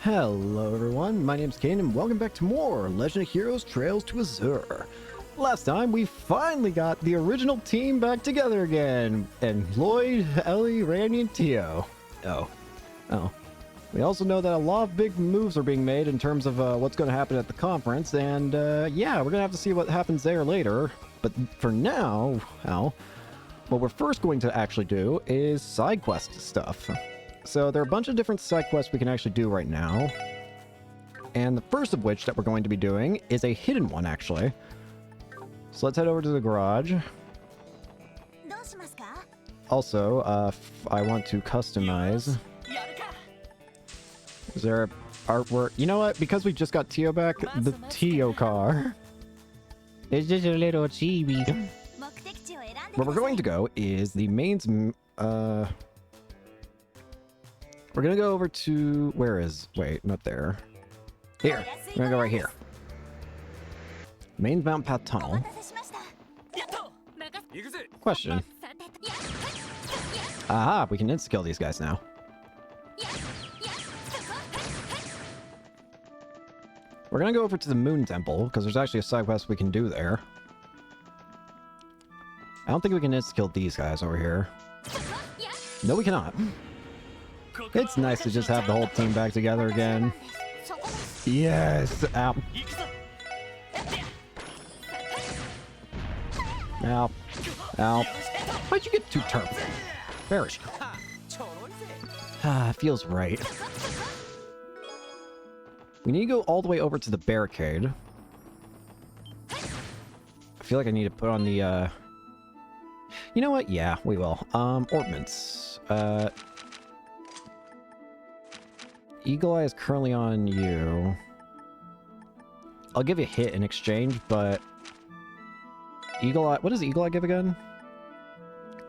Hello everyone, my name's Kane and welcome back to more Legend of Heroes Trails to Azure. Last time we finally got the original team back together again, and Lloyd, Ellie, Randy, and Tio. Oh. We also know that a lot of big moves are being made in terms of what's going to happen at the conference, and yeah, we're going to have to see what happens there later. But for now, what we're first going to actually do is side quest stuff. So there are a bunch of different side quests we can actually do right now. And the first of which that we're going to be doing is a hidden one, actually. So let's head over to the garage. Also, I want to customize. Is there artwork? You know what? Because we just got Tio back, the Tio car. It's just a little chibi. Where we're going to go is the mains... we're gonna go over to... Where is... Wait, not there. Here. We're gonna go right here. Mains Mountain Path Tunnel. Question. Aha, we can insta-kill these guys now. We're gonna go over to the Moon Temple, because there's actually a side quest we can do there. I don't think we can insta-kill these guys over here. No, we cannot. It's nice to just have the whole team back together again. Yes! Ow. Ow. Ow. Why'd you get too turf? Where is she? Ah, it feels right. We need to go all the way over to the barricade. I feel like I need to put on the, You know what? Yeah, we will. Ornaments. Eagle Eye is currently on you. I'll give you a hit in exchange, but... Eagle Eye... What does Eagle Eye give again?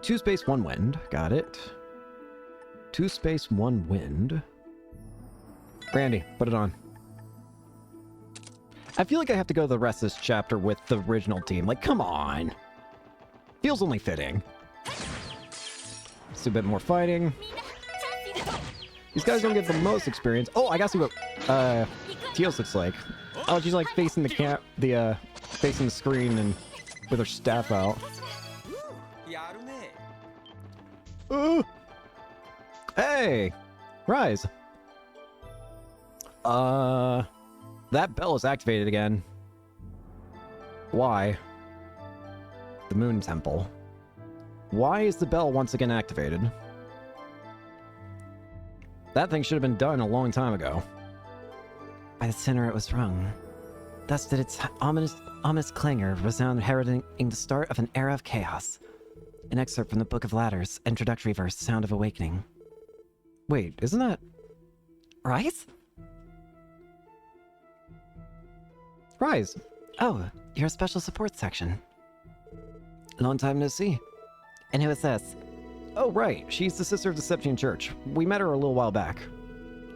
2 space 1 wind. Got it. 2 space 1 wind. Randy, put it on. I feel like I have to go the rest of this chapter with the original team. Like, come on! Feels only fitting. Let's do a bit more fighting. These guys don't get the most experience. Oh, I gotta see what Teos looks like. Oh, she's like facing the facing the screen and with her staff out. Ooh. Hey, Rise. That bell is activated again. Why? The Moon Temple. Why is the bell once again activated? That thing should have been done a long time ago. By the center it was rung. Thus did its ominous clangor resound, heralding the start of an era of chaos. An excerpt from the Book of Ladders, introductory verse, Sound of Awakening. Wait, isn't that... Rise? Rise! Oh, you're a special support section. Long time no see. And who is this? Oh, right. She's the sister of the Septian Church. We met her a little while back.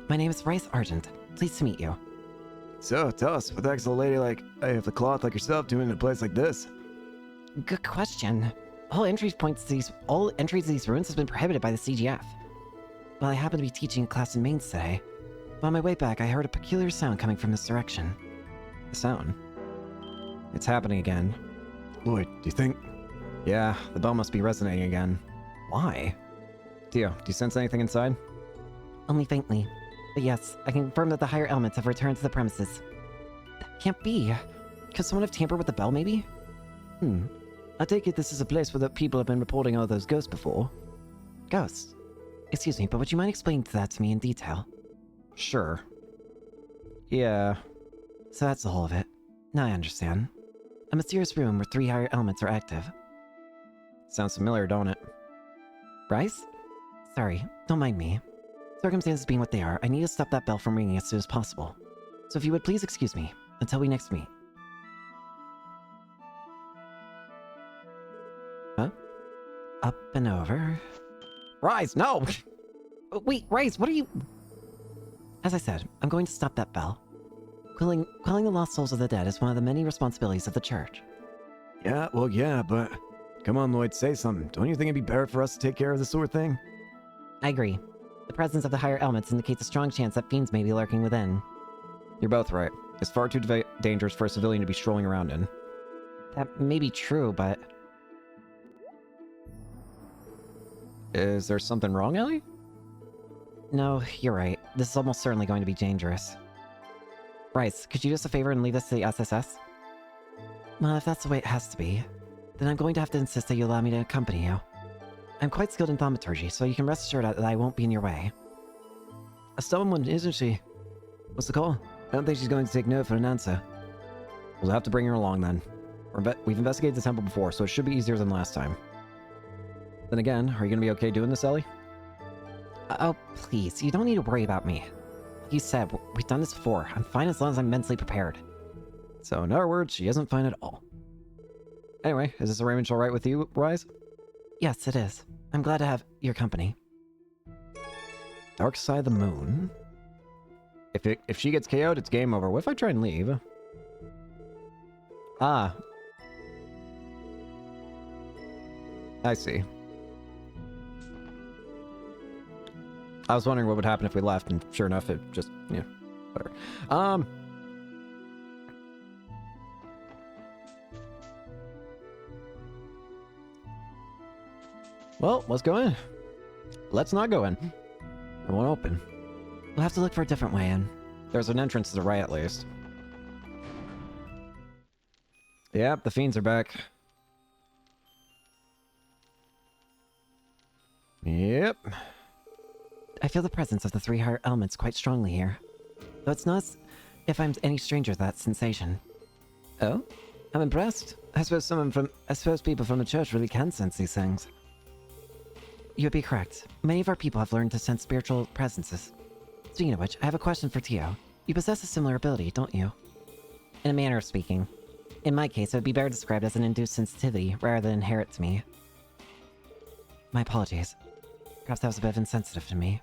My name is Rice Argent. Pleased to meet you. So, tell us, what the heck's a lady like I have the cloth like yourself doing in a place like this? Good question. All entries to these ruins has been prohibited by the CGF. Well, I happen to be teaching a class in Mains today. On my way back, I heard a peculiar sound coming from this direction. The sound? It's happening again. Lloyd, do you think... Yeah, the bell must be resonating again. Why? Tio, do you sense anything inside? Only faintly. But yes, I can confirm that the higher elements have returned to the premises. That can't be. Could someone have tampered with the bell, maybe? I take it this is a place where the people have been reporting all those ghosts before. Ghosts? Excuse me, but would you mind explaining that to me in detail? Sure. Yeah. So that's the whole of it. Now I understand. A mysterious room where 3 higher elements are active. Sounds familiar, don't it? Rice? Sorry, don't mind me. Circumstances being what they are, I need to stop that bell from ringing as soon as possible. So if you would please excuse me, until we next meet. Huh? Up and over. Rise, no! Wait, Rice, what are you... As I said, I'm going to stop that bell. Quelling the lost souls of the dead is one of the many responsibilities of the church. Yeah, well, yeah, but... Come on, Lloyd, say something. Don't you think it'd be better for us to take care of this sort of thing? I agree. The presence of the higher elements indicates a strong chance that fiends may be lurking within. You're both right. It's far too dangerous for a civilian to be strolling around in. That may be true, but... Is there something wrong, Ellie? No, you're right. This is almost certainly going to be dangerous. Bryce, could you do us a favor and leave us to the SSS? Well, if that's the way it has to be, then I'm going to have to insist that you allow me to accompany you. I'm quite skilled in thaumaturgy, so you can rest assured that I won't be in your way. A stubborn one, isn't she? What's the call? I don't think she's going to take no for an answer. We'll have to bring her along then. We've investigated the temple before, so it should be easier than last time. Then again, are you going to be okay doing this, Ellie? Oh, please, you don't need to worry about me. Like you said, we've done this before. I'm fine as long as I'm mentally prepared. So, in other words, she isn't fine at all. Anyway, is this arrangement alright with you, Rise? Yes, it is. I'm glad to have your company. Dark side of the moon. If she gets KO'd, it's game over. What if I try and leave? Ah. I see. I was wondering what would happen if we left, and sure enough, it just, yeah, whatever. Well, let's go in. Let's not go in. It won't open. We'll have to look for a different way in. There's an entrance to the right, at least. Yep, the fiends are back. Yep. I feel the presence of the three higher elements quite strongly here. Though it's not as if I'm any stranger to that sensation. Oh? I'm impressed. I suppose people from the church really can sense these things. You'd be correct. Many of our people have learned to sense spiritual presences. Speaking of which, I have a question for Tio. You possess a similar ability, don't you? In a manner of speaking. In my case, it would be better described as an induced sensitivity rather than inherent to me. My apologies. Perhaps that was a bit insensitive to me.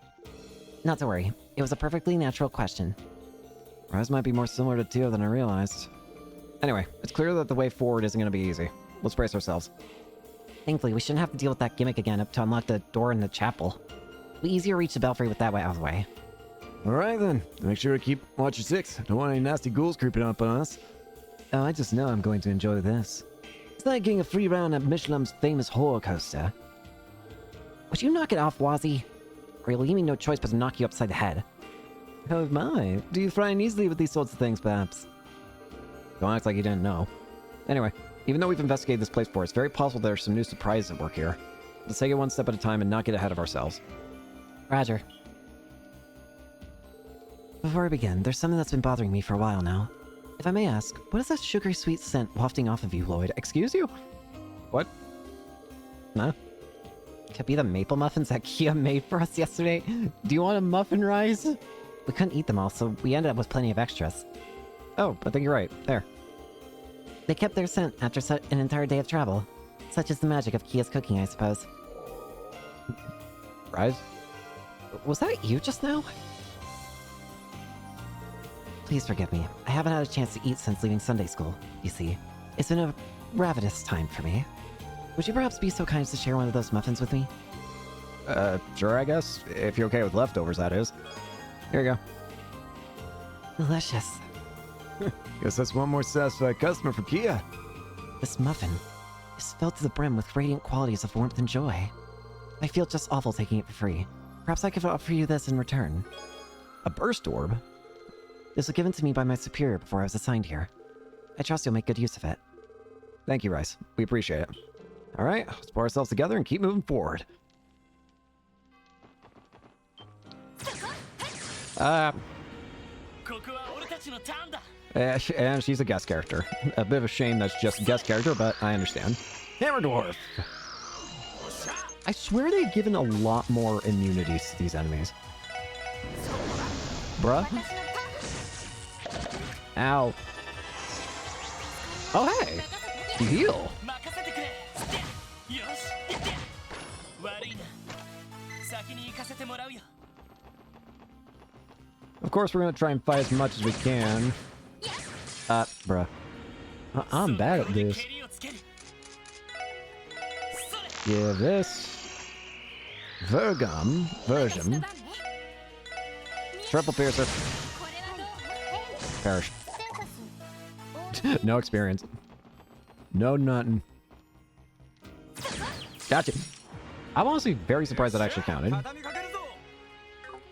Not to worry. It was a perfectly natural question. Rise might be more similar to Tio than I realized. Anyway, it's clear that the way forward isn't going to be easy. Let's brace ourselves. Thankfully, we shouldn't have to deal with that gimmick again to unlock the door in the chapel. It'll be easier to reach the belfry with that way out of the way. Alright then. Make sure to keep watch your six. Don't want any nasty ghouls creeping up on us. Oh, I just know I'm going to enjoy this. It's like getting a free round at Michelin's famous horror coaster. Would you knock it off, Wazzy? Or you'll leave me no choice but to knock you upside the head. Oh my, do you frighten easily with these sorts of things, perhaps? Don't act like you didn't know. Anyway, even though we've investigated this place before, it's very possible there's some new surprises at work here. Let's take it one step at a time and not get ahead of ourselves. Roger. Before I begin, there's something that's been bothering me for a while now. If I may ask, what is that sugary sweet scent wafting off of you, Lloyd? Excuse you? What? Nah. Could be the maple muffins that Kia made for us yesterday. Do you want a muffin, Rise? We couldn't eat them all, so we ended up with plenty of extras. Oh, I think you're right. There. They kept their scent after an entire day of travel. Such is the magic of Kia's cooking, I suppose. Rise? Was that you just now? Please forgive me. I haven't had a chance to eat since leaving Sunday school, you see. It's been a ravenous time for me. Would you perhaps be so kind as to share one of those muffins with me? Sure, I guess. If you're okay with leftovers, that is. Here you go. Delicious. Guess that's one more satisfied customer for Kia. This muffin is filled to the brim with radiant qualities of warmth and joy. I feel just awful taking it for free. Perhaps I could offer you this in return. A burst orb? This was given to me by my superior before I was assigned here. I trust you'll make good use of it. Thank you, Rice. We appreciate it. Alright, let's pull ourselves together and keep moving forward. And she's a guest character. A bit of a shame that's just a guest character, but I understand. Hammer Dwarf! I swear they've given a lot more immunities to these enemies. Bruh? Ow. Oh, hey! You heal! Of course, we're gonna try and fight as much as we can. Bruh. I'm bad at this. Yeah, this. Version. Triple piercer. Perish. No experience. No nothing. Gotcha. I'm honestly very surprised that actually counted.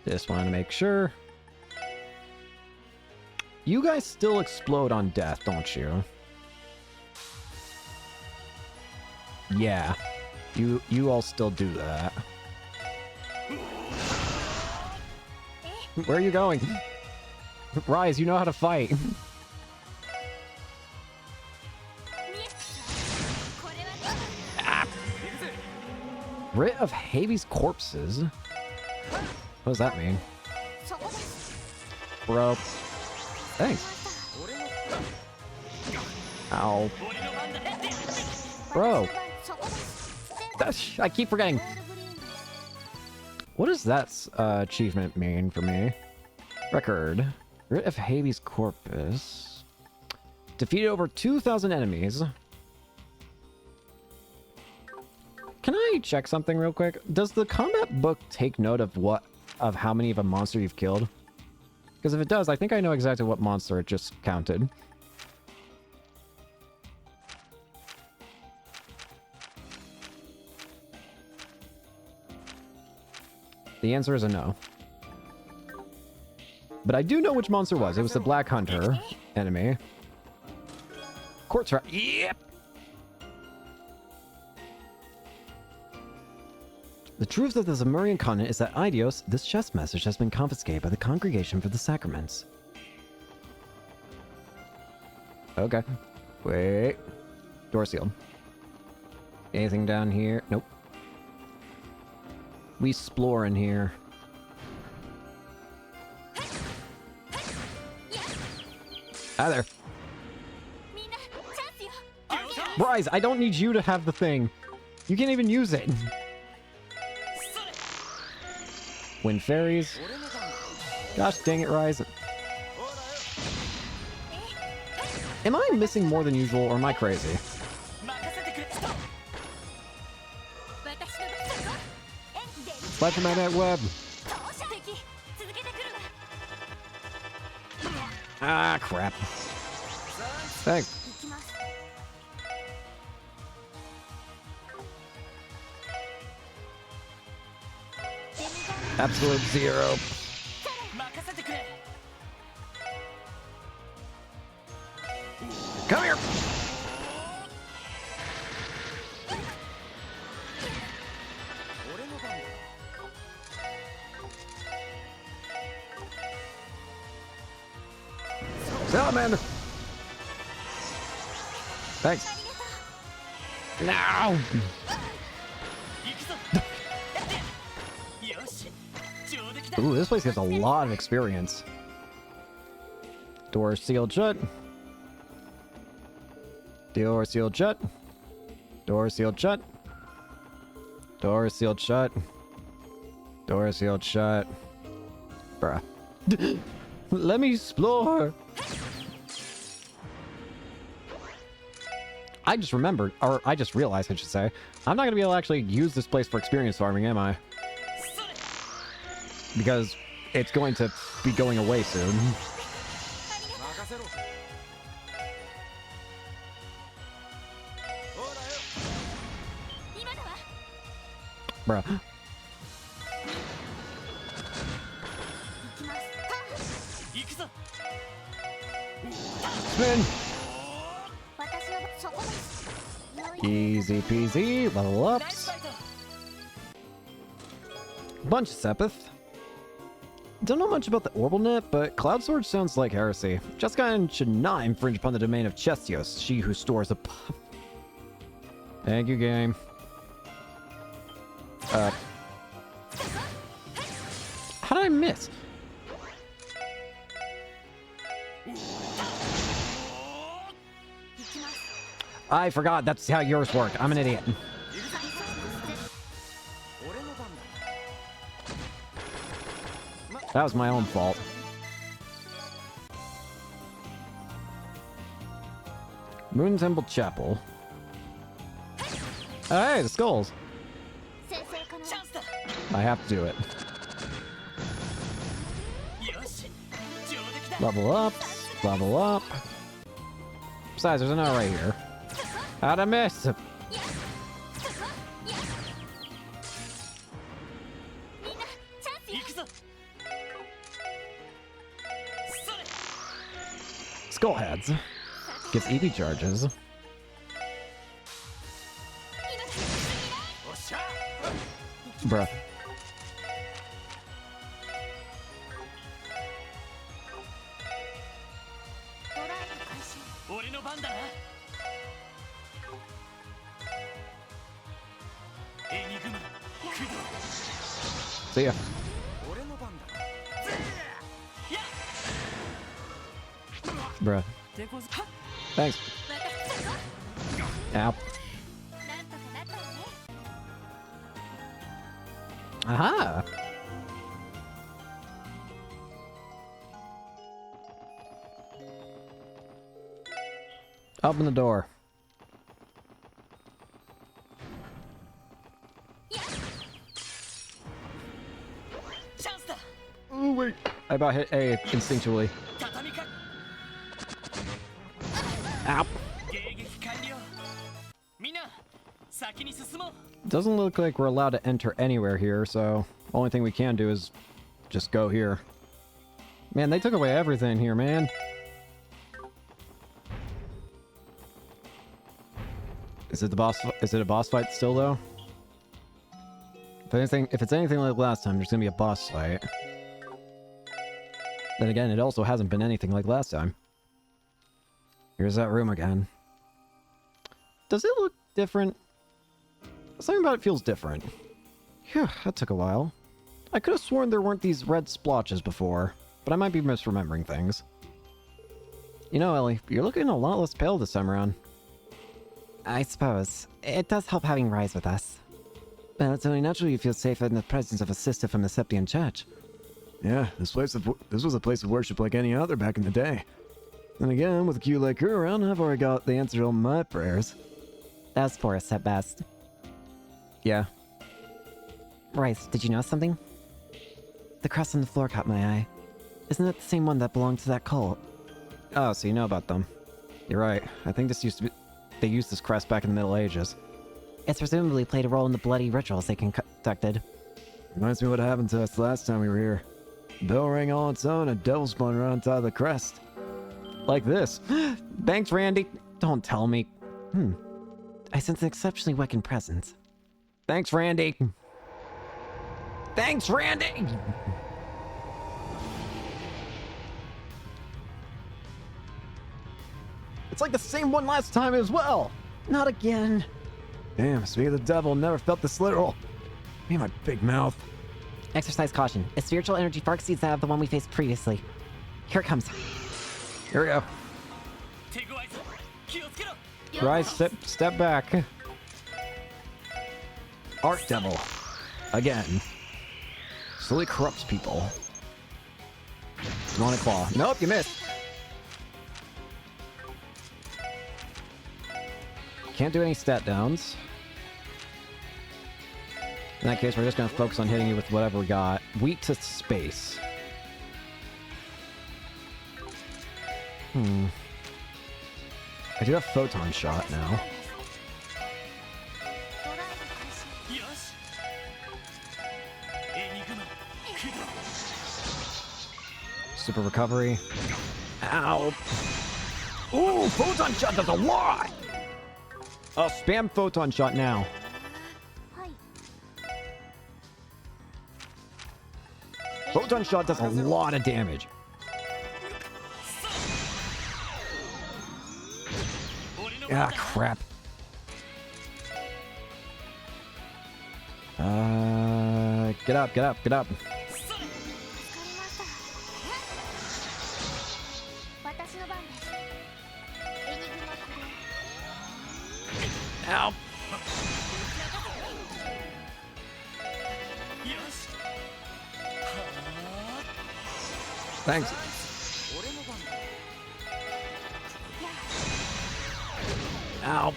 Just want to make sure. You guys still explode on death, don't you? Yeah. You all still do that. Where are you going? Rise, you know how to fight. Ah. Writ of Havi's corpses? What does that mean? Bro. Thanks. Ow. Bro. I keep forgetting. What does that achievement mean for me? Record. Writ of Havi's corpus. Defeated over 2,000 enemies. Can I check something real quick? Does the combat book take note of how many of a monster you've killed? Because if it does, I think I know exactly what monster it just counted. The answer is a no. But I do know which monster it was. It was the Black Hunter enemy. Quartz rock. Yep. The truth of the Zemurian continent is that Idios, this chest message has been confiscated by the Congregation for the Sacraments. Okay. Wait. Door sealed. Anything down here? Nope. We explore in here. Hi there. Rise, I don't need you to have the thing. You can't even use it. Wind fairies. Gosh dang it, Rise. Am I missing more than usual, or am I crazy? Slide from my net web. Ah, crap. Thanks. Absolute zero. Come here. Salamander. Thanks. No. Ooh, this place has a lot of experience. Door sealed shut. Door sealed shut. Door sealed shut. Door sealed shut. Door sealed shut. Bruh. Let me explore. I just remembered, or I just realized, I should say, I'm not going to be able to actually use this place for experience farming, am I? Because it's going to be going away soon. Bruh. Spin! Easy peasy, level ups. Bunch of Sepith. Don't know much about the Orbital Net, but Cloud Sword sounds like heresy. Jessica should not infringe upon the domain of Chestios, she who stores a... Thank you, game. How did I miss? I forgot that's how yours work. I'm an idiot. That was my own fault. Moon Temple Chapel. Oh, hey, the skulls. I have to do it. Level up. Level up. Besides, there's an R right here. How'd I miss? Skull heads. Gets EV charges. Bruh. See ya. Bruh. Thanks. Ow. Aha! Open the door. Oh wait! I about hit A instinctually. Ow! Doesn't look like we're allowed to enter anywhere here, so only thing we can do is just go here. Man, they took away everything here, man. Is it the boss? Is it a boss fight still though? If it's anything like last time, there's gonna be a boss fight. Then again, it also hasn't been anything like last time. Here's that room again. Does it look different? Something about it feels different. Phew, that took a while. I could have sworn there weren't these red splotches before, but I might be misremembering things. You know, Ellie, you're looking a lot less pale this time around. I suppose. It does help having Rise with us. Well, it's only natural you feel safer in the presence of a sister from the Septian Church. Yeah, this was a place of worship like any other back in the day. And again, with a Q like her around, I've already got the answer to all my prayers. That's for us at best. Yeah. Rise, did you know something? The crest on the floor caught my eye. Isn't that the same one that belonged to that cult? Oh, so you know about them. You're right. I think this used to be... They used this crest back in the Middle Ages. It's presumably played a role in the bloody rituals they conducted. Reminds me of what happened to us last time we were here. Bell rang all its own, a devil spun right on top of the crest. Like this. Thanks, Randy. Don't tell me. I sense an exceptionally Wiccan presence. Thanks, Randy. Thanks, Randy! It's like the same one last time as well. Not again. Damn, speaking of the devil, never felt this literal. Me and my big mouth. Exercise caution. Its spiritual energy far exceeds that of the one we faced previously. Here it comes. Here we go. Rise, step back. Archdevil. Again. Slowly corrupts people. You want a claw? Nope, you missed. Can't do any stat downs. In that case, we're just going to focus on hitting you with whatever we got. Weak to space. I do have Photon Shot now. Super Recovery. Ow! Ooh, Photon Shot does a lot! Oh, spam Photon Shot now. Photon Shot does a lot of damage. Ah, crap. Get up, get up, get up. Ow. Thanks. Ow.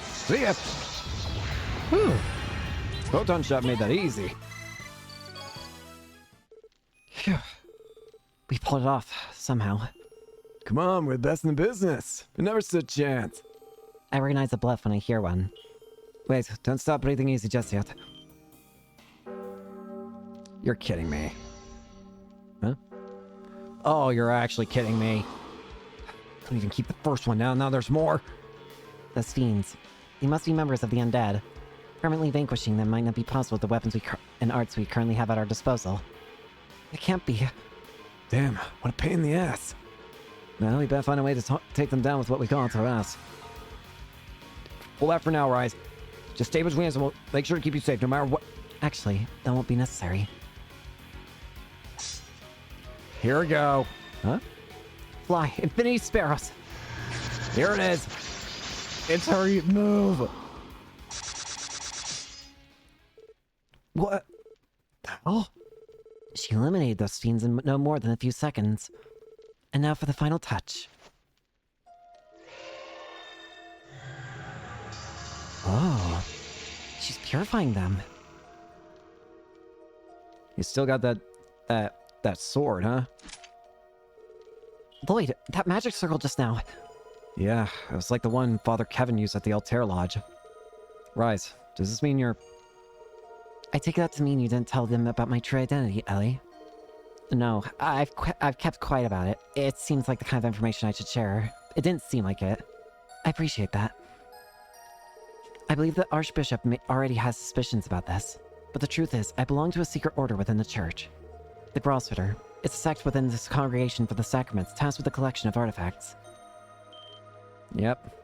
See ya. Whew. Photon Shot made that easy. Phew. We pulled pull it off, somehow. Come on, we're the best in the business. It never stood a chance. I recognize a bluff when I hear one. Wait, don't stop breathing easy just yet. You're kidding me. Huh? Oh, you're actually kidding me. Couldn't even keep the first one down, now there's more. Those fiends. They must be members of the undead. Permanently vanquishing them might not be possible with the weapons and arts we currently have at our disposal. It can't be. Damn, what a pain in the ass. Well, we better find a way to take them down with what we got or else. Pull out for now, Rise. Just stay between us and we'll make sure to keep you safe no matter what. Actually, that won't be necessary. Here we go. Huh? Fly, Infinity Sparrows. Here it is. It's hurry, move. What the hell? She eliminated those fiends in no more than a few seconds. And now for the final touch. Oh. She's purifying them. You still got that sword, huh? Lloyd, that magic circle just now. Yeah, it was like the one Father Kevin used at the Altair Lodge. Rise, does this mean you're... I take that to mean you didn't tell them about my true identity, Ellie. No, I've kept quiet about it. It seems like the kind of information I should share. It didn't seem like it. I appreciate that. I believe the Archbishop already has suspicions about this. But the truth is, I belong to a secret order within the church. The Grosritter. It's a sect within this congregation for the sacraments, tasked with the collection of artifacts. Yep.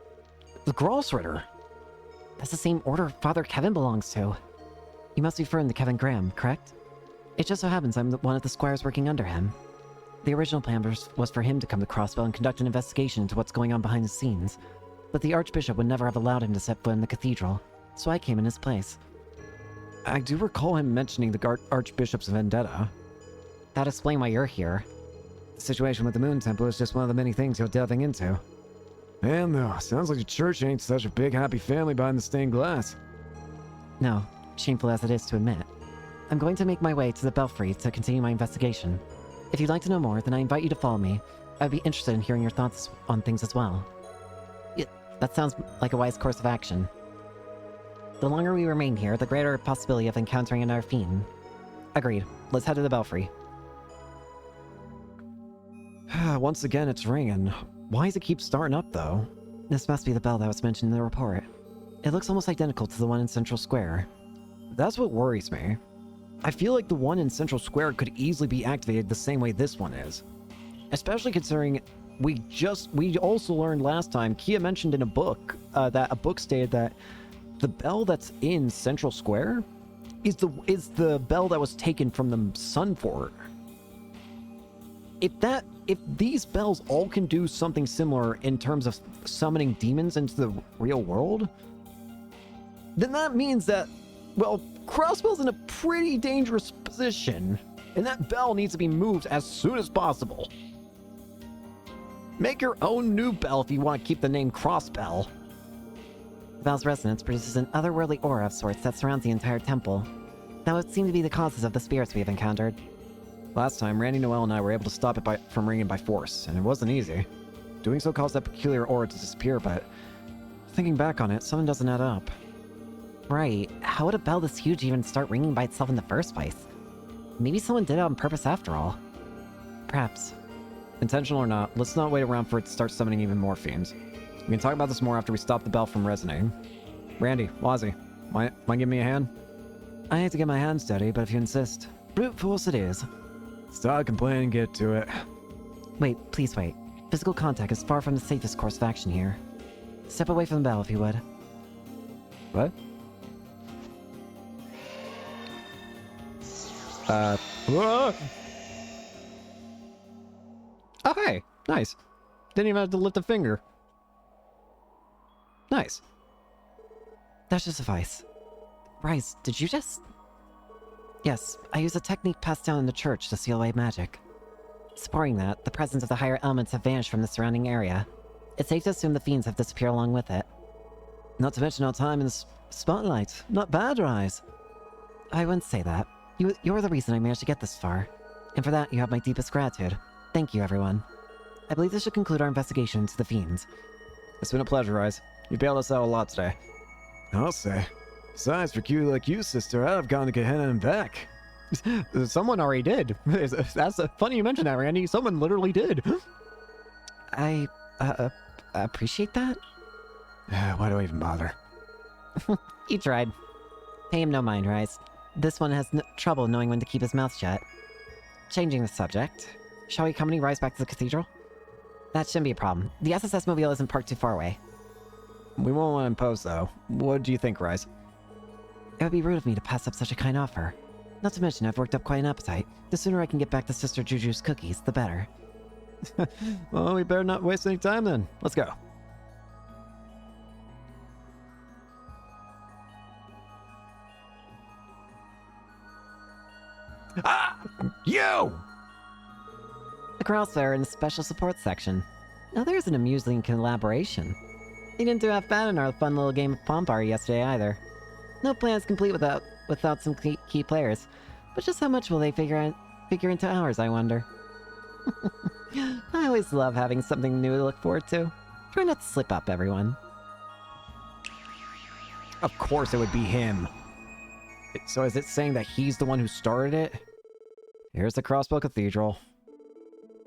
The Grosritter? That's the same order Father Kevin belongs to. You must be referring to Kevin Graham, correct? It just so happens I'm one of the squires working under him. The original plan was for him to come to Crossbell and conduct an investigation into what's going on behind the scenes. But the Archbishop would never have allowed him to set foot in the cathedral, so I came in his place. I do recall him mentioning the Archbishop's vendetta. That'd explain why you're here. The situation with the Moon Temple is just one of the many things you're delving into. Man, though, sounds like the church ain't such a big, happy family behind the stained glass. No, shameful as it is to admit. I'm going to make my way to the Belfry to continue my investigation. If you'd like to know more, then I invite you to follow me. I'd be interested in hearing your thoughts on things as well. That sounds like a wise course of action. The longer we remain here, the greater possibility of encountering another fiend. Agreed. Let's head to the Belfry. Once again, it's ringing. Why does it keep starting up, though? This must be the bell that was mentioned in the report. It looks almost identical to the one in Central Square. That's what worries me. I feel like the one in Central Square could easily be activated the same way this one is. Especially considering we also learned last time, Kia mentioned in a book, that a book stated that the bell that's in Central Square is the bell that was taken from the Sun Fort. If these bells all can do something similar in terms of summoning demons into the real world, then that means that, well, Crossbell's in a pretty dangerous position, and that bell needs to be moved as soon as possible. Make your own new bell if you want to keep the name Crossbell. The bell's resonance produces an otherworldly aura of sorts that surrounds the entire temple. That would seem to be the causes of the spirits we have encountered. Last time, Randy, Noel, and I were able to stop it from ringing by force, and it wasn't easy. Doing so caused that peculiar aura to disappear, but thinking back on it, something doesn't add up. Right. How would a bell this huge even start ringing by itself in the first place? Maybe someone did it on purpose after all. Perhaps. Intentional or not, let's not wait around for it to start summoning even more fiends. We can talk about this more after we stop the bell from resonating. Randy, Wazzy, mind giving me a hand? I hate to get my hands dirty, but if you insist, brute force it is. Stop complaining, get to it. Wait, please wait. Physical contact is far from the safest course of action here. Step away from the bell if you would. What? Whoa! Oh, hey, nice. Didn't even have to lift a finger. Nice. That should suffice. Rise, did you just... Yes, I use a technique passed down in the church to seal away magic. Supporting that, the presence of the higher elements have vanished from the surrounding area. It's safe to assume the fiends have disappeared along with it. Not to mention our time in the spotlight. Not bad, Rise. I wouldn't say that. You're the reason I managed to get this far. And for that, you have my deepest gratitude. Thank you, everyone. I believe this should conclude our investigation into the fiends. It's been a pleasure, Rise. You bailed us out a lot today. I'll say. Besides, for Q like you, sister, I'd have gone to Gehenna and back. Someone already did. That's funny you mentioned that, Randy. Someone literally did. I, appreciate that? Why do I even bother? You tried. Pay him no mind, Rise. This one has trouble knowing when to keep his mouth shut. Changing the subject. Shall we accompany Rise back to the cathedral? That shouldn't be a problem. The SSS mobile isn't parked too far away. We won't want to impose, though. What do you think, Rise? It would be rude of me to pass up such a kind offer. Not to mention, I've worked up quite an appetite. The sooner I can get back to Sister Juju's cookies, the better. Well, we better not waste any time then. Let's go. Ah! You! The girls there in the special support section. Now there's an amusing collaboration. They didn't do half bad in our fun little game of Pom Party yesterday either. No plans complete without some key players. But just how much will they figure into ours, I wonder? I always love having something new to look forward to. Try not to slip up, everyone. Of course it would be him. So is it saying that he's the one who started it? Here's the Crossbow Cathedral.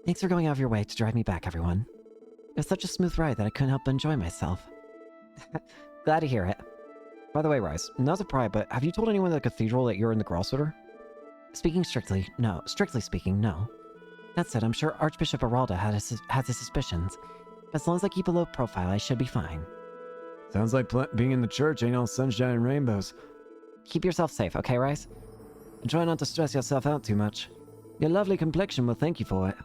Thanks for going out of your way to drive me back, everyone. It was such a smooth ride that I couldn't help but enjoy myself. Glad to hear it. By the way, Rise, not to pry, but have you told anyone at the cathedral that you're in the Grossutter? Strictly speaking, no. That said, I'm sure Archbishop Aralda has his suspicions. But as long as I keep a low profile, I should be fine. Sounds like being in the church ain't all sunshine and rainbows. Keep yourself safe, okay, Rise? And try not to stress yourself out too much. Your lovely complexion will thank you for it.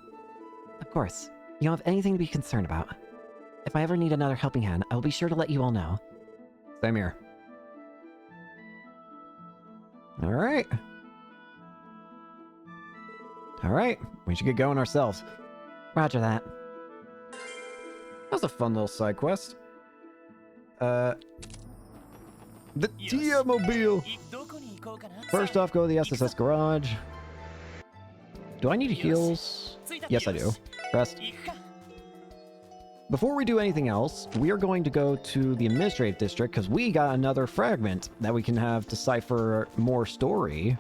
Of course. You don't have anything to be concerned about. If I ever need another helping hand, I will be sure to let you all know. Same here. Alright. Alright, we should get going ourselves. Roger that. That was a fun little side quest. The Tia Mobile! First off, go to the SSS garage. Do I need heals? Yes, I do. Rest. Before we do anything else, we are going to go to the administrative district because we got another fragment that we can have decipher more story.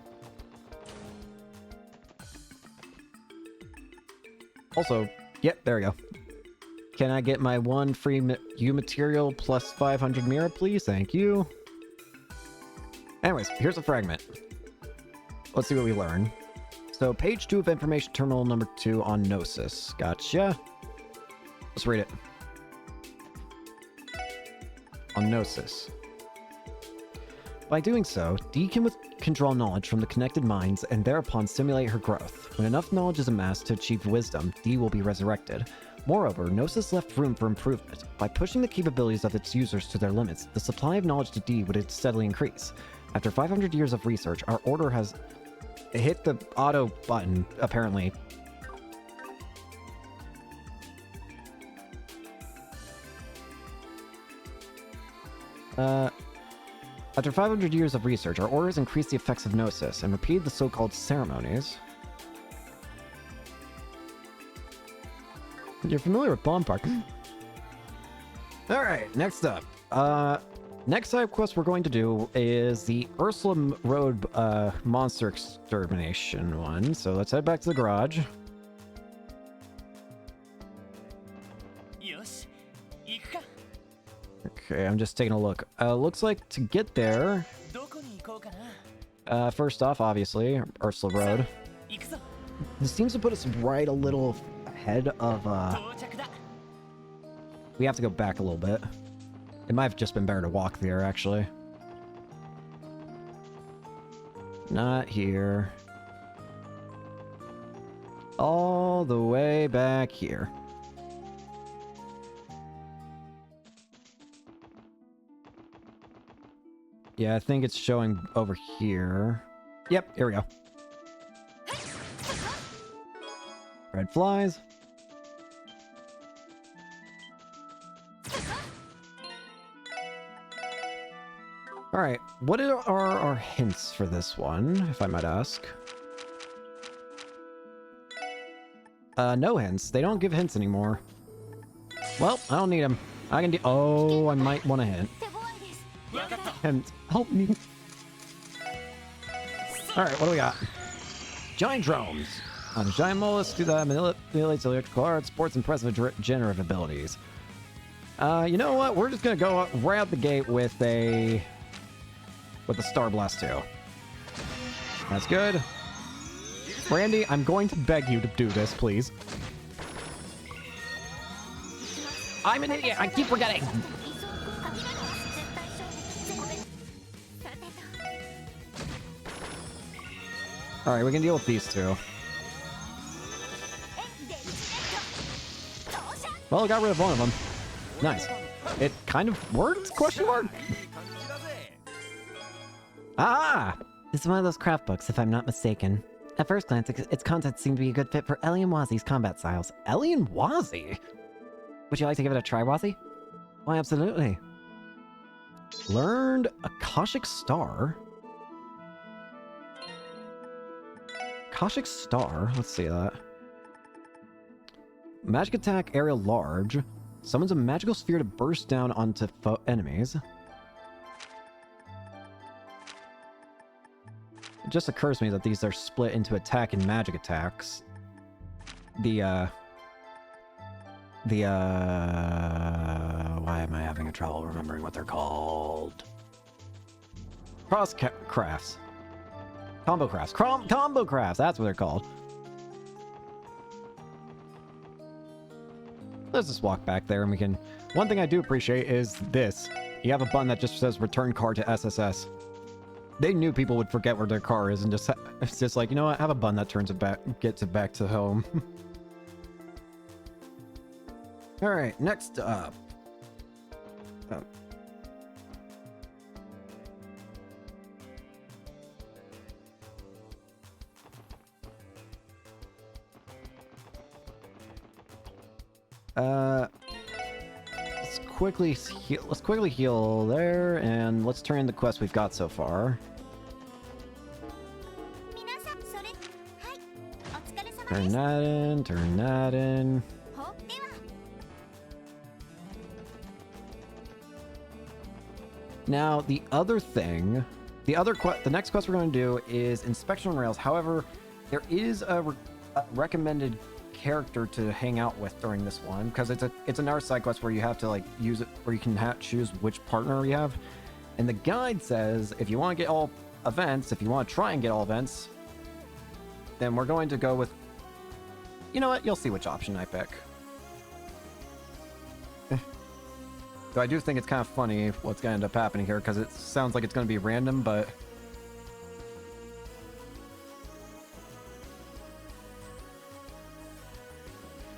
Also, yep, there we go. Can I get my one free U material plus 500 Mira, please? Thank you. Anyways, here's a fragment. Let's see what we learn. So, page 2 of information terminal number 2 on Gnosis. Gotcha. Let's read it. On Gnosis. By doing so, D can draw knowledge from the connected minds and thereupon stimulate her growth. When enough knowledge is amassed to achieve wisdom, D will be resurrected. Moreover, Gnosis left room for improvement. By pushing the capabilities of its users to their limits, the supply of knowledge to D would steadily increase. After 500 years of research, our order has hit the auto button, apparently. After 500 years of research, our order has increased the effects of Gnosis and repeated the so-called ceremonies. You're familiar with Bomb Park. Alright, next up. Next side quest we're going to do is the Ursula Road monster extermination one. So let's head back to the garage. Okay, I'm just taking a look. Looks like to get there, first off, obviously, Ursula Road. This seems to put us right a little ahead of, we have to go back a little bit. It might have just been better to walk there, actually. Not here. All the way back here. Yeah, I think it's showing over here. Yep, here we go. Red flies. Alright, what are our hints for this one, if I might ask? No hints. They don't give hints anymore. Well, I don't need them. I can do... Oh, I might want a hint. Hint. Help me. Alright, what do we got? Giant drones. On a giant mollusk to the manipulates electrical arts, sports impressive generative abilities. You know what? We're just gonna go right out the gate with a Star Blast 2. That's good. Randy, I'm going to beg you to do this, please. I'm an idiot. I keep forgetting. All right, we can deal with these two. Well, I got rid of one of them. Nice. It kind of worked? Question mark? Ah! This is one of those craft books, if I'm not mistaken. At first glance, its contents seem to be a good fit for Ellie and Wazi's combat styles. Ellie and Wazi? Would you like to give it a try, Wazi? Why, absolutely. Learned Akashic Star. Akashic Star. Let's see that. Magic attack, area large. Summons a magical sphere to burst down onto enemies. It just occurs to me that these are split into attack and magic attacks. Why am I having trouble remembering what they're called? Cross crafts. Combo crafts. Combo crafts, that's what they're called. Let's just walk back there and we can... One thing I do appreciate is this. You have a button that just says return car to SSS. They knew people would forget where their car is and just... It's just like, you know what? Have a button that turns it back... Gets it back to home. Alright, next up. Oh. Let's quickly heal there, and let's turn in the quest we've got so far. Turn that in, turn that in. Now, the other thing, the next quest we're going to do is Inspection on Rails. However, there is a recommended character to hang out with during this one, because it's another side quest where you have to like use it, where you can choose which partner you have. And the guide says if you want to get all events, if you want to try and get all events, then we're going to go with, you know what, you'll see which option I pick. So I do think it's kind of funny what's going to end up happening here, because it sounds like it's going to be random, but...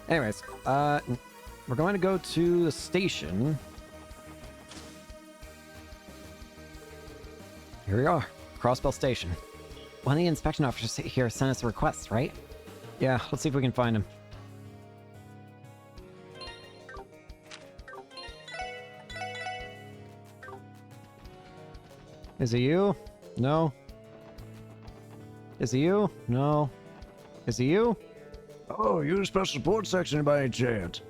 Anyways, we're going to go to the station. Here we are, Crossbell Station. One of the inspection officers here sent us a request, right? Yeah, let's see if we can find him. Is it you? No. Is it you? No. Is it you? Oh, you're the special support section by any chance?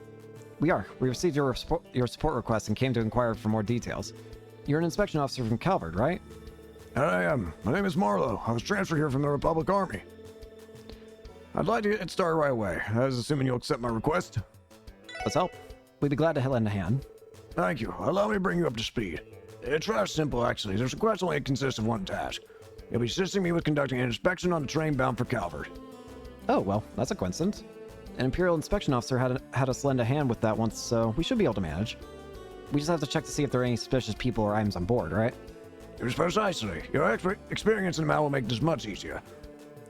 We are. We received your support request and came to inquire for more details. You're an inspection officer from Calvert, right? I am. My name is Marlowe. I was transferred here from the Republic Army. I'd like to get started right away. I was assuming you'll accept my request. Let's help. We'd be glad to lend a hand. Thank you. Allow me to bring you up to speed. It's rather simple, actually. This request only consists of one task. You'll be assisting me with conducting an inspection on the train bound for Calvert. Oh, well, that's a coincidence. An Imperial inspection officer had us lend a hand with that once, so we should be able to manage. We just have to check to see if there are any suspicious people or items on board, right? It was precisely. Your experience in the matter will make this much easier.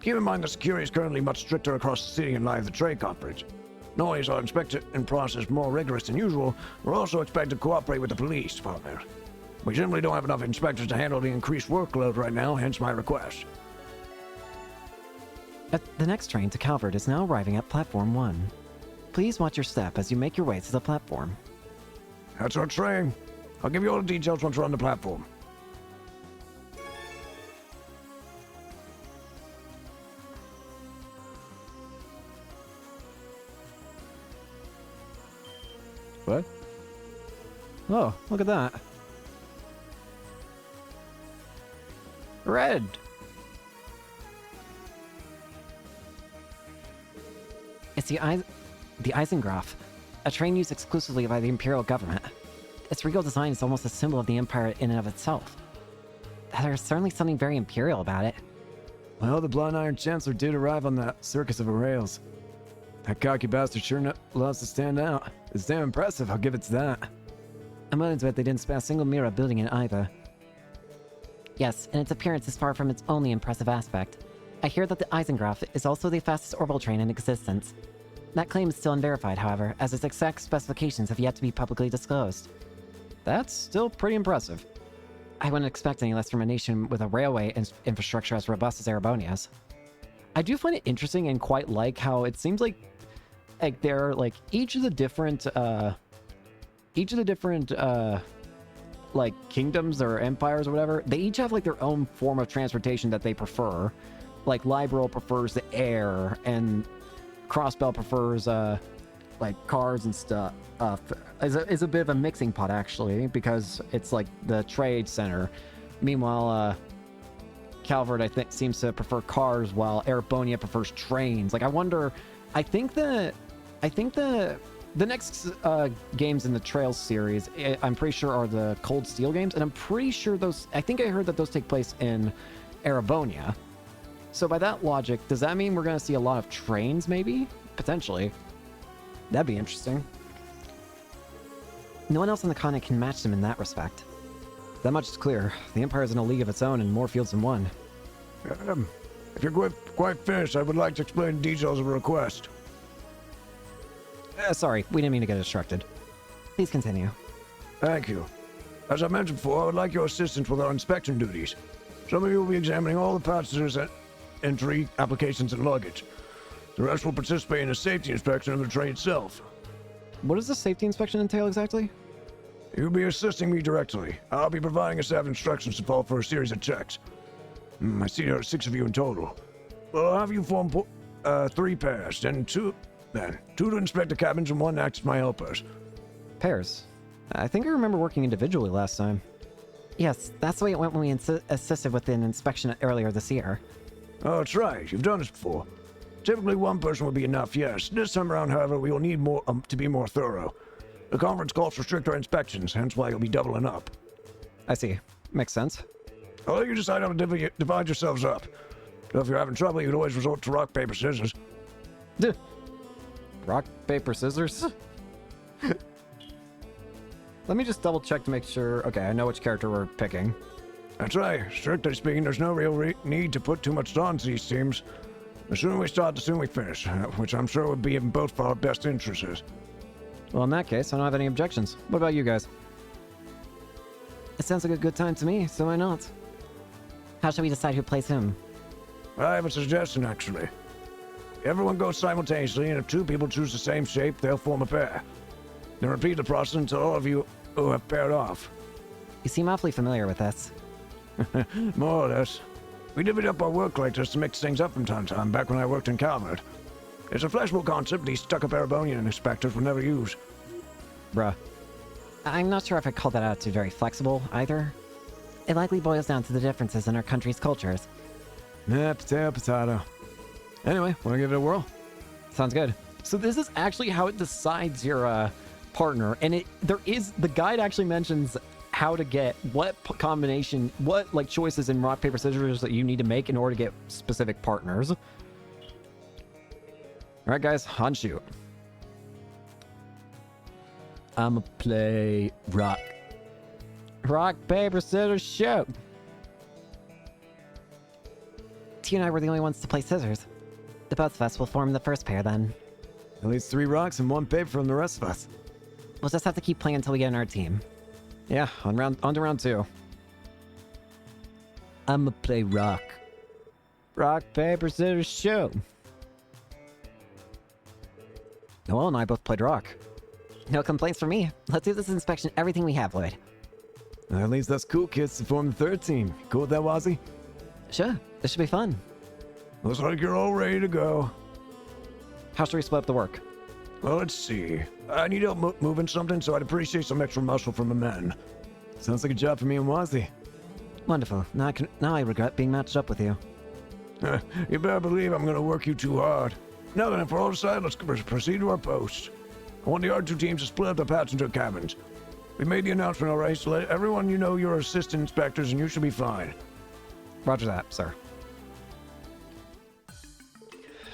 Keep in mind that security is currently much stricter across the city in light of the trade conference. Not only is our inspection process more rigorous than usual, we're also expected to cooperate with the police department. We simply don't have enough inspectors to handle the increased workload right now, hence my request. The next train to Calvert is now arriving at Platform 1. Please watch your step as you make your way to the platform. That's our train. I'll give you all the details once we're on the platform. What? Oh, look at that. Red! It's the Eisengraph, a train used exclusively by the Imperial government. Its regal design is almost a symbol of the Empire in and of itself. There's certainly something very Imperial about it. Well, the Blonde Iron Chancellor did arrive on that circus of rails. That cocky bastard sure loves to stand out. It's damn impressive, I'll give it to that. I'm willing to bet they didn't spare a single mirror building it either. Yes, and its appearance is far from its only impressive aspect. I hear that the Eisengraph is also the fastest orbital train in existence. That claim is still unverified, however, as its exact specifications have yet to be publicly disclosed. That's still pretty impressive. I wouldn't expect any less from a nation with a railway infrastructure as robust as Erebonia's. I do find it interesting and quite like how it seems like they're like each of the different like kingdoms or empires or whatever, they each have like their own form of transportation that they prefer. Like Liberal prefers the air, and Crossbell prefers like cars and stuff. Is a bit of a mixing pot actually, because it's like the trade center. Meanwhile, Calvert I think seems to prefer cars, while Erebonia prefers trains. Like I wonder, I think the next games in the Trails series, I'm pretty sure are the Cold Steel games, and I'm pretty sure those, I think I heard that those take place in Erebonia. So by that logic, does that mean we're going to see a lot of trains, maybe? Potentially. That'd be interesting. No one else on the continent can match them in that respect. That much is clear. The Empire's in a league of its own in more fields than one. If you're quite finished, I would like to explain the details of a request. Sorry, we didn't mean to get distracted. Please continue. Thank you. As I mentioned before, I would like your assistance with our inspection duties. Some of you will be examining all the passengers' entry, applications, and luggage. The rest will participate in a safety inspection of the train itself. What does the safety inspection entail exactly? You'll be assisting me directly. I'll be providing a set of instructions to follow for a series of checks. I see there are 6 of you in total. Well, I'll have you form 3 pairs, then 2 to inspect the cabins and 1 act as my helpers. Pairs. I think I remember working individually last time. Yes, that's the way it went when we assisted with an inspection earlier this year. Oh, that's right. You've done this before. Typically 1 person will be enough, yes. This time around, however, we will need more to be more thorough. The conference calls for stricter inspections, hence why you'll be doubling up. I see. Makes sense. I'll let you decide how to divide yourselves up. So if you're having trouble, you can always resort to rock, paper, scissors. Duh. Rock, paper, scissors? Let me just double check to make sure. Okay, I know which character we're picking. That's right. Strictly speaking, there's no real need to put too much on to these teams. The sooner we start, the sooner we finish, which I'm sure would be in both of our best interests. Well, in that case, I don't have any objections. What about you guys? It sounds like a good time to me, so why not? How shall we decide who plays whom? I have a suggestion, actually. Everyone goes simultaneously, and if 2 people choose the same shape, they'll form a pair. Then repeat the process until all of you who have paired off. You seem awfully familiar with this. More or less. We divvied up our work like this to mix things up from time to time back when I worked in Calvert. It's a flexible concept these stuck-up Erebonian inspectors would never use. Bruh. I'm not sure if I'd call that attitude very flexible, either. It likely boils down to the differences in our country's cultures. Nah, potato, potato. Anyway, wanna give it a whirl? Sounds good. So this is actually how it decides your partner, and the guide actually mentions how to get what combination, what like choices in rock, paper, scissors that you need to make in order to get specific partners. All right, guys, on shoot. I'ma play rock. Rock, paper, scissors, shoot. T and I were the only ones to play scissors. The both of us will form the first pair then. At least 3 rocks and 1 paper from the rest of us. We'll just have to keep playing until we get in our team. Yeah, on to round 2. I'ma play rock. Rock, paper, scissors, shoot. Noel and I both played rock. No complaints from me. Let's do this inspection everything we have, Lloyd. That leaves us cool kids to form the 3rd team. Cool with that, Wazzy? Sure, this should be fun. Looks like you're all ready to go. How should we split up the work? Well, let's see. I need help moving something, so I'd appreciate some extra muscle from the men. Sounds like a job for me and Wazzy. Wonderful. Now I regret being matched up with you. You better believe I'm gonna work you too hard. Now then, if we're all decided, let's proceed to our posts. I want the R2 teams to split up the passenger cabins. We made the announcement already, so let everyone you know you're assistant inspectors and you should be fine. Roger that, sir.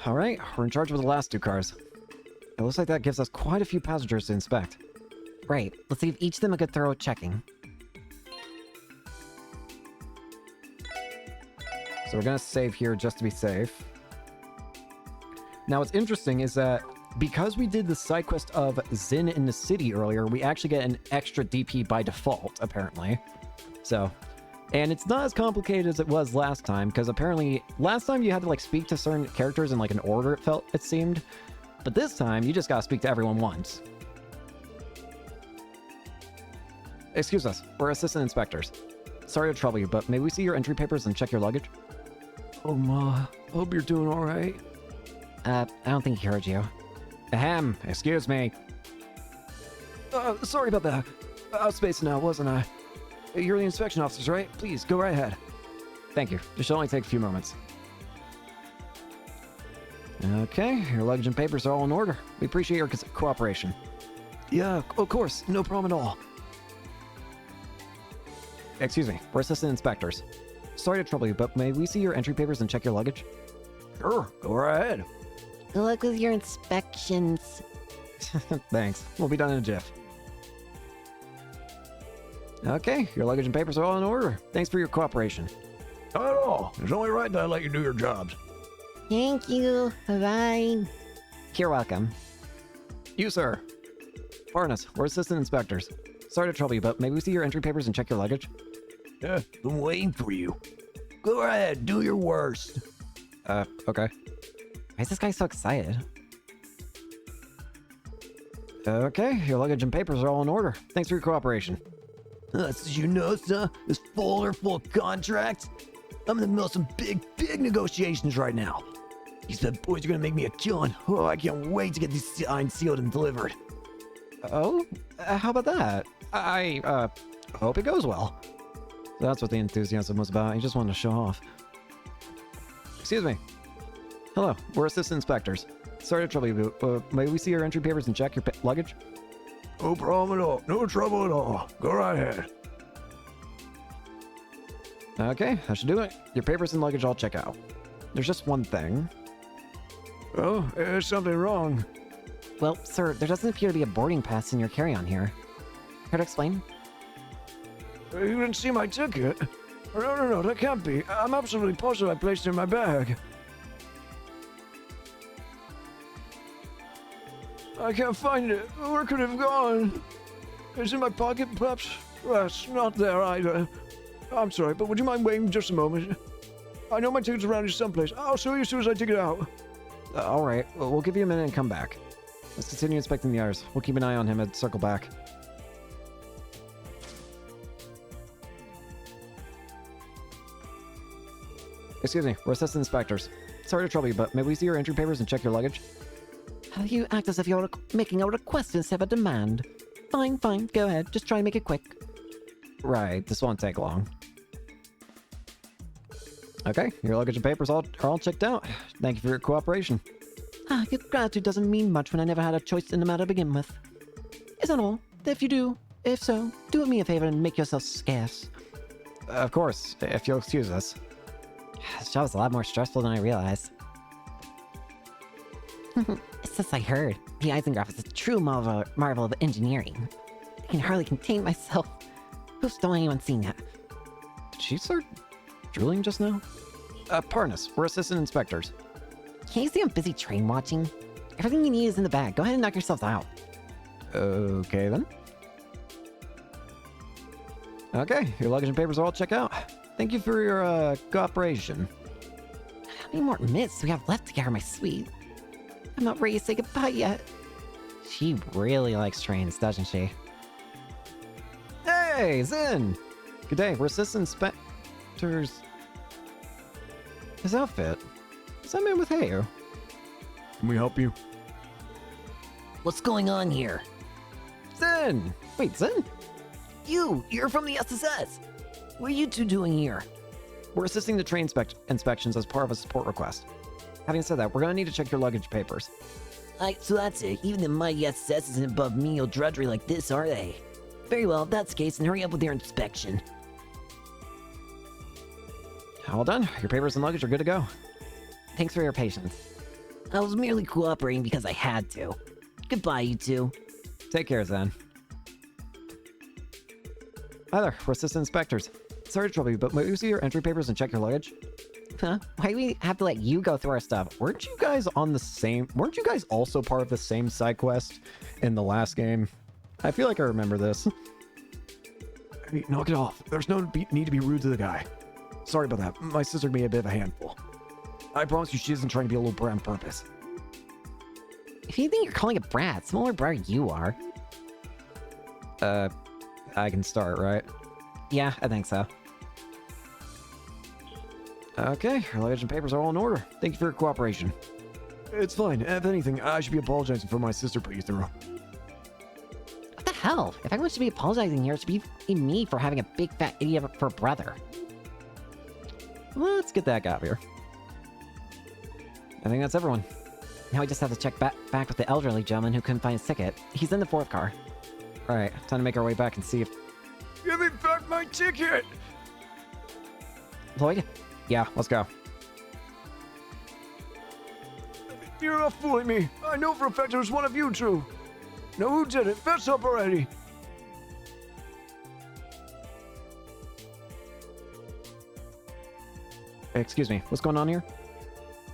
All right, we're in charge of the last 2 cars. It looks like that gives us quite a few passengers to inspect. Right. Let's give each of them a good thorough checking. So we're gonna save here just to be safe. Now what's interesting is that because we did the side quest of Zin in the city earlier, we actually get an extra DP by default, apparently. So, and it's not as complicated as it was last time, because apparently last time you had to like speak to certain characters in like an order, it seemed. But this time you just gotta speak to everyone once. Excuse us, we're assistant inspectors. Sorry to trouble you, but may we see your entry papers and check your luggage? Oh, Ma. Hope you're doing all right. I don't think he heard you. Ahem, excuse me. Sorry about that. I was spacing out, wasn't I? You're the inspection officers, right? Please, go right ahead. Thank you. This should only take a few moments. Okay, your luggage and papers are all in order. We appreciate your cooperation. Yeah, of course. No problem at all. Excuse me, we're assistant inspectors. Sorry to trouble you, but may we see your entry papers and check your luggage? Sure, go right ahead. Good luck with your inspections. Thanks. We'll be done in a jiff. Okay, your luggage and papers are all in order. Thanks for your cooperation. Not at all. It's only right that I let you do your jobs. Thank you. Bye-bye. You're welcome. You, sir. Parnas, we're assistant inspectors. Sorry to trouble you, but may we see your entry papers and check your luggage? Yeah, been waiting for you. Go ahead, do your worst. Okay. Why is this guy so excited? Okay, your luggage and papers are all in order. Thanks for your cooperation. So you know, sir, this folder full of contracts? I'm in the middle of some big negotiations right now. These bad boys are gonna make me a killing. Oh, I can't wait to get these signed, sealed, and delivered. Oh? How about that? I hope it goes well. That's what the enthusiasm was about. He just wanted to show off. Excuse me. Hello, we're assistant inspectors. Sorry to trouble you, but may we see your entry papers and check your luggage? No problem at all. No trouble at all. Go right ahead. Okay, that should do it. Your papers and luggage all check out. There's just one thing. Oh, there's something wrong. Well, sir, there doesn't appear to be a boarding pass in your carry-on here. Care to explain? You didn't see my ticket? No, that can't be. I'm absolutely positive I placed it in my bag. I can't find it. Where could it have gone? It's in my pocket, perhaps? Well, it's not there either. I'm sorry, but would you mind waiting just a moment? I know my ticket's around here someplace. I'll show you as soon as I take it out. All right, we'll give you a minute and come back. Let's continue inspecting the others. We'll keep an eye on him and circle back. Excuse me, we're assistant inspectors. Sorry to trouble you, but may we see your entry papers and check your luggage? You act as if you're making a request instead of a demand. Fine, go ahead. Just try and make it quick. Right, this won't take long. Okay, your luggage and papers are all checked out. Thank you for your cooperation. Your gratitude doesn't mean much when I never had a choice in the matter to begin with. Isn't all? If so, do me a favor and make yourself scarce. Of course, if you'll excuse us. This job is a lot more stressful than I realized. It's just I heard. The Eisengraph is a true marvel of engineering. I can hardly contain myself. Oops, don't want anyone seeing that. Did she start drooling just now? Parnas, we're assistant inspectors. Can't you see I'm busy train watching? Everything you need is in the bag. Go ahead and knock yourselves out. Okay, then. Okay, your luggage and papers are all checked out. Thank you for your cooperation. How many more minutes do we have left to get her my suite? I'm not ready to say goodbye yet. She really likes trains, doesn't she? Hey, Zin! Good day, we're assistant inspectors. His outfit? Is that man with hair? Can we help you? What's going on here? Zen! Wait, Zen? You're from the SSS. What are you two doing here? We're assisting the train inspections as part of a support request. Having said that, we're gonna need to check your luggage papers. So that's it. Even the mighty SSS isn't above menial drudgery like this, are they? Very well, if that's the case, then hurry up with your inspection. All done. Your papers and luggage are good to go. Thanks for your patience. I was merely cooperating because I had to. Goodbye, you two. Take care, Zen. Hi there, we're assistant inspectors. Sorry to trouble you, but may we see your entry papers and check your luggage? Huh? Why do we have to let you go through our stuff? Weren't you guys also part of the same side quest in the last game? I feel like I remember this. Hey, knock it off. There's no need to be rude to the guy. Sorry about that. My sister can be a bit of a handful. I promise you she isn't trying to be a little brat on purpose. If you think you're calling a brat, smaller brat you are. I can start, right? Yeah, I think so. Okay, your luggage and papers are all in order. Thank you for your cooperation. It's fine. If anything, I should be apologizing for my sister put you through. What the hell? If anyone should be apologizing here, it should be me for having a big fat idiot for a brother. Let's get that guy up here. I think that's everyone. Now we just have to check back with the elderly gentleman who couldn't find his ticket. He's in the fourth car. Alright, time to make our way back and see if... Give me back my ticket! Lloyd? Yeah, let's go. You're not fooling me. I know for a fact it was one of you two. Now who did it? Fess up already. Excuse me, what's going on here?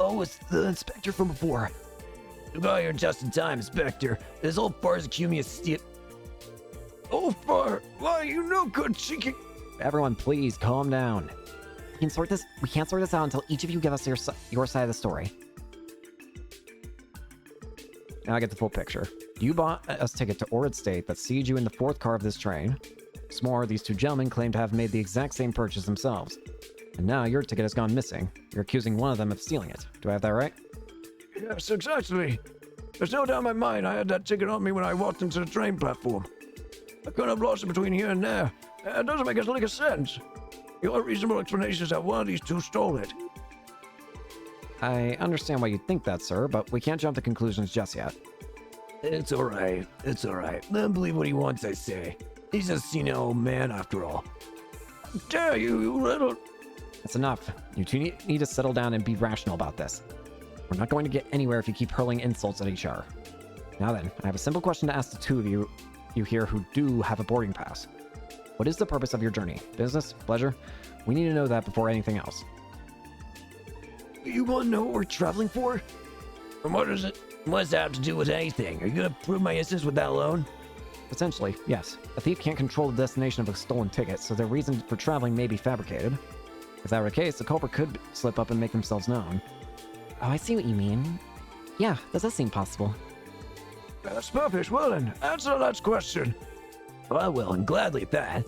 Oh, it's the inspector from before. You got here just in time, Inspector. This whole far's accusing me of steal... Oh, far. Why, you no good cheeky... Everyone, please, calm down. We can't sort this out until each of you give us your side of the story. Now I get the full picture. You bought a ticket to Orid State that sees you in the fourth car of this train. What's more, these two gentlemen claim to have made the exact same purchase themselves. And now your ticket has gone missing. You're accusing one of them of stealing it. Do I have that right? Yes, exactly. There's no doubt in my mind I had that ticket on me when I walked into the train platform. I couldn't have lost it between here and there. It doesn't make a lick of sense. The only reasonable explanation is that one of these two stole it. I understand why you'd think that, sir, but we can't jump to conclusions just yet. It's alright. It's alright. Let him believe what he wants, I say. He's a senile old man, after all. Dare you, you little... That's enough. You two need to settle down and be rational about this. We're not going to get anywhere if you keep hurling insults at each other. Now then, I have a simple question to ask the two of you here who do have a boarding pass. What is the purpose of your journey? Business? Pleasure? We need to know that before anything else. You want to know what we're traveling for? And what does that have to do with anything? Are you going to prove my innocence with that alone? Potentially, yes. A thief can't control the destination of a stolen ticket, so their reason for traveling may be fabricated. If that were the case, the culprit could slip up and make themselves known. Oh, I see what you mean. Yeah, that does seem possible. That's perfect. Well then, answer that question. Well, I will, and gladly at that.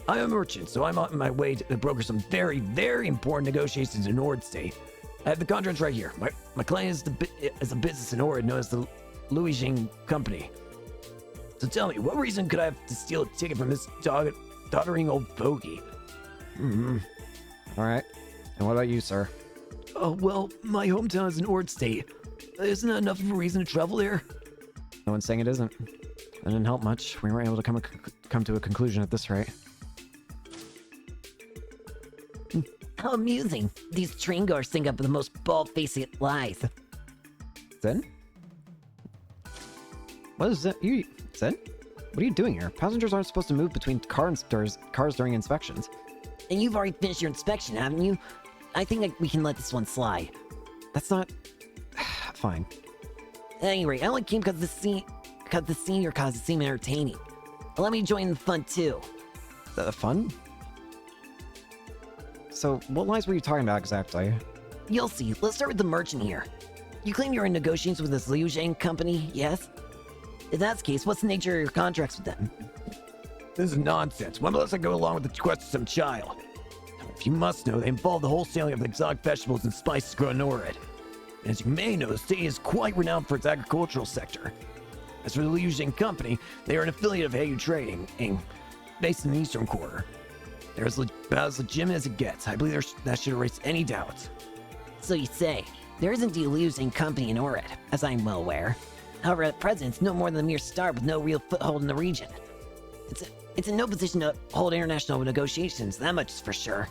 I am a merchant, so I'm on my way to broker some very, very important negotiations in Ord State. I have the contracts right here. My client is a business in Ord known as the Louis Company. So tell me, what reason could I have to steal a ticket from this doddering old bogey? Alright. And what about you, sir? Oh, well, my hometown is in Ord State. Isn't that enough of a reason to travel there? No one's saying it isn't. That didn't help much. We weren't able to come to a conclusion at this rate. How amusing. These train goers think up the most bald-faced lies. Zen? What is that? Zen? What are you doing here? Passengers aren't supposed to move between cars during inspections. And you've already finished your inspection, haven't you? I think we can let this one slide. That's not... Fine. At any rate, I only came because the senior cause it seemed entertaining. Let me join the fun too. The fun? So, what lies were you talking about exactly? You'll see. Let's start with the merchant here. You claim you're in negotiations with this Liu company, yes? If that's the case, what's the nature of your contracts with them? This is nonsense. When unless I go along with the quest of some child. If you must know, they involve the wholesaling of exotic vegetables and spices grown in Orid. As you may know, the state is quite renowned for its agricultural sector. As for the Liu Jing Company, they are an affiliate of Heyu Trading, Inc., based in the Eastern Quarter. They're about as legitimate as it gets. I believe that should erase any doubts. So you say. There is indeed a losing company in Orid, as I'm well aware. However, at present, it's no more than a mere start with no real foothold in the region. It's in no position to hold international negotiations, that much is for sure.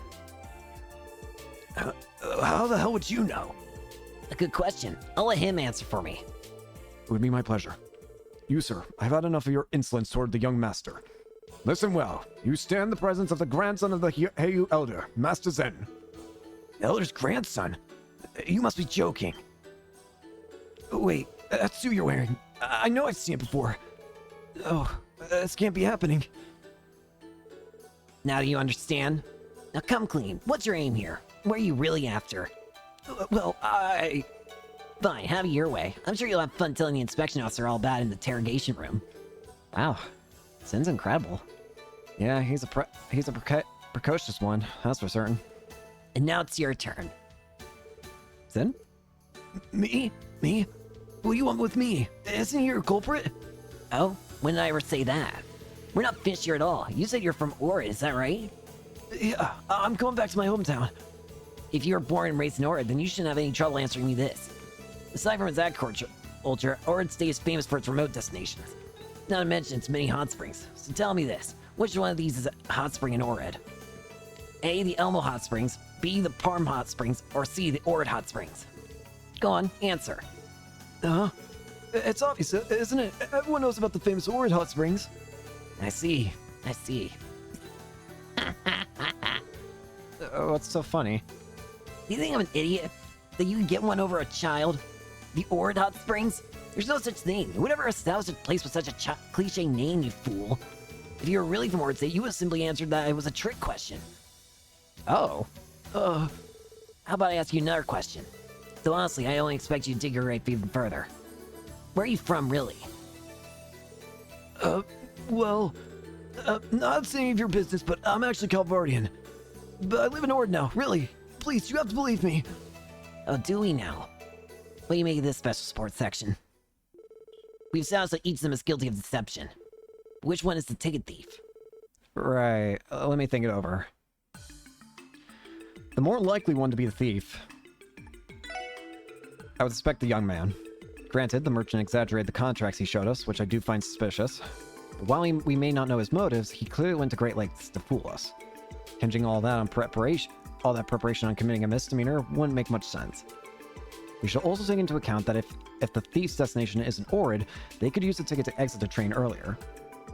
How the hell would you know? A good question. I'll let him answer for me. It would be my pleasure. You, sir, I've had enough of your insolence toward the young master. Listen well. You stand in the presence of the grandson of the Heyu Elder, Master Zen. Elder's grandson? You must be joking. Wait, that suit you're wearing. I know I've seen it before. Oh, this can't be happening. Now do you understand? Now come clean. What's your aim here? What are you really after? Well, Fine, have it your way. I'm sure you'll have fun telling the inspection officer all about it in the interrogation room. Wow, Zen's incredible. Yeah, he's a precocious one, that's for certain. And now it's your turn. Zen? Me? Me? What do you want with me? Isn't he your culprit? Oh, when did I ever say that? We're not finished here at all. You said you're from Orid, is that right? Yeah, I'm going back to my hometown. If you were born and raised in Orid, then you shouldn't have any trouble answering me this. Aside from its agriculture, Orid stays famous for its remote destinations. Not to mention its many hot springs. So tell me this, which one of these is a hot spring in Orid? A, the Elmo Hot Springs, B, the Parm Hot Springs, or C, the Orid Hot Springs? Go on, answer. It's obvious, isn't it? Everyone knows about the famous Orid Hot Springs. I see. What's so funny? Do you think I'm an idiot? That you can get one over a child? The Orid Hot Springs? There's no such thing. Who would ever establish a place with such a cliche name, you fool? If you were really from Orid State, you would have simply answered that it was a trick question. Oh. How about I ask you another question? So honestly, I only expect you to dig your grave even further. Where are you from, really? Not saying of your business, but I'm actually Calvardian. But I live in Ord now, really. Please, you have to believe me. Oh, do we now? What do you make of this special sports section? We've established that each of them is guilty of deception. Which one is the ticket thief? Right, let me think it over. The more likely one to be the thief, I would suspect the young man. Granted, the merchant exaggerated the contracts he showed us, which I do find suspicious. But while we may not know his motives, he clearly went to great lengths to fool us. Hinging all that preparation on committing a misdemeanor wouldn't make much sense. We should also take into account that if the thief's destination isn't Orid, they could use the ticket to exit the train earlier.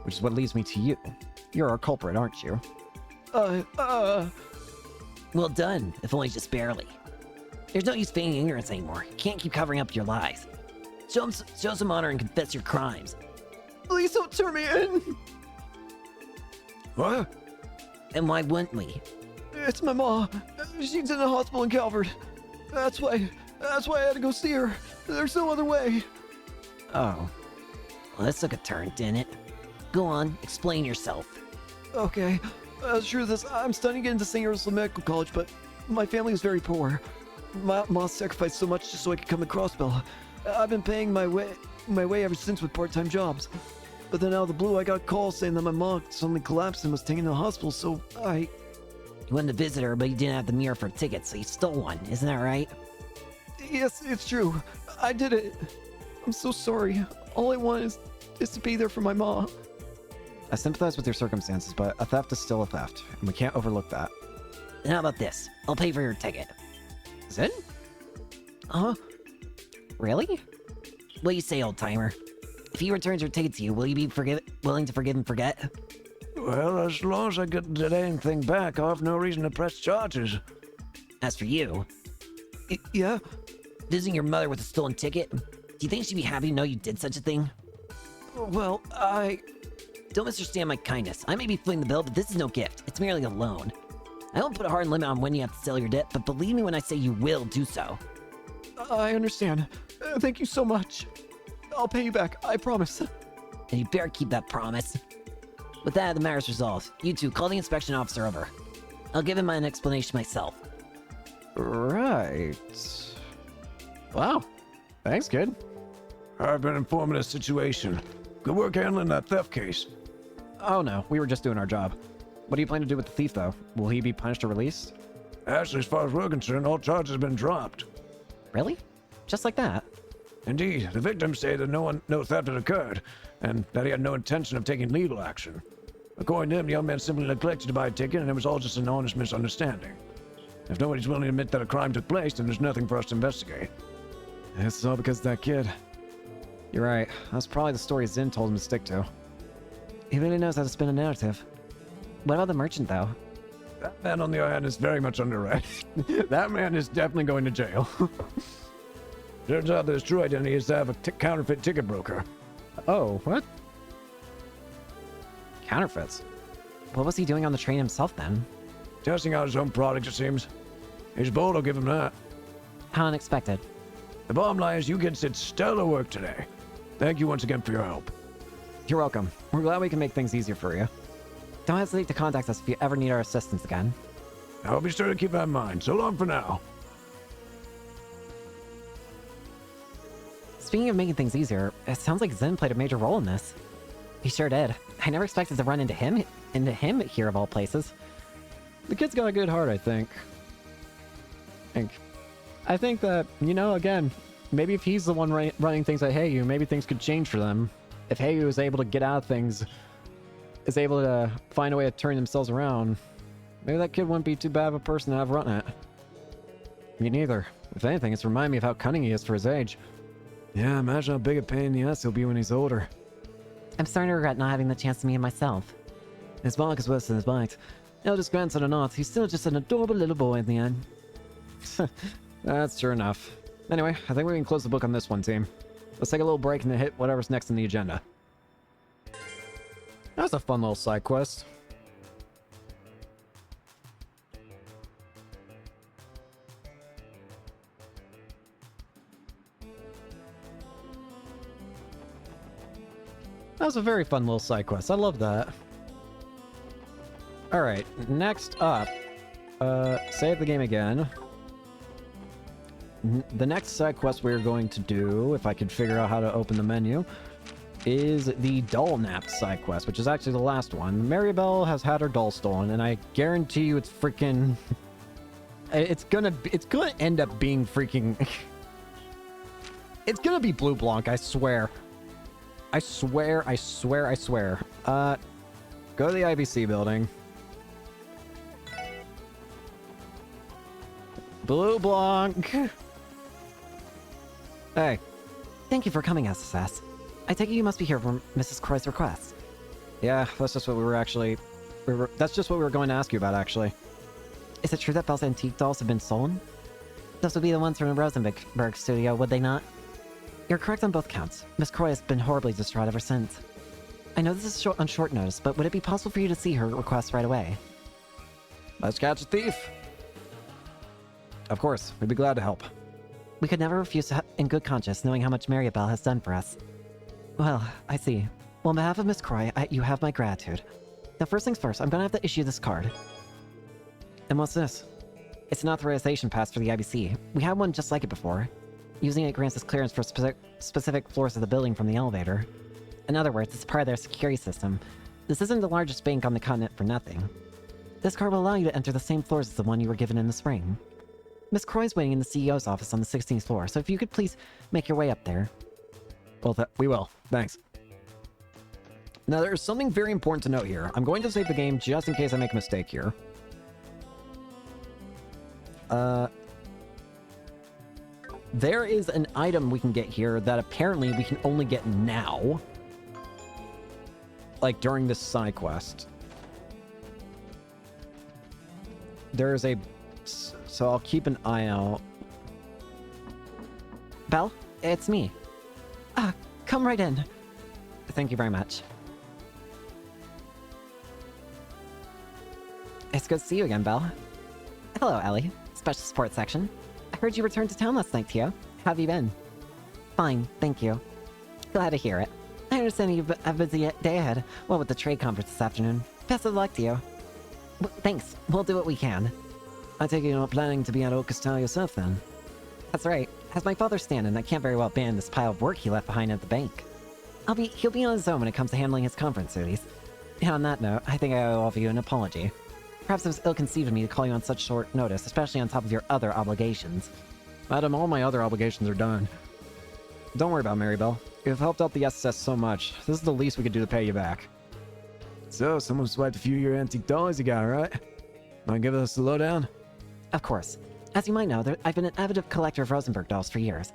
Which is what leads me to you. You're our culprit, aren't you? Well done, if only just barely. There's no use feigning ignorance anymore. You can't keep covering up your lies. Show some honor and confess your crimes. Please don't turn me in! What? And why wouldn't we? It's my ma. She's in the hospital in Calvert. That's why I had to go see her. There's no other way. Oh. Well, this took a turn, didn't it? Go on, explain yourself. Okay. Sure, I'm studying into St. Ursula Medical College, but my family is very poor. My ma sacrificed so much just so I could come to Crossbell. I've been paying my way ever since with part-time jobs. But then out of the blue, I got a call saying that my mom suddenly collapsed and was taken to the hospital, so You went to visit her, but you didn't have the mirror for a ticket, so you stole one. Isn't that right? Yes, it's true. I did it. I'm so sorry. All I want is to be there for my mom. I sympathize with your circumstances, but a theft is still a theft, and we can't overlook that. Then how about this? I'll pay for your ticket. Zen? Really? What do you say, old-timer? If he returns your ticket to you, will you be willing to forgive and forget? Well, as long as I get that anything back, I'll have no reason to press charges. As for you, Yeah? visiting your mother with a stolen ticket, do you think she'd be happy to know you did such a thing? Well, Don't misunderstand my kindness. I may be footing the bill, but this is no gift. It's merely a loan. I won't put a hard limit on when you have to settle your debt, but believe me when I say you will do so. I understand. Thank you so much. I'll pay you back, I promise. And you better keep that promise. With that, the matter's resolved. You two, call the inspection officer over. I'll give him an explanation myself. Right. Wow. Thanks, kid. I've been informed of the situation. Good work handling that theft case. Oh no, we were just doing our job. What do you plan to do with the thief, though? Will he be punished or released? Actually, as far as we're concerned, all charges have been dropped. Really? Just like that? Indeed, the victims say that no theft had occurred, and that he had no intention of taking legal action. According to him, the young man simply neglected to buy a ticket, and it was all just an honest misunderstanding. If nobody's willing to admit that a crime took place, then there's nothing for us to investigate. It's all because of that kid. You're right. That's probably the story Zin told him to stick to. He really knows how to spin a narrative. What about the merchant, though? That man, on the other hand, is very much under arrest. That man is definitely going to jail. Turns out that his true identity is to have a counterfeit ticket broker. Oh, what? Counterfeits? What was he doing on the train himself, then? Testing out his own product, it seems. He's bold, I'll give him that. How unexpected. The bottom line is you kids did stellar work today. Thank you once again for your help. You're welcome. We're glad we can make things easier for you. Don't hesitate to contact us if you ever need our assistance again. I'll be sure to keep that in mind. So long for now. Speaking of making things easier, it sounds like Zin played a major role in this. He sure did. I never expected to run into him here of all places. The kid's got a good heart, I think. I think that, again, maybe if he's the one running things at Heyu, maybe things could change for them. If Heyu is able to get out of things, is able to find a way to turn themselves around, maybe that kid wouldn't be too bad of a person to have run it. Me neither. If anything, it's reminded me of how cunning he is for his age. Yeah, imagine how big a pain in the ass he'll be when he's older. I'm starting to regret not having the chance to meet him myself. His bark is worse than his bite. Eldest grandson or not, he's still just an adorable little boy in the end. That's true enough. Anyway, I think we can close the book on this one, team. Let's take a little break and then hit whatever's next on the agenda. That was a fun little side quest. That was a very fun little side quest. I love that. Alright, next up. Save the game again. The next side quest we're going to do, if I can figure out how to open the menu, is the doll nap side quest, which is actually the last one. Maribel has had her doll stolen, and I guarantee you it's freaking... It's gonna end up being freaking... It's gonna be Blue Blanc, I swear. I swear. Go to the IBC building. Blue Blanc. Hey. Thank you for coming, SSS. I take it you must be here for Mrs. Croy's request. Yeah, that's just what we were actually... That's just what we were going to ask you about, actually. Is it true that Belle's antique dolls have been stolen? Those would be the ones from the Rosenberg studio, would they not? You're correct on both counts. Miss Croy has been horribly distraught ever since. I know this is on short notice, but would it be possible for you to see her request right away? Let's catch a thief. Of course, we'd be glad to help. We could never refuse in good conscience, knowing how much Maribel has done for us. Well, I see. Well, on behalf of Miss Croy, you have my gratitude. Now, first things first, I'm gonna have to issue this card. And what's this? It's an authorization pass for the IBC. We had one just like it before. Using it grants us clearance for specific floors of the building from the elevator. In other words, it's part of their security system. This isn't the largest bank on the continent for nothing. This card will allow you to enter the same floors as the one you were given in the spring. Miss Croy's waiting in the CEO's office on the 16th floor, so if you could please make your way up there. Well, we will. Thanks. Now, there's something very important to note here. I'm going to save the game just in case I make a mistake here. There is an item we can get here that apparently we can only get now. Like, during this side quest. There's a... So I'll keep an eye out. Belle, it's me. Come right in. Thank you very much. It's good to see you again, Belle. Hello, Ellie. Special support section. I heard you returned to town last night, Tio. How have you been? Fine, thank you. Glad to hear it. I understand you've a busy day ahead, what with the trade conference this afternoon. Best of luck to you. Thanks, we'll do what we can. I take it you're not planning to be at Orchestra yourself, then? That's right. As my father's stand-in, I can't very well abandon this pile of work he left behind at the bank. He'll be on his own when it comes to handling his conference duties. And on that note, I think I owe all of you an apology. Perhaps it was ill-conceived of me to call you on such short notice, especially on top of your other obligations. Madam, all my other obligations are done. Don't worry about Maribel. You've helped out the SSS so much. This is the least we could do to pay you back. So, someone swiped a few of your antique dolls you got, right? Mind giving us the lowdown? Of course. As you might know, I've been an avid collector of Rosenberg dolls for years.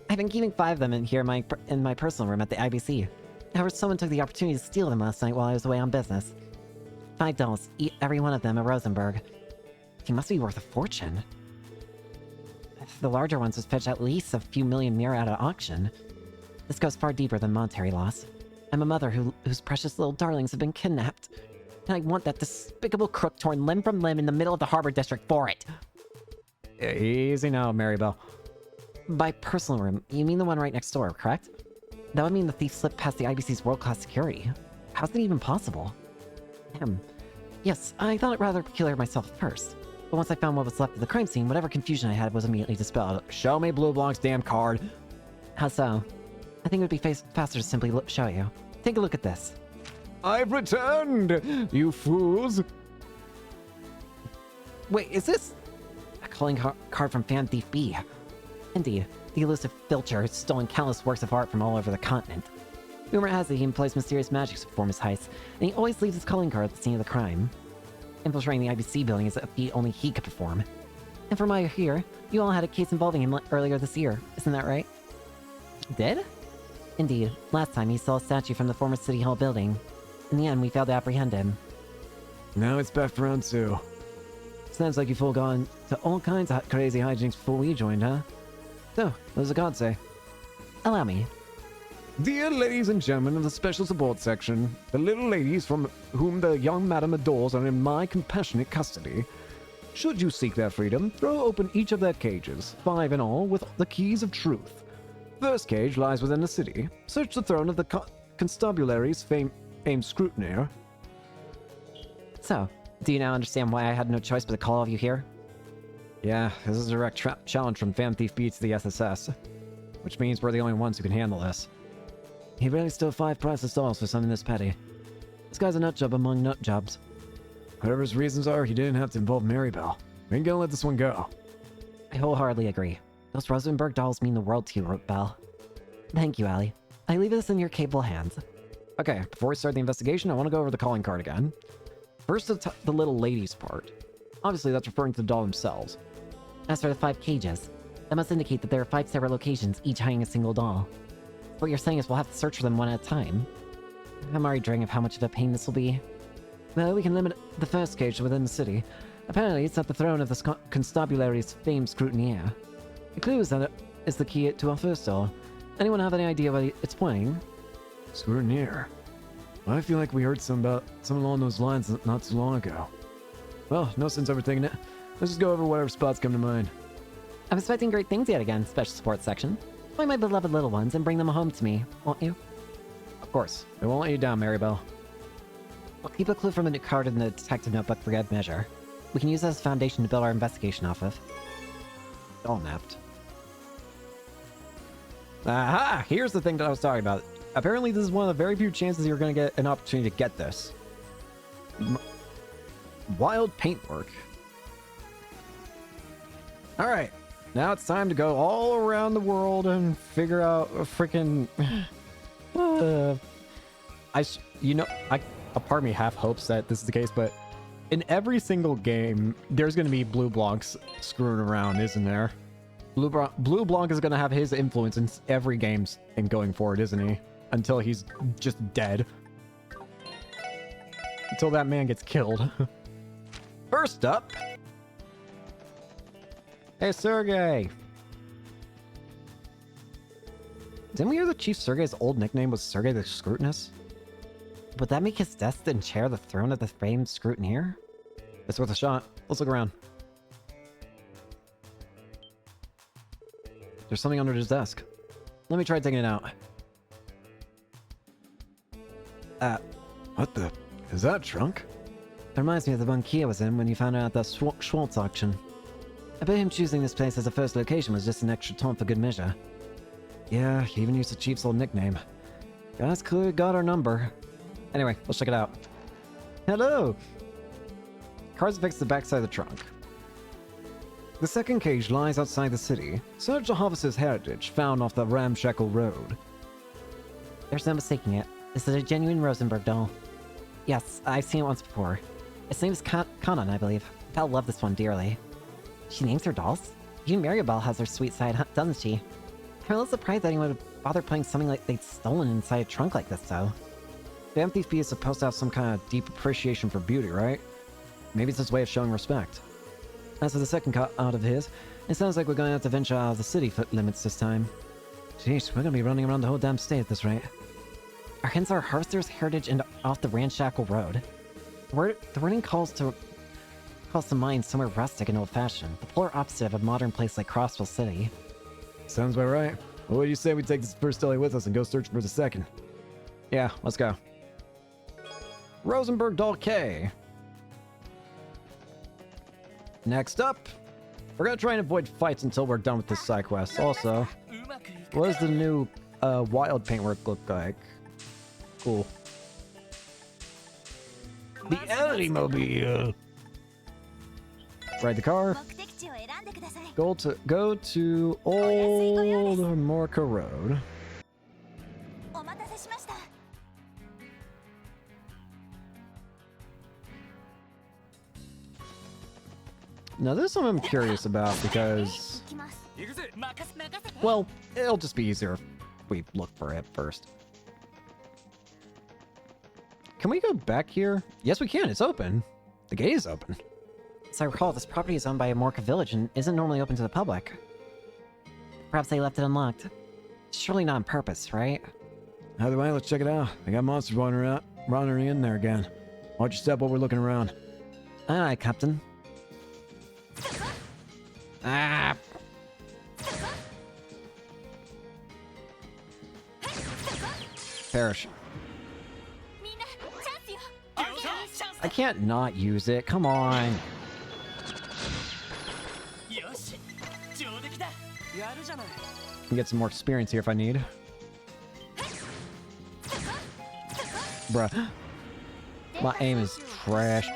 I've been keeping 5 of them in here in my personal room at the IBC. However, someone took the opportunity to steal them last night while I was away on business. 5 dolls, every one of them a Rosenberg. He must be worth a fortune. The larger ones was fetched at least a few million more at an auction. This goes far deeper than monetary loss. I'm a mother whose precious little darlings have been kidnapped. And I want that despicable crook torn limb from limb in the middle of the Harbor District for it. Easy now, Maribel. By personal room, you mean the one right next door, correct? That would mean the thief slipped past the IBC's world-class security. How's that even possible? Yes, I thought it rather peculiar myself at first. But once I found what was left of the crime scene, whatever confusion I had was immediately dispelled. Show me Blue Blanc's damn card. How so? I think it would be faster to simply show you. Take a look at this. I've returned, you fools. Wait, is this a calling card from Fan Thief B? Indeed, the elusive filcher has stolen countless works of art from all over the continent. Rumor has it he employs mysterious magic to perform his heists, and he always leaves his calling card at the scene of the crime. Infiltrating the IBC building is a feat only he could perform. And from what I hear, you all had a case involving him earlier this year, isn't that right? Did? Indeed, last time he stole a statue from the former City Hall building. In the end, we failed to apprehend him. Now it's back for round 2. Sounds like you've all gone to all kinds of crazy hijinks before we joined, huh? So, what does the card say? Allow me. Dear ladies and gentlemen of the Special Support Section, the little ladies from whom the young madam adores are in my compassionate custody. Should you seek their freedom, throw open each of their cages, 5 in all, with the keys of truth. First cage lies within the city. Search the throne of the constabulary's famed scrutineer. So, do you now understand why I had no choice but to call all of you here? Yeah, this is a direct challenge from Fan Thief B to the SSS, which means we're the only ones who can handle this. He really stole 5 priceless dolls for something this petty. This guy's a nut job among nut jobs. Whatever his reasons are, he didn't have to involve Maribel. We ain't gonna let this one go. I wholeheartedly agree. Those Rosenberg dolls mean the world to you, Belle. Thank you, Allie. I leave this in your capable hands. Okay, before we start the investigation, I want to go over the calling card again. First, the little ladies part. Obviously, that's referring to the doll themselves. As for the 5 cages, that must indicate that there are 5 separate locations, each hiding a single doll. What you're saying is we'll have to search for them one at a time. I'm already dreaming of how much of a pain this will be. Well, we can limit the first cage within the city. Apparently, it's at the throne of the constabulary's famed scrutineer. The clue is that it is the key to our first doll. Anyone have any idea what it's pointing? Scrutineer. I feel like we heard something along those lines not too long ago. Well, no sense overthinking it. Let's just go over whatever spots come to mind. I'm expecting great things yet again, Special Support Section. Find my beloved little ones and bring them home to me, won't you? Of course. I won't let you down, Maribel. I'll keep a clue from the card in the detective notebook for good measure. We can use that as a foundation to build our investigation off of. All napped. Aha! Here's the thing that I was talking about. Apparently, this is one of the very few chances you're going to get an opportunity to get this. Wild paintwork. Alright. Now it's time to go all around the world and figure out a freaking... a part of me half hopes that this is the case, but in every single game, there's going to be Blue Blancs screwing around, isn't there? Blue Blanc is going to have his influence in every game and going forward, isn't he? Until he's just dead. Until that man gets killed. First up... Hey, Sergey! Didn't we hear that Chief Sergey's old nickname was Sergey the Scrutinous? Would that make his destined chair the throne of the famed scrutineer? It's worth a shot. Let's look around. There's something under his desk. Let me try taking it out. What the... Is that a trunk? It reminds me of the one Kia was in when you found out at the Schwartz auction. I bet him choosing this place as a first location was just an extra taunt for good measure. Yeah, he even used the Chief's old nickname. Guys clearly got our number. Anyway, let's check it out. Hello! Cars fixed the backside of the trunk. The second cage lies outside the city. Search the Harvester's heritage found off the ramshackle road. There's no mistaking it. This is a genuine Rosenberg doll. Yes, I've seen it once before. Its name is Kanan, I believe. Belle loved this one dearly. She names her dolls? Even Maribel has her sweet side, doesn't she? I'm a little surprised that anyone would bother putting something like they'd stolen inside a trunk like this, though. The MTP is supposed to have some kind of deep appreciation for beauty, right? Maybe it's his way of showing respect. As for the second cut out of his, it sounds like we're going to have to venture out of the city limits this time. Jeez, we're gonna be running around the whole damn state at this rate. Our hints are Harvester's heritage and off the Ramshackle Road. The wording calls to mind somewhere rustic and old-fashioned, the polar opposite of a modern place like Crossville City. Sounds about right. Well, what do you say we take this first dolly with us and go search for the second? Yeah, let's go. Rosenberg Doll K. Next up, we're gonna try and avoid fights until we're done with this side quest. Also, what does the new wild paintwork look like? Cool. The Ellie Mobile. Ride the car. Go to Old Morca Road. Now this one I'm curious about because, well, it'll just be easier if we look for it first. Can we go back here? Yes, we can. It's open. The gate is open. As I recall, this property is owned by a Morca village and isn't normally open to the public. Perhaps they left it unlocked. Surely not on purpose, right? Either way, let's check it out. They got monsters wandering in there again. Watch your step while we're looking around. Aye, Captain. Ah! Perish. I can't not use it. Come on. Can get some more experience here if I need. Bruh. My aim is trash.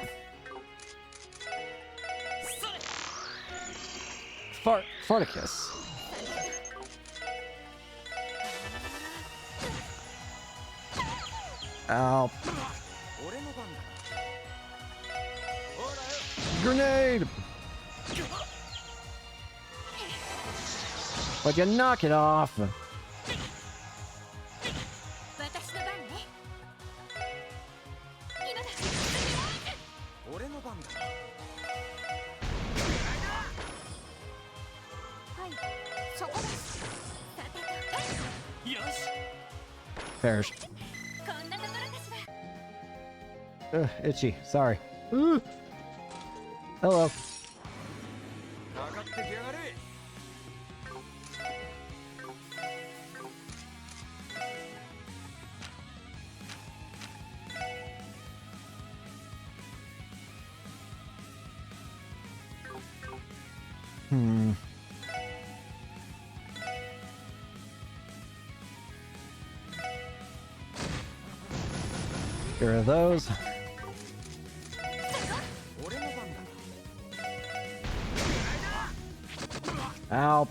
Farticus. Ow. Grenade! But you knock it off. Perish. Itchy. Sorry. Ooh. Hello. Get rid of those. Ow.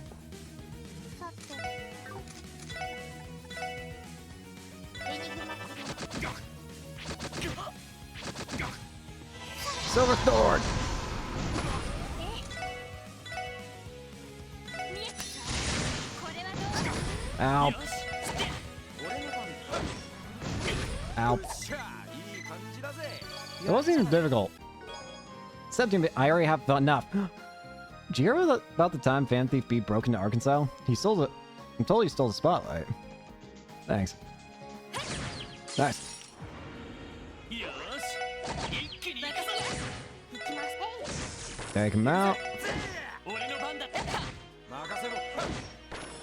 Silver Sword. Ow. Ow. It wasn't even difficult. 17 I already have enough. Did you hear about the time Fan Thief B broke into Arkansas? He stole the... I'm told he stole the spotlight. Thanks. Nice. Take him out.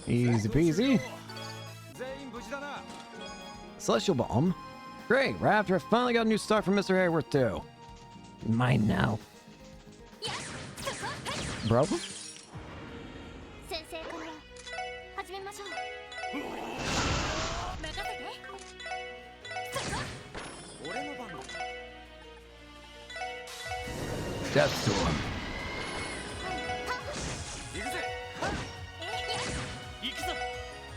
Easy peasy. Celestial Bomb. Great, right after I finally got a new stock from Mr. Hayworth too. Mine now. Bro? Death Storm.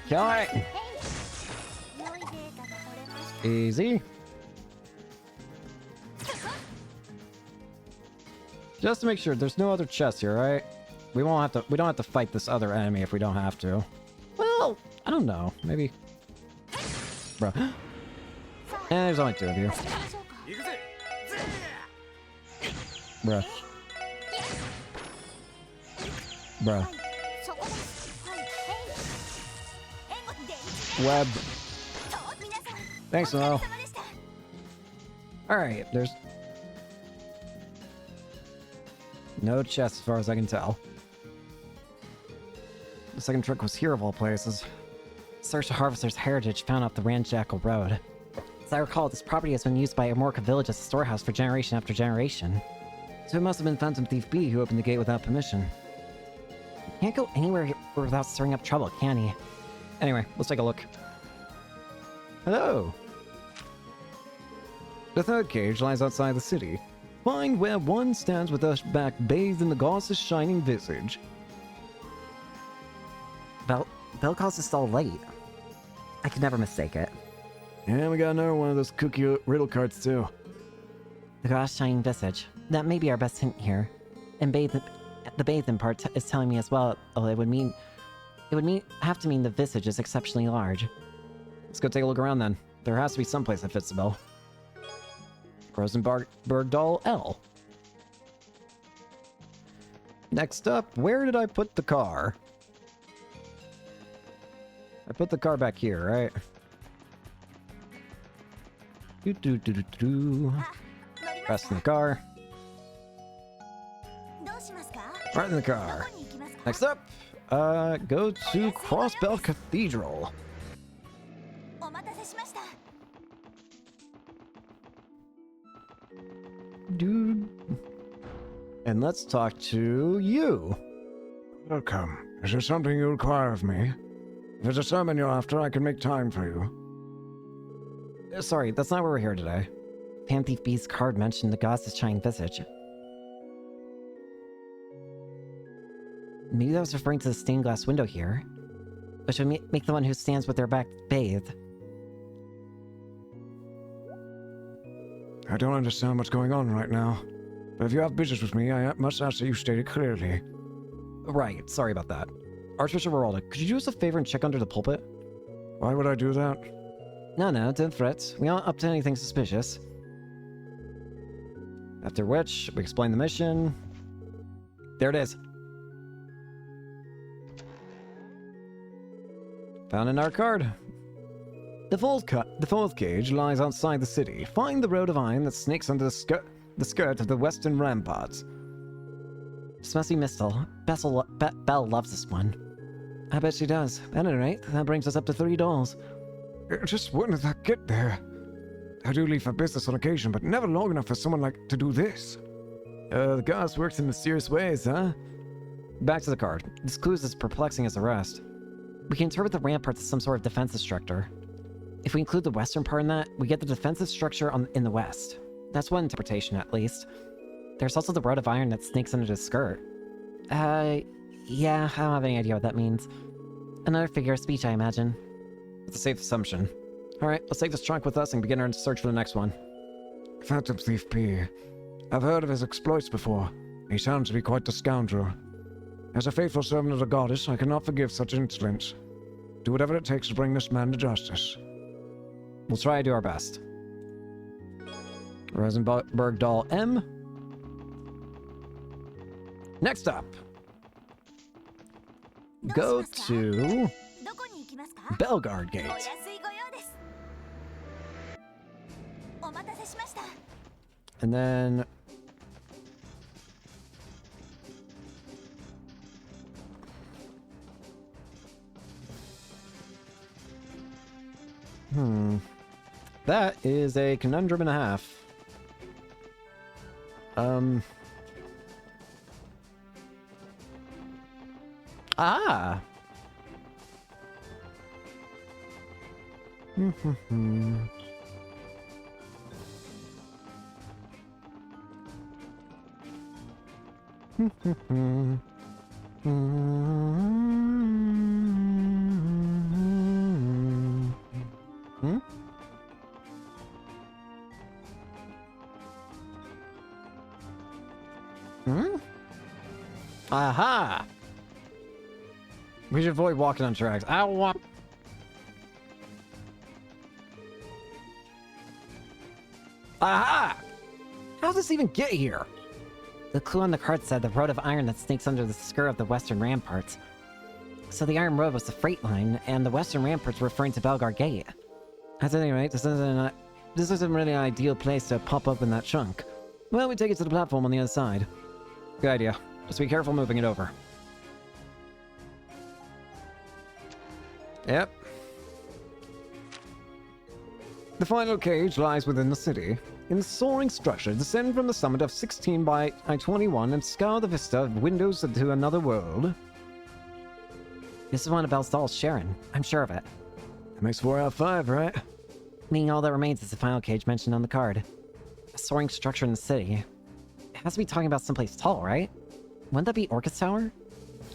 Kill it! Easy. Just to make sure, there's no other chests here, right? We don't have to fight this other enemy if we don't have to. Well, I don't know. Maybe. Bro. There's only 2 of you. Bruh. Bruh. Web. Thanks, Mo. Alright, there's no chest as far as I can tell. The second trick was here of all places. Search the Harvester's heritage found off the Ranjackal Road. As I recall, this property has been used by Amorca Village as a storehouse for generation after generation. So it must have been Phantom Thief B who opened the gate without permission. He can't go anywhere without stirring up trouble, can he? Anyway, let's take a look. Hello! The third cage lies outside the city. Find where one stands with her back bathed in the goddess's shining visage. Bell calls us all late. I could never mistake it. And we got another one of those cookie riddle cards too. The goddess shining visage. That may be our best hint here. And the bathed part is telling me as well. Oh, it would have to mean the visage is exceptionally large. Let's go take a look around then. There has to be someplace that fits the bill. Rosenberg doll L. Next up, where did I put the car? I put the car back here, right? Rest in the car. Right in the car. Next up, go to Crossbell Cathedral. Dude. And let's talk to you. Welcome. Is there something you require of me? If there's a sermon you're after, I can make time for you. Sorry, that's not why we're here today. Pam Thief B's card mentioned the goddess's shining visage. Maybe that was referring to the stained glass window here, which would make the one who stands with their back bathed. I don't understand what's going on right now. But if you have business with me, I must ask that you state it clearly. Right, sorry about that. Archbishop Geralda, could you do us a favor and check under the pulpit? Why would I do that? No, don't fret. We aren't up to anything suspicious. After which, we explain the mission. There it is. Found in our card. The fourth cage lies outside the city. Find the road of iron that snakes under the skirt of the western ramparts. This must be Mistel. Belle loves this one. I bet she does. At any rate, that brings us up to $3. Just when did that get there? I do leave for business on occasion, but never long enough for someone like to do this. The goddess works in mysterious ways, huh? Back to the card. This clue is as perplexing as the rest. We can interpret the ramparts as some sort of defensive structure. If we include the western part in that, we get the defensive structure in the west. That's one interpretation, at least. There's also the rod of iron that snakes under the skirt. Yeah, I don't have any idea what that means. Another figure of speech, I imagine. It's a safe assumption. Alright, let's take this trunk with us and begin our search for the next one. Phantom Thief P. I've heard of his exploits before. He sounds to be quite the scoundrel. As a faithful servant of the goddess, I cannot forgive such insolence. Do whatever it takes to bring this man to justice. We'll try to do our best. Rosenberg doll M. Next up, go to Belgard Gate. And then that is a conundrum and a half. Ah. Hmm? Hmm? Aha! We should avoid walking on tracks. I don't want... Aha! How did this even get here? The clue on the card said the road of iron that snakes under the skirt of the western ramparts. So the Iron Road was the freight line, and the western ramparts were referring to Belgar Gate. At any rate, this isn't really an ideal place to pop up in that chunk. Well, we take it to the platform on the other side. Good idea. Just be careful moving it over. Yep. The final cage lies within the city. In the soaring structure, descend from the summit of 16 by I-21 and scour the vista of windows to another world. This is one of Bel's dolls, Sharon. I'm sure of it. That makes 4 out of 5, right? Meaning all that remains is the final cage mentioned on the card. A soaring structure in the city. It has to be talking about someplace tall, right? Wouldn't that be Orcus Tower?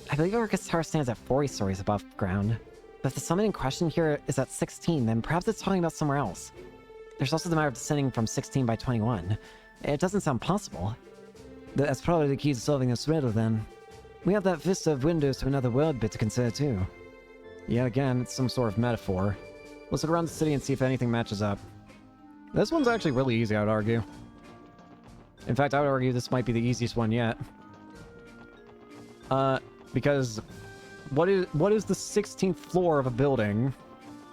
I believe Orcus Tower stands at 40 stories above ground. But if the summit in question here is at 16, then perhaps it's talking about somewhere else. There's also the matter of descending from 16 by 21. It doesn't sound possible. That's probably the key to solving this riddle, then. We have that vista of windows to another world bit to consider, too. Yet again, it's some sort of metaphor. Let's look around the city and see if anything matches up. This one's actually really easy, I would argue. In fact, I would argue this might be the easiest one yet. Because what is the 16th floor of a building?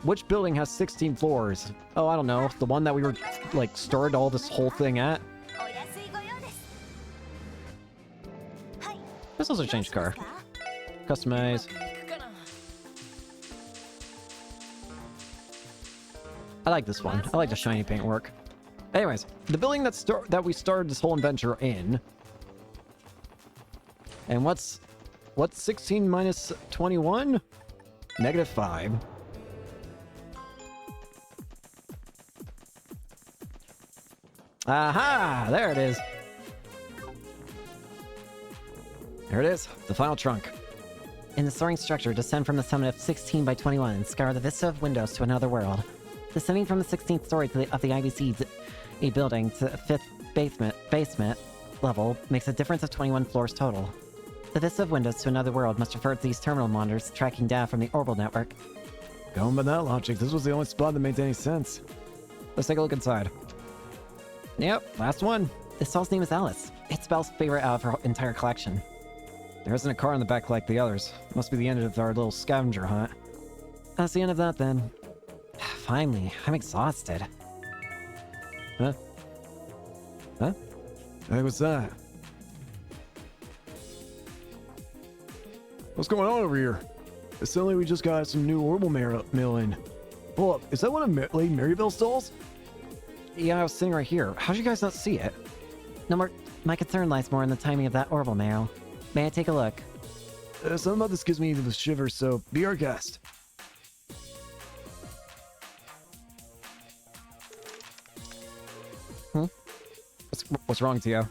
Which building has 16 floors? Oh, I don't know. The one that we were, like, started all this whole thing at? Let's also change car. Customize. I like this one. I like the shiny paintwork. Anyways, the building that we started this whole adventure in. And what's 16 minus 21? -5. Aha! There it is. There it is. The final trunk. In the soaring structure, descend from the summit of 16 by 21 and scour the vista of windows to another world. Descending from the 16th story of the IBC building to the 5th basement level makes a difference of 21 floors total. The vista of windows to another world must refer to these terminal monitors tracking data from the orbital network. Going by that logic, this was the only spot that made any sense. Let's take a look inside. Yep, last one. This doll's name is Alice. It's Belle's favorite out of her entire collection. There isn't a car in the back like the others. Must be the end of our little scavenger hunt. That's the end of that, then. Finally, I'm exhausted. Huh? Huh? Hey, what's that? What's going on over here? It sounds like we just got some new orbital mail in. Hold up, is that one of Lady Maribel's dolls? Yeah, I was sitting right here. How'd you guys not see it? No more. My concern lies more in the timing of that orbital mail. May I take a look? Something about this gives me the shivers, so be our guest. What's wrong, Tio?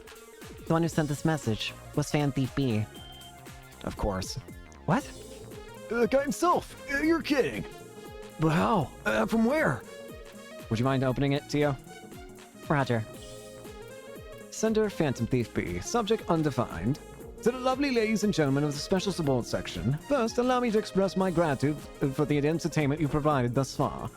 The one who sent this message was Fan Thief B. Of course. What? The guy himself! You're kidding! But how? From where? Would you mind opening it, Tio? Roger. Sender Phantom Thief B. Subject undefined. To the lovely ladies and gentlemen of the Special Support Section, first allow me to express my gratitude for the entertainment you provided thus far.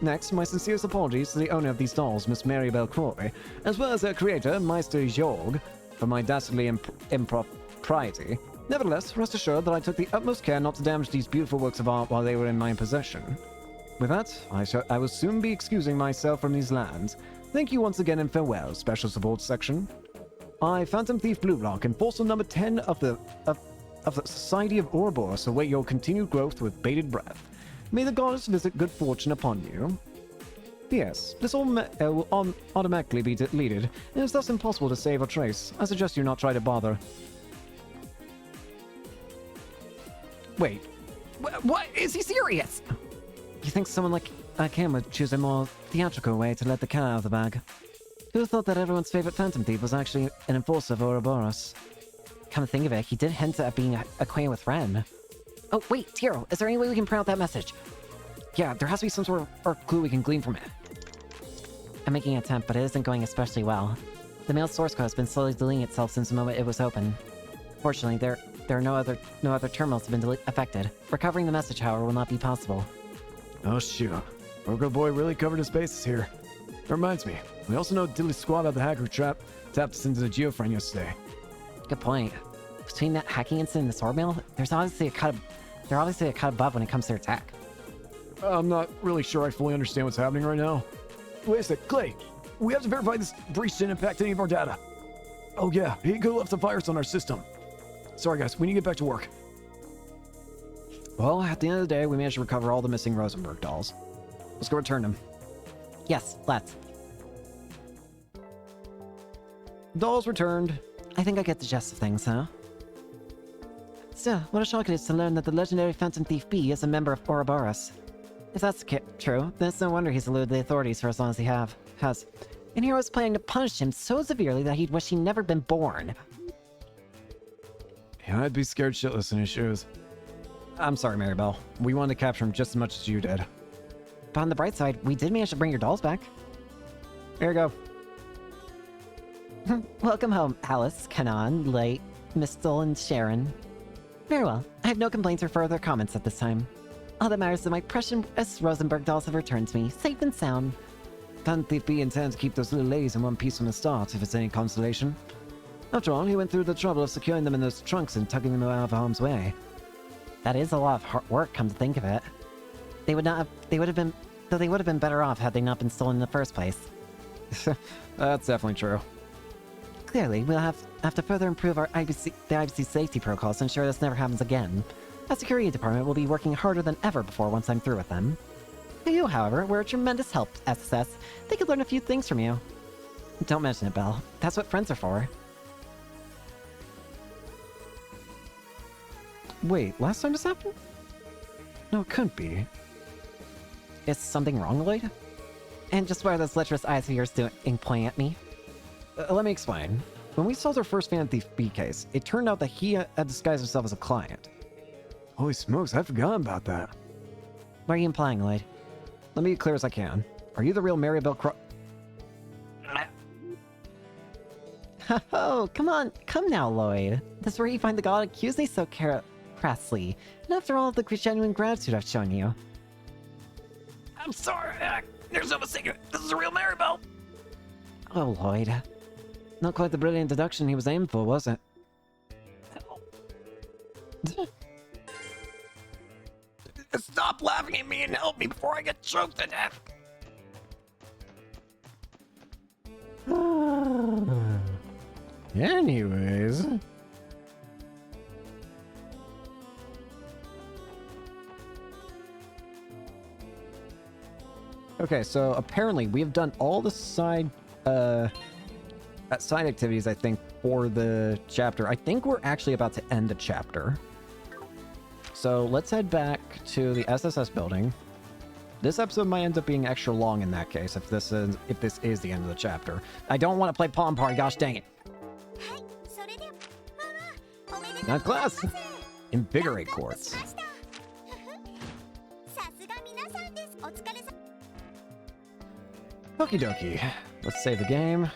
Next, my sincerest apologies to the owner of these dolls, Miss Maribel Croy, as well as their creator, Meister Jorg, for my dastardly impropriety. Nevertheless, rest assured that I took the utmost care not to damage these beautiful works of art while they were in my possession. With that, I will soon be excusing myself from these lands. Thank you once again and farewell, Special Support Section. I, Phantom Thief Blueblock, enforcer number 10 of the Society of Ouroboros, await your continued growth with bated breath. May the goddess visit good fortune upon you. P.S. This all will automatically be deleted, and it's thus impossible to save or trace. I suggest you not try to bother. Wait. What? Is he serious? You think someone like him would choose a more theatrical way to let the cat out of the bag? Who thought that everyone's favorite Phantom Thief was actually an enforcer of Ouroboros? Come to think of it, he did hint at being acquainted with Ren. Oh, wait, Tiro, is there any way we can print out that message? Yeah, there has to be some sort of clue we can glean from it. I'm making an attempt, but it isn't going especially well. The mail source code has been slowly deleting itself since the moment it was open. Fortunately, there are no other terminals have been affected. Recovering the message, however, will not be possible. Oh shoot. Orgo Boy really covered his bases here. That reminds me, we also know Dilly's squad of the hacker tapped us into the geofriend yesterday. Good point. Between that hacking incident and the sword mail, they're obviously a cut above when it comes to their attack. I'm not really sure I fully understand what's happening right now. Wait a sec, Clay. We have to verify this breach didn't impact any of our data. Oh yeah, he could have left a virus on our system. Sorry guys, we need to get back to work. Well, at the end of the day, we managed to recover all the missing Rosenberg dolls. Let's go return them. Yes, let's. Dolls returned. I think I get the gist of things, huh? Still, what a shock it is to learn that the legendary Phantom Thief B is a member of Ouroboros. If that's true, then it's no wonder he's eluded the authorities for as long as he has. And Hero was planning to punish him so severely that he'd wish he'd never been born. Yeah, I'd be scared shitless in his shoes. I'm sorry, Maribel. We wanted to capture him just as much as you did. But on the bright side, we did manage to bring your dolls back. Here you go. Welcome home, Alice, Kanan, Light, Mistel, and Sharon. Very well. I have no complaints or further comments at this time. All that matters is that my precious Rosenberg dolls have returned to me, safe and sound. Phantom Thief B intends to keep those little ladies in one piece from the start, if it's any consolation. After all, he went through the trouble of securing them in those trunks and tugging them out of harm's way. That is a lot of hard work, come to think of it. They would have been better off had they not been stolen in the first place. That's definitely true. Clearly, we'll have to further improve the IBC safety protocols to ensure this never happens again. Our security department will be working harder than ever before once I'm through with them. You, however, were a tremendous help, SSS. They could learn a few things from you. Don't mention it, Belle. That's what friends are for. Wait, last time this happened? No, it couldn't be. Is something wrong, Lloyd? And just why are those lecherous eyes of yours pointing at me? Let me explain. When we solved our first Phantom Thief B case, it turned out that he had disguised himself as a client. Holy smokes, I forgot about that. What are you implying, Lloyd? Let me be clear as I can. Are you the real Maribel Oh, come on. Come now, Lloyd. This is where you find the god accused me so crassly. And after all of the genuine gratitude I've shown you. I'm sorry, there's no mistaking. This is a real Maribel. Oh, Lloyd. Not quite the brilliant deduction he was aiming for, was it? Stop laughing at me and help me before I get choked to death. Anyways. Okay, so apparently we have done all the side activities, I think, for the chapter. I think we're actually about to end the chapter. So let's head back to the SSS building. This episode might end up being extra long in that case, if this is the end of the chapter. I don't want to play Palm Party, gosh dang it. Not class. Invigorate quartz. Okie dokie. Let's save the game.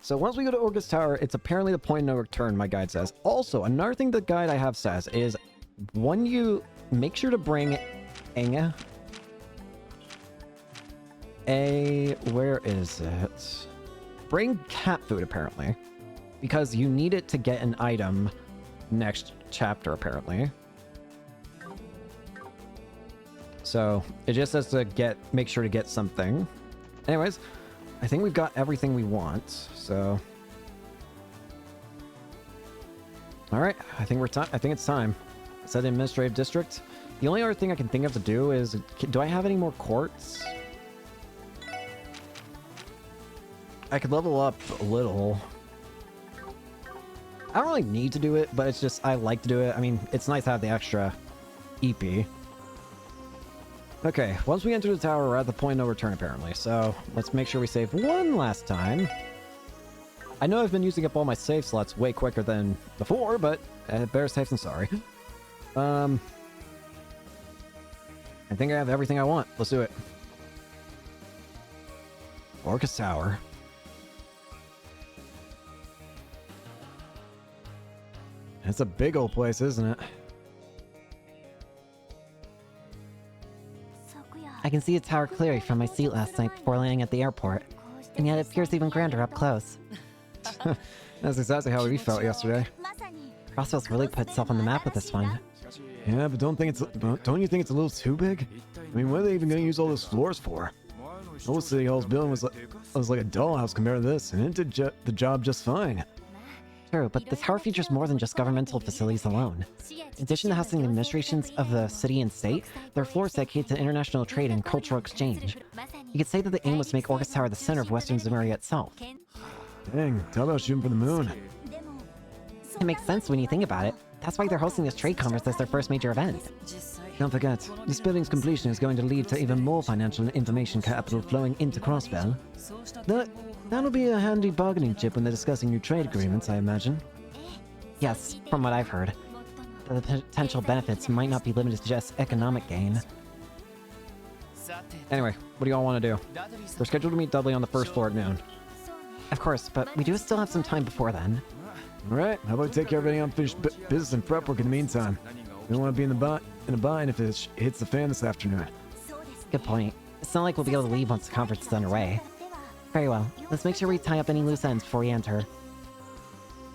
So once we go to Orgus Tower, it's apparently the point of no return, my guide says. Also, another thing the guide I have says is when you make sure to bring where is it? Bring cat food, apparently. Because you need it to get an item next chapter, apparently. So it just says to make sure to get something. Anyways, I think we've got everything we want, so. All right, I think it's time. Set administrative district. The only other thing I can think of to do is, do I have any more quartz? I could level up a little. I don't really need to do it, but it's just, I like to do it. I mean, it's nice to have the extra EP. Okay, once we enter the tower, we're at the point of no return, apparently. So, let's make sure we save one last time. I know I've been using up all my save slots way quicker than before, but better safe than sorry. I think I have everything I want. Let's do it. Orcus Tower. It's a big old place, isn't it? I can see a tower clearly from my seat last night before landing at the airport, and yet it appears even grander up close. That's exactly how we felt yesterday. Crossville's really put itself on the map with this one. Yeah, but don't you think it's a little too big? I mean, what are they even going to use all those floors for? Old City Hall's building was like a dollhouse compared to this, and it did the job just fine. True, but the tower features more than just governmental facilities alone. In addition to housing the administrations of the city and state, there are floors dedicated to international trade and cultural exchange. You could say that the aim was to make Orcus Tower the center of Western Zemuria itself. Dang, talk about shooting for the moon. It makes sense when you think about it. That's why they're hosting this trade conference as their first major event. Don't forget, this building's completion is going to lead to even more financial and information capital flowing into Crossbell. That'll be a handy bargaining chip when they're discussing new trade agreements, I imagine. Yes, from what I've heard. The potential benefits might not be limited to just economic gain. Anyway, what do y'all want to do? We're scheduled to meet Dudley on the first floor at noon. Of course, but we do still have some time before then. Alright, how about we take care of any unfinished business and prep work in the meantime? We don't want to be in a bind if it hits the fan this afternoon. Good point. It's not like we'll be able to leave once the conference is underway. Very well. Let's make sure we tie up any loose ends before we enter.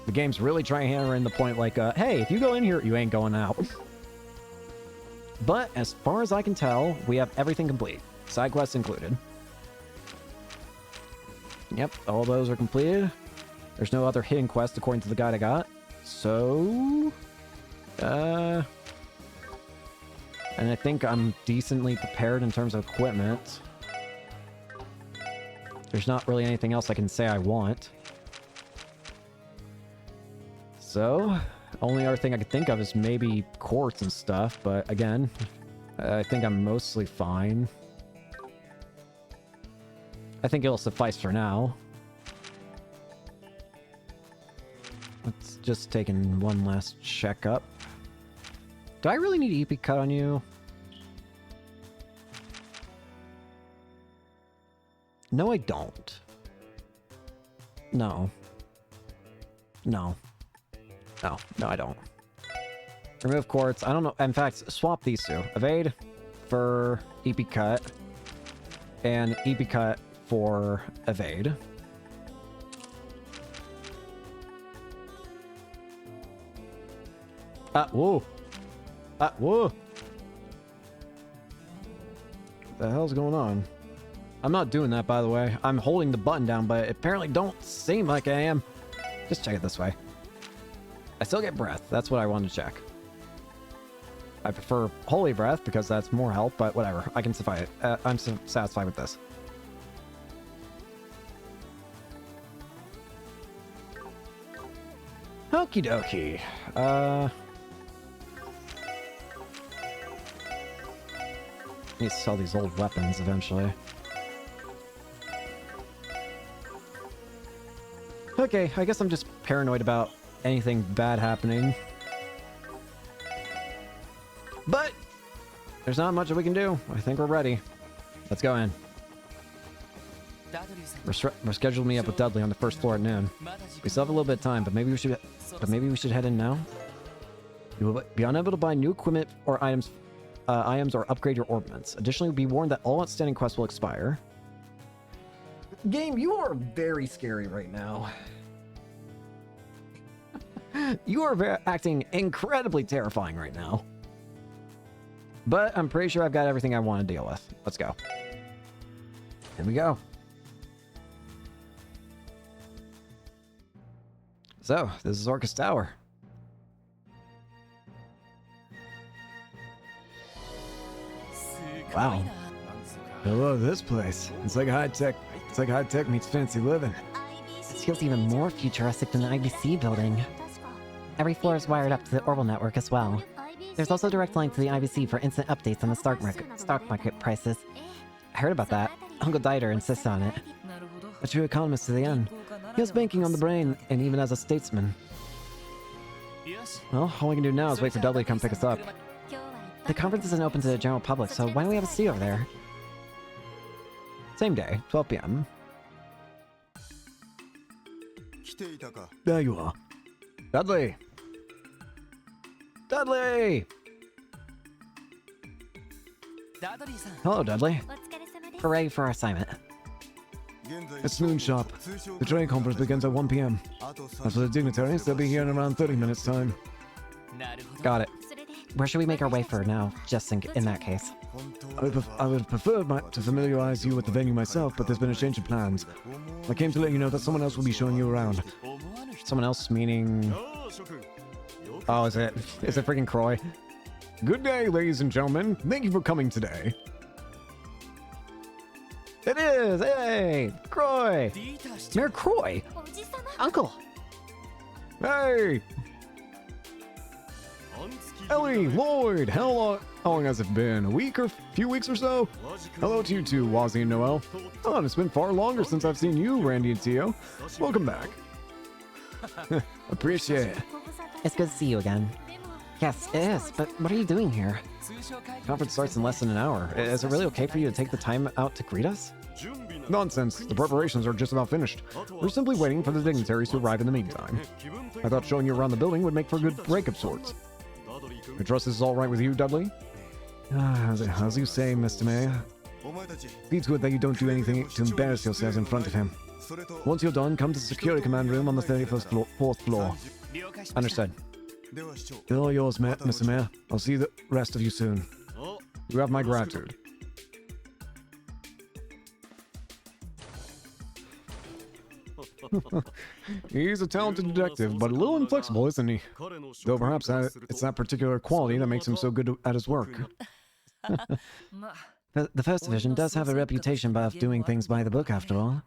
The game's really trying to hammer in the point like, hey, if you go in here, you ain't going out. But as far as I can tell, we have everything complete. Side quests included. Yep, all those are completed. There's no other hidden quest according to the guide I got. So... and I think I'm decently prepared in terms of equipment. There's not really anything else I can say I want. So, only other thing I could think of is maybe quartz and stuff, but again, I think I'm mostly fine. I think it'll suffice for now. Let's just take in one last checkup. Do I really need EP cut on you? No, I don't. No. No. No, I don't. Remove quartz. I don't know. In fact, swap these two. Evade for EP cut. And EP cut for evade. Whoa. Whoa. What the hell's going on? I'm not doing that, by the way. I'm holding the button down, but it apparently don't seem like I am. Just check it this way. I still get breath. That's what I wanted to check. I prefer holy breath because that's more health, but whatever. I can survive it. I'm satisfied with this. Okie dokie. Need to sell these old weapons eventually. Okay, I guess I'm just paranoid about anything bad happening. But there's not much that we can do. I think we're ready. Let's go in. We're scheduled to meet up with Dudley on the first floor at noon. We still have a little bit of time, but maybe we should head in now. You will be unable to buy new equipment or items or upgrade your orbaments. Additionally, be warned that all outstanding quests will expire. Game, you are very scary right now. You are acting incredibly terrifying right now. But I'm pretty sure I've got everything I want to deal with. Let's go. Here we go. So, this is Orcus Tower. Wow. I love this place. It's like high tech meets fancy living. This feels even more futuristic than the IBC building. Every floor is wired up to the Orbital network as well. There's also a direct line to the IBC for instant updates on the stock market prices. I heard about that. Uncle Dieter insists on it. A true economist to the end. He has banking on the brain, and even as a statesman. Well, all we can do now is wait for Dudley to come pick us up. The conference isn't open to the general public, so why don't we have a seat over there? Same day, 12 p.m. There you are. Dudley! Dudley! Hello, Dudley. Hooray for our assignment. It's noon sharp. The training conference begins at 1 p.m. As for the dignitaries, they'll be here in around 30 minutes' time. Got it. Where should we make our way for now, just in that case? I would prefer to familiarize you with the venue myself, but there's been a change of plans. I came to let you know that someone else will be showing you around. Someone else meaning... Oh, is it freaking Croy? Good day, ladies and gentlemen. Thank you for coming today. It is! Hey! Croy! Mayor Croy! Uncle! Hey! Ellie, Lloyd, how long has it been? A week or a few weeks or so? Hello to you too, Wazzy and Noel. Oh, it's been far longer since I've seen you, Randy and Tio. Welcome back. Appreciate it. It's good to see you again. Yes, it is, but what are you doing here? Conference starts in less than an hour. Is it really okay for you to take the time out to greet us? Nonsense. The preparations are just about finished. We're simply waiting for the dignitaries to arrive in the meantime. I thought showing you around the building would make for a good break of sorts. I trust this is all right with you, Dudley? As you say, Mr. Mayor. It's good that you don't do anything to embarrass yourselves in front of him. Once you're done, come to the security command room on the 4th floor. Understood. They're all yours, Mr. Mayor. I'll see the rest of you soon. You have my gratitude. He's a talented detective, but a little inflexible, isn't he? Though perhaps it's that particular quality that makes him so good at his work. The First Division does have a reputation of doing things by the book, after all.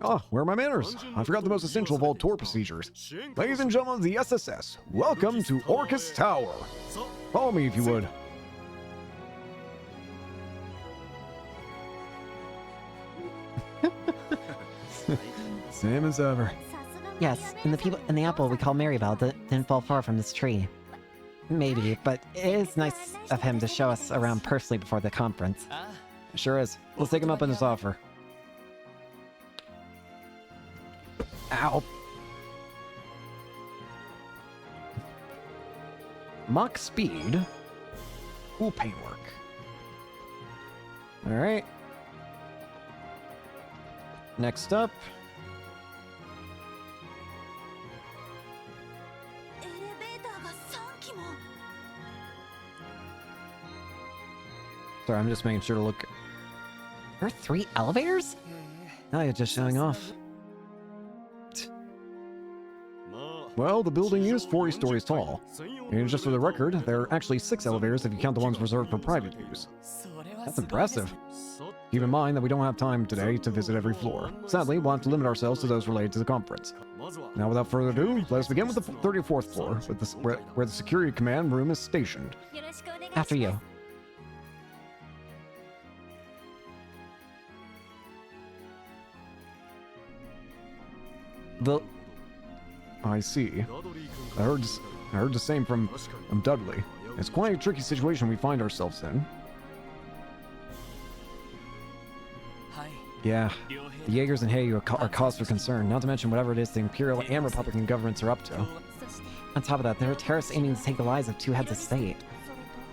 Oh, where are my manners? I forgot the most essential of all tour procedures. Ladies and gentlemen of the SSS, welcome to Orcus Tower. Follow me if you would. Same as ever. Yes, and the people in the apple we call Marybelle didn't fall far from this tree. Maybe, but it is nice of him to show us around personally before the conference. Sure is. Let's take him up on his offer. Ow. Mock speed. Ooh, paintwork. Alright. Next up. Sorry, I'm just making sure to look. There are 3 elevators? Now you're just showing off. Well, the building is 40 stories tall. And just for the record, there are actually 6 elevators if you count the ones reserved for private use. That's impressive. Keep in mind that we don't have time today to visit every floor. Sadly, we'll have to limit ourselves to those related to the conference. Now, without further ado, let us begin with the 34th floor, where the security command room is stationed. After you. I see. I heard the same from Dudley. It's quite a tricky situation we find ourselves in. Yeah, the Jaegers and Heiyu are cause for concern, not to mention whatever it is the Imperial and Republican governments are up to. On top of that, there are terrorists aiming to take the lives of 2 heads of state.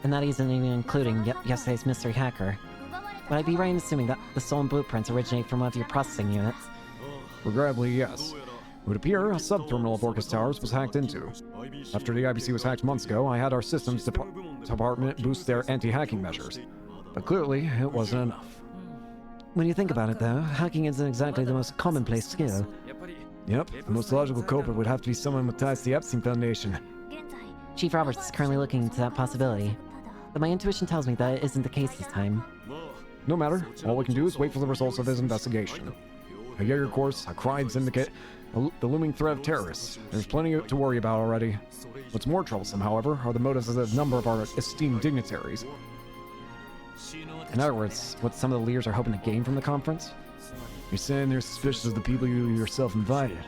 And that isn't even including yesterday's mystery hacker. Would I be right in assuming that the stolen blueprints originate from one of your processing units? Regrettably, yes. It would appear a sub-terminal of Orcus Towers was hacked into. After the IBC was hacked months ago, I had our systems department boost their anti-hacking measures. But clearly, it wasn't enough. When you think about it, though, hacking isn't exactly the most commonplace skill. Yep, the most logical culprit would have to be someone with ties to the Epstein Foundation. Chief Roberts is currently looking into that possibility. But my intuition tells me that it isn't the case this time. No matter, all we can do is wait for the results of his investigation. A Jaeger course, a crime syndicate, the looming threat of terrorists. There's plenty to worry about already. What's more troublesome, however, are the motives of a number of our esteemed dignitaries. In other words, what some of the leaders are hoping to gain from the conference? You're saying they're suspicious of the people you yourself invited.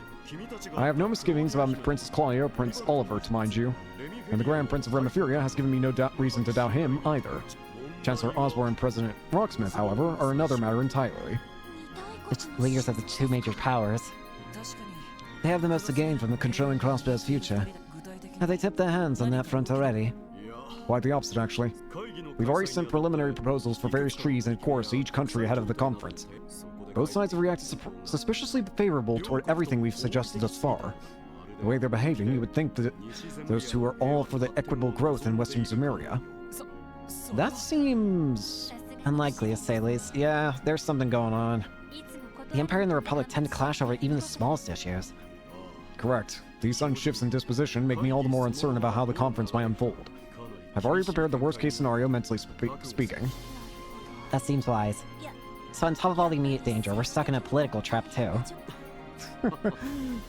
I have no misgivings about Princess Claudia or Prince Oliver, to mind you. And the Grand Prince of Remiferia has given me no reason to doubt him either. Chancellor Osborne and President Rocksmith, however, are another matter entirely. The leaders of the two major powers. They have the most to gain from the controlling Crossbell's future. Have they tipped their hands on that front already? Quite the opposite, actually. We've already sent preliminary proposals for various treaties and cores to each country ahead of the conference. Both sides have reacted suspiciously favorable toward everything we've suggested thus far. The way they're behaving, you would think that those two are all for the equitable growth in Western Zemuria. That seems unlikely, to say the least. Yeah, there's something going on. The Empire and the Republic tend to clash over even the smallest issues. Correct. These sudden shifts in disposition make me all the more uncertain about how the conference might unfold. I've already prepared the worst-case scenario, mentally speaking. That seems wise. So on top of all the immediate danger, we're stuck in a political trap too.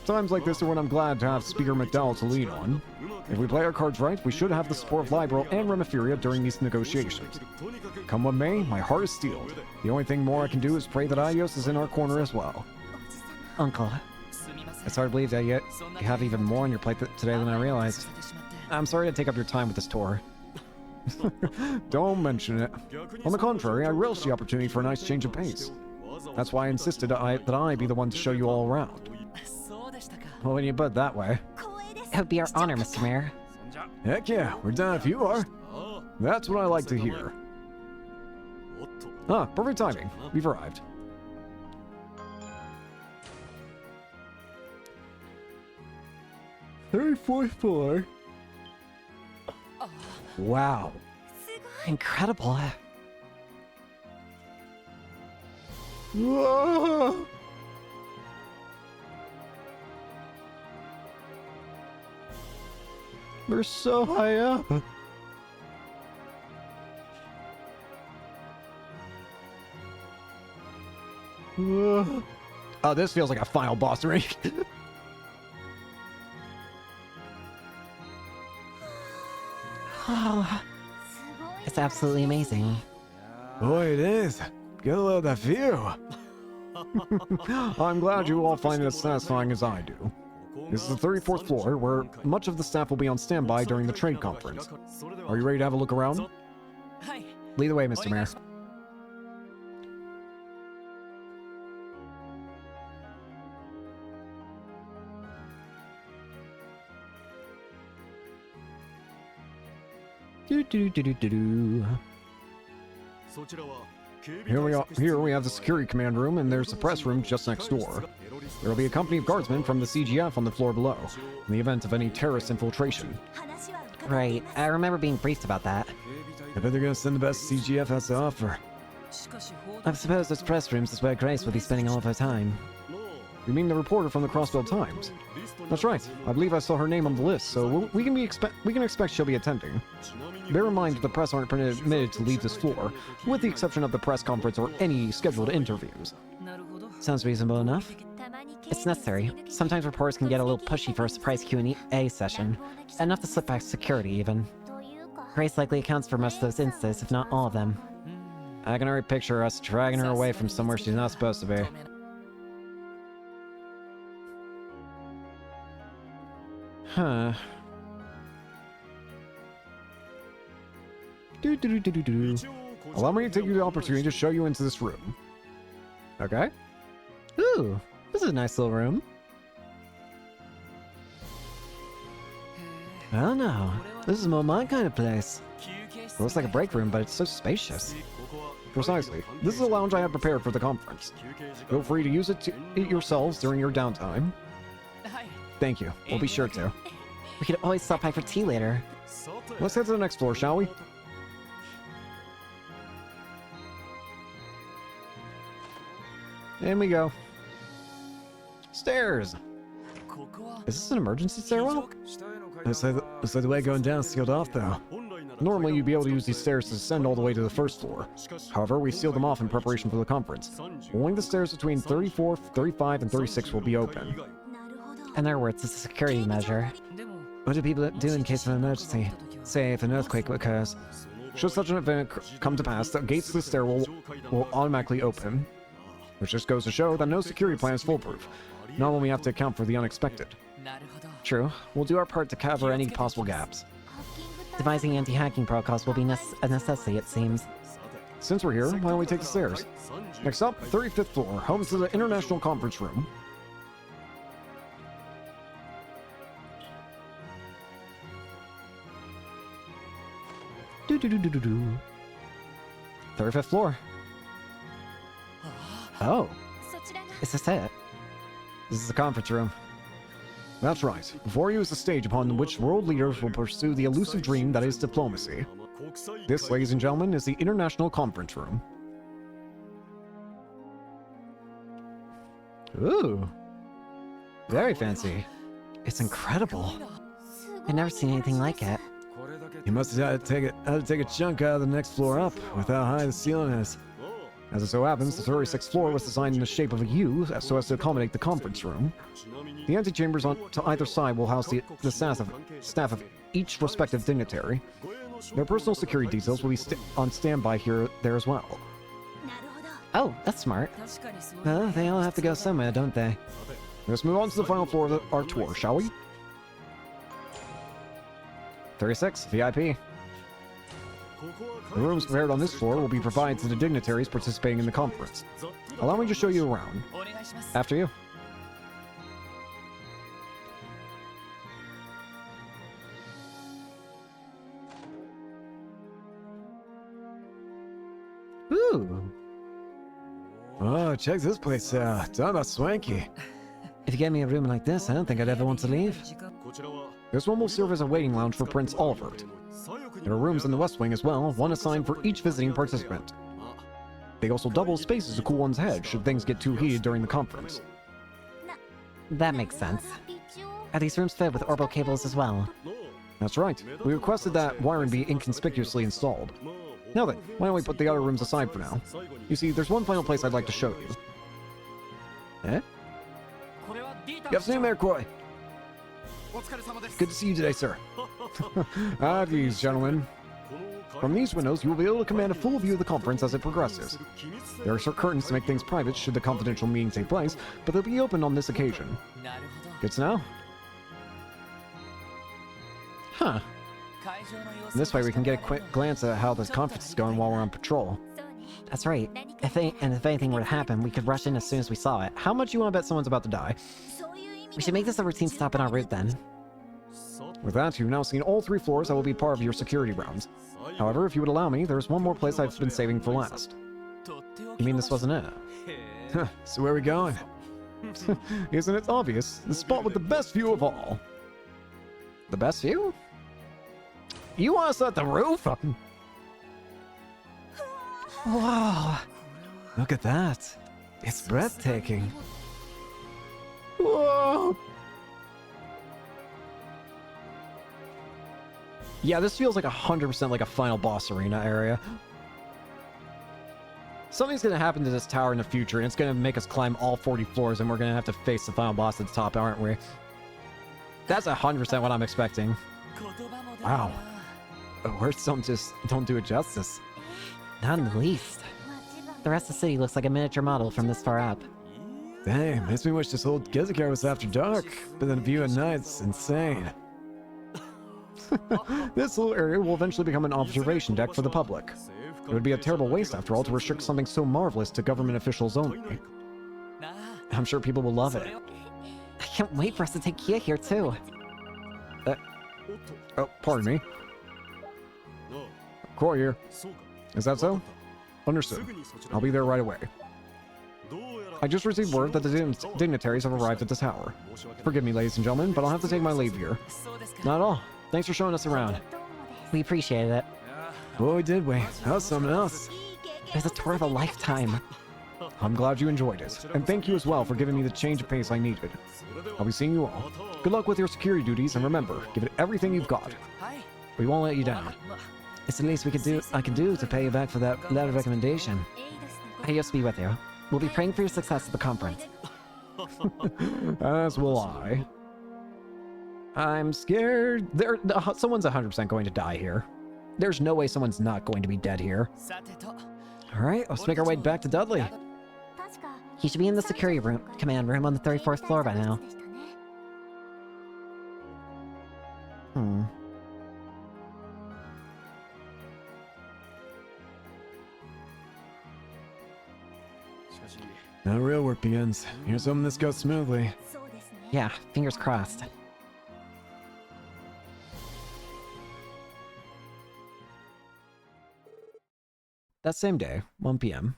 Times like this are when I'm glad to have Speaker McDowell to lean on. If we play our cards right, we should have the support of Liberal and Remiferia during these negotiations. Come what may, my heart is steeled. The only thing more I can do is pray that Aios is in our corner as well. Uncle. It's hard to believe that you have even more on your plate today than I realized. I'm sorry to take up your time with this tour. Don't mention it. On the contrary, I relish the opportunity for a nice change of pace. That's why I insisted that I be the one to show you all around. Well, when you put it that way. It would be our honor, Mr. Mayor. Heck yeah, we're done if you are. That's what I like to hear. Ah, perfect timing. We've arrived. Thirty-fourth floor. Wow. Incredible. Whoa! We're so high up. Whoa. Oh, this feels like a final boss race. Oh, it's absolutely amazing. Boy, it is. Get a load of that view. I'm glad you all find it as satisfying as I do. This is the 34th floor, where much of the staff will be on standby during the trade conference. Are you ready to have a look around? Lead the way, Mr. Mayor. Here we have the security command room, and there's the press room just next door. There will be a company of guardsmen from the CGF on the floor below, in the event of any terrorist infiltration. Right, I remember being briefed about that. I bet they're gonna send the best CGF has to offer. I suppose those press rooms is where Grace will be spending all of her time. You mean the reporter from the Crossbell Times? That's right. I believe I saw her name on the list, so we can expect she'll be attending. Bear in mind that the press aren't permitted to leave this floor, with the exception of the press conference or any scheduled interviews. Sounds reasonable enough. It's necessary. Sometimes reporters can get a little pushy for a surprise Q&A session, enough to slip past security even. Grace likely accounts for most of those instances, if not all of them. I can already picture us dragging her away from somewhere she's not supposed to be. Huh. Allow me to take you the opportunity to show you into this room. Okay? Ooh, this is a nice little room. I don't know. This is more my kind of place. It looks like a break room, but it's so spacious. Precisely. This is a lounge I have prepared for the conference. Feel free to use it yourselves during your downtime. Thank you. We'll be sure to. We could always stop by for tea later. Let's head to the next floor, shall we? In we go. Stairs! Is this an emergency stairwell? Looks like the way going down is sealed off, though. Normally, you'd be able to use these stairs to ascend all the way to the first floor. However, we sealed them off in preparation for the conference. Only the stairs between 34, 35, and 36 will be open. In other words, it's a security measure. What do people do in case of an emergency? Say, if an earthquake occurs. Should such an event come to pass, the gates to the stairwell will automatically open. which just goes to show that no security plan is foolproof, not when we have to account for the unexpected. True, we'll do our part to cover any possible gaps. Devising anti-hacking protocols will be a necessity, it seems. Since we're here, why don't we take the stairs? Next up, 35th floor, home to the International Conference Room. Do. 35th floor. Oh, is this it? This is the conference room. That's right. Before you is the stage upon which world leaders will pursue the elusive dream that is diplomacy. This, ladies and gentlemen, is the International Conference Room. Ooh. Very fancy. It's incredible. I've never seen anything like it. You must have had to take a chunk out of the next floor up with how high the ceiling is. As it so happens, the 36th floor was designed in the shape of a U so as to accommodate the conference room. The antechambers to either side will house the staff of each respective dignitary. Their personal security details will be on standby there as well. Oh, that's smart. Well, they all have to go somewhere, don't they? Let's move on to the final floor of our tour, shall we? 36, VIP. The rooms prepared on this floor will be provided to the dignitaries participating in the conference. Allow me to show you around. After you. Ooh. Oh, check this place out. Talk about swanky. If you gave me a room like this, I don't think I'd ever want to leave. This one will serve as a waiting lounge for Prince Olivert. There are rooms in the West Wing as well, one assigned for each visiting participant. They also double spaces to cool one's head should things get too heated during the conference. That makes sense. Are these rooms fed with orbital cables as well? That's right. We requested that wiring be inconspicuously installed. Now then, why don't we put the other rooms aside for now? You see, there's one final place I'd like to show you. Eh? Good afternoon there, Koi. Good to see you today, sir. These gentlemen. From these windows, you will be able to command a full view of the conference as it progresses. There are curtains to make things private should the confidential meeting take place, but they'll be open on this occasion. Good to know? Huh. This way we can get a quick glance at how this conference is going while we're on patrol. That's right. If anything were to happen, we could rush in as soon as we saw it. How much you want to bet someone's about to die? We should make this a routine stop in our route then. With that, you've now seen all 3 floors that will be part of your security rounds. However, if you would allow me, there's one more place I've been saving for last. You mean this wasn't it? So where are we going? Isn't it obvious? The spot with the best view of all. The best view? You want us at the roof? Wow. Look at that. It's breathtaking. Whoa! Yeah, this feels like 100% like a final boss arena area. Something's gonna happen to this tower in the future, and it's gonna make us climb all 40 floors, and we're gonna have to face the final boss at the top, aren't we? That's 100% what I'm expecting. Wow. Words just don't do it justice. Not in the least. The rest of the city looks like a miniature model from this far up. Dang, makes me wish this old Gizikar was after dark, but then view at night's insane. This little area will eventually become an observation deck for the public. It would be a terrible waste, after all, to restrict something so marvelous to government officials only. I'm sure people will love it. I can't wait for us to take Kia here too. Oh, pardon me. Croy here. Is that so? Understood. I'll be there right away. I just received word that the dignitaries have arrived at this tower. Forgive me, ladies and gentlemen, but I'll have to take my leave here. Not at all. Thanks for showing us around. We appreciated it. Boy, did we. That was something else. It was a tour of a lifetime. I'm glad you enjoyed it, and thank you as well for giving me the change of pace I needed. I'll be seeing you all. Good luck with your security duties, and remember, give it everything you've got. We won't let you down. It's the least I can do to pay you back for that letter of recommendation. I used to be with you. We'll be praying for your success at the conference. As will I. I'm scared. Someone's 100% going to die here. There's no way someone's not going to be dead here. Alright, let's make our way back to Dudley. He should be in the security room, command room on the 34th floor by now. Hmm. Now real work begins. Here's hoping this goes smoothly. Yeah, fingers crossed. That same day, 1 p.m.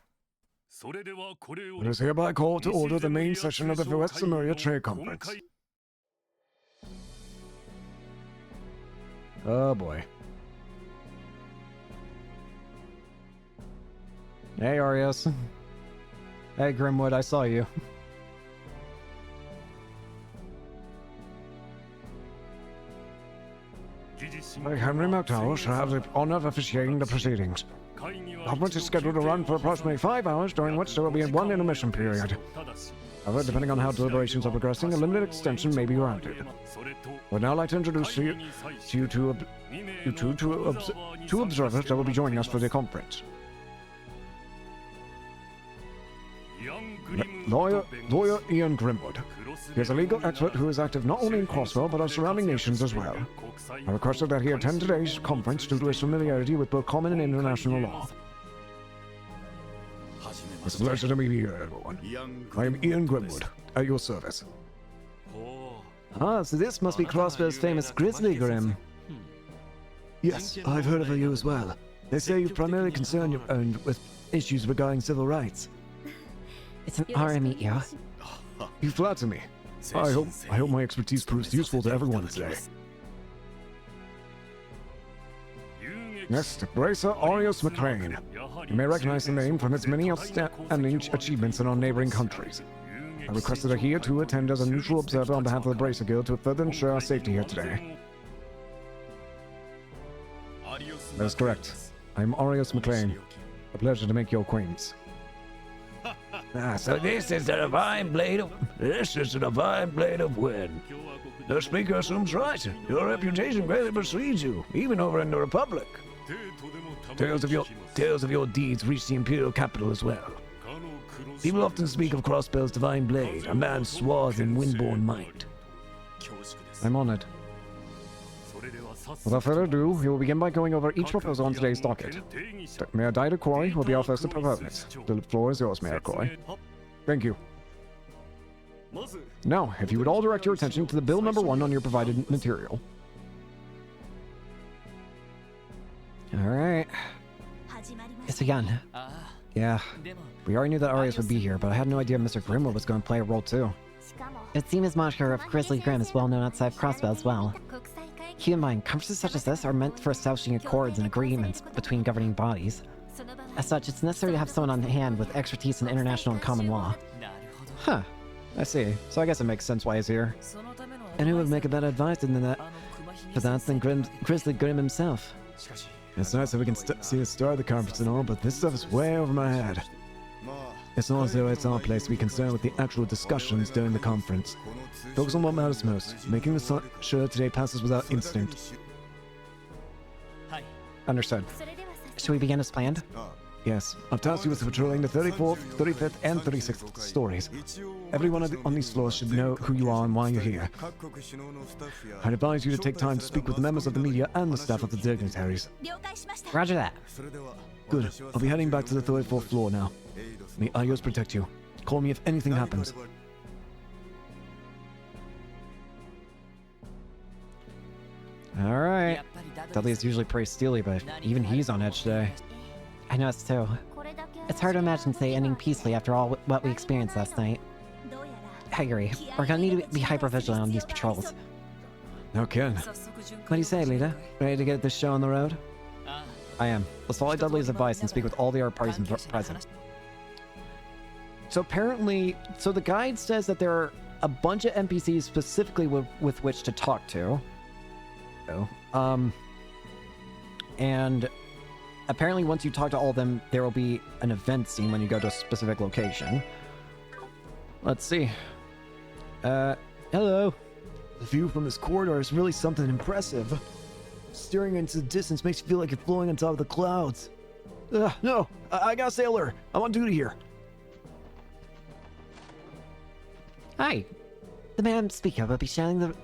It is hereby called to order the main session of the West Samaria Trade Conference. Oh boy. Hey, Arios. Hey, Grimwood, I saw you. I, Henry McDowell, shall have the honor of officiating the proceedings. The conference is scheduled to run for approximately 5 hours, during which there will be one intermission period. However, depending on how deliberations are progressing, a limited extension may be granted. I would now like to introduce two observers that will be joining us for the conference. Lawyer Ian Grimwood. He is a legal expert who is active not only in Crosswell, but our surrounding nations as well. I requested that he attend today's conference due to his familiarity with both common and international law. It's a pleasure to meet you, everyone. I am Ian Grimwood, at your service. Ah, so this must be Crossbow's famous Grizzly Grim. Yes, I've heard of you as well. They say you've primarily concerned your own with issues regarding civil rights. It's an honor to meet you. You flatter me. I hope my expertise proves useful to everyone today. Next, Bracer Arios McLean. You may recognize the name from its many outstanding achievements in our neighboring countries. I requested that he to attend as a neutral observer on behalf of the Bracer Guild to further ensure our safety here today. That is correct. I am Arios McLean. A pleasure to make your acquaintance. So this is the divine blade of wind. The speaker assumes right. Your reputation greatly precedes you, even over in the Republic. Tales of your deeds reach the Imperial capital as well. People often speak of Crossbow's divine blade, a man swathed in windborne might. I'm honored. Without further ado, we will begin by going over each proposal on today's docket. Mayor Dida Coy will be our first proponent. The floor is yours, Mayor Coy. Thank you. Now, if you would all direct your attention to the bill number 1 on your provided material. Alright. It's begun. Yeah, we already knew that Arias would be here, but I had no idea Mr. Grimwood was going to play a role too. It would seem his moniker of Grizzly Grim is well known outside Crossbow as well. Keep in mind, conferences such as this are meant for establishing accords and agreements between governing bodies. As such, it's necessary to have someone on hand with expertise in international and common law. Huh, I see. So I guess it makes sense why he's here. And who would make a better advisor than that than Grizzly Grim himself? It's nice that we can see the start of the conference and all, but this stuff is way over my head. It's not as though it's our place to be concerned with the actual discussions during the conference. Focus on what matters most, making sure today passes without incident. Understood. Should we begin as planned? Yes, I've tasked you with patrolling the 34th, 35th, and 36th stories. Everyone on these floors should know who you are and why you're here. I'd advise you to take time to speak with the members of the media and the staff of the dignitaries. Roger that. Good. I'll be heading back to the 34th floor now. May Ayos protect you. Call me if anything happens. Alright. Dudley is usually pretty steely, but even he's on edge today. I noticed too. It's hard to imagine today ending peacefully after all what we experienced last night. I agree. We're gonna need to be hyper-vigilant on these patrols. Now, Ken. What do you say, leader? Ready to get this show on the road? I am. Let's follow Dudley's advice and speak with all the other parties present. So apparently, the guide says that there are a bunch of NPCs specifically with which to talk to. And apparently once you talk to all of them, there will be an event scene when you go to a specific location. Let's see. Hello. The view from this corridor is really something impressive. Staring into the distance makes you feel like you're floating on top of the clouds. No, I got a sailor. I'm on duty here. Hi. The man I'm speaking of will be sharing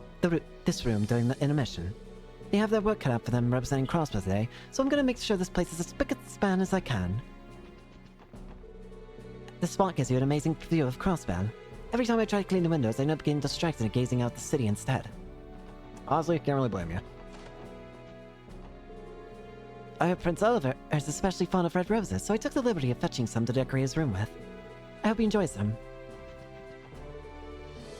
this room during the intermission. They have their work cut out for them representing Crossbow today, so I'm gonna make sure this place is as spick and span as I can. The spot gives you an amazing view of Crossbow. Every time I try to clean the windows, I end up getting distracted and gazing out the city instead. Honestly, can't really blame you. I heard Prince Oliver is especially fond of red roses, so I took the liberty of fetching some to decorate his room with. I hope he enjoys them.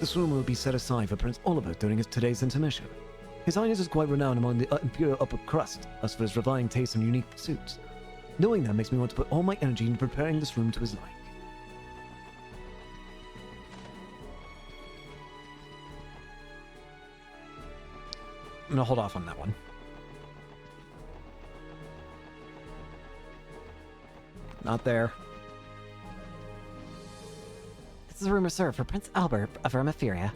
This room will be set aside for Prince Oliver during today's intermission. His Highness is quite renowned among the imperial upper crust as for his refined taste and unique pursuits. Knowing that makes me want to put all my energy into preparing this room to his like. I'm gonna hold off on that one. Not there. This is a room reserved for Prince Albert of Ermaphiria.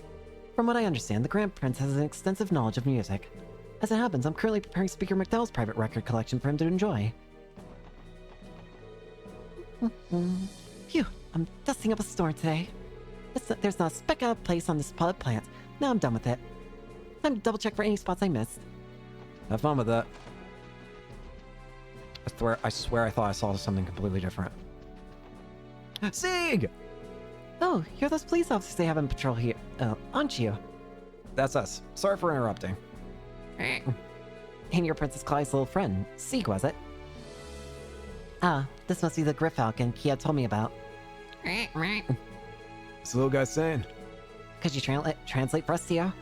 From what I understand, the Grand Prince has an extensive knowledge of music. As it happens, I'm currently preparing Speaker McDowell's private record collection for him to enjoy. Phew, I'm dusting up a store today. There's not a speck out of place on this potted plant. Now I'm done with it. Time to double check for any spots I missed. Have fun with that. I swear I thought I saw something completely different. Sieg! Oh, you're those police officers they have on patrol here, aren't you? That's us. Sorry for interrupting. And your Princess Clyde's little friend, Sieg, was it? Ah, this must be the Gryffalcon Kia told me about. What's the little guy saying? Could you translate for us, Tio?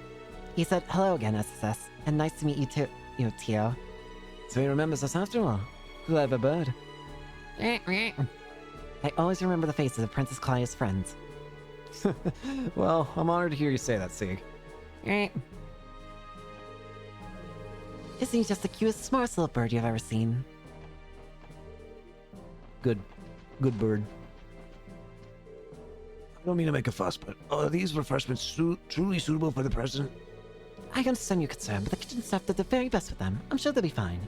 He said, hello again, SSS, and nice to meet you too, Tio. So he remembers us after all. Clever bird. I always remember the faces of Princess Clyde's friends. Well, I'm honored to hear you say that, Sieg. Isn't he just the cutest, smartest little bird you've ever seen? Good bird. I don't mean to make a fuss, but are these refreshments truly suitable for the president? I understand your concern, but the kitchen staff did the very best with them. I'm sure they'll be fine.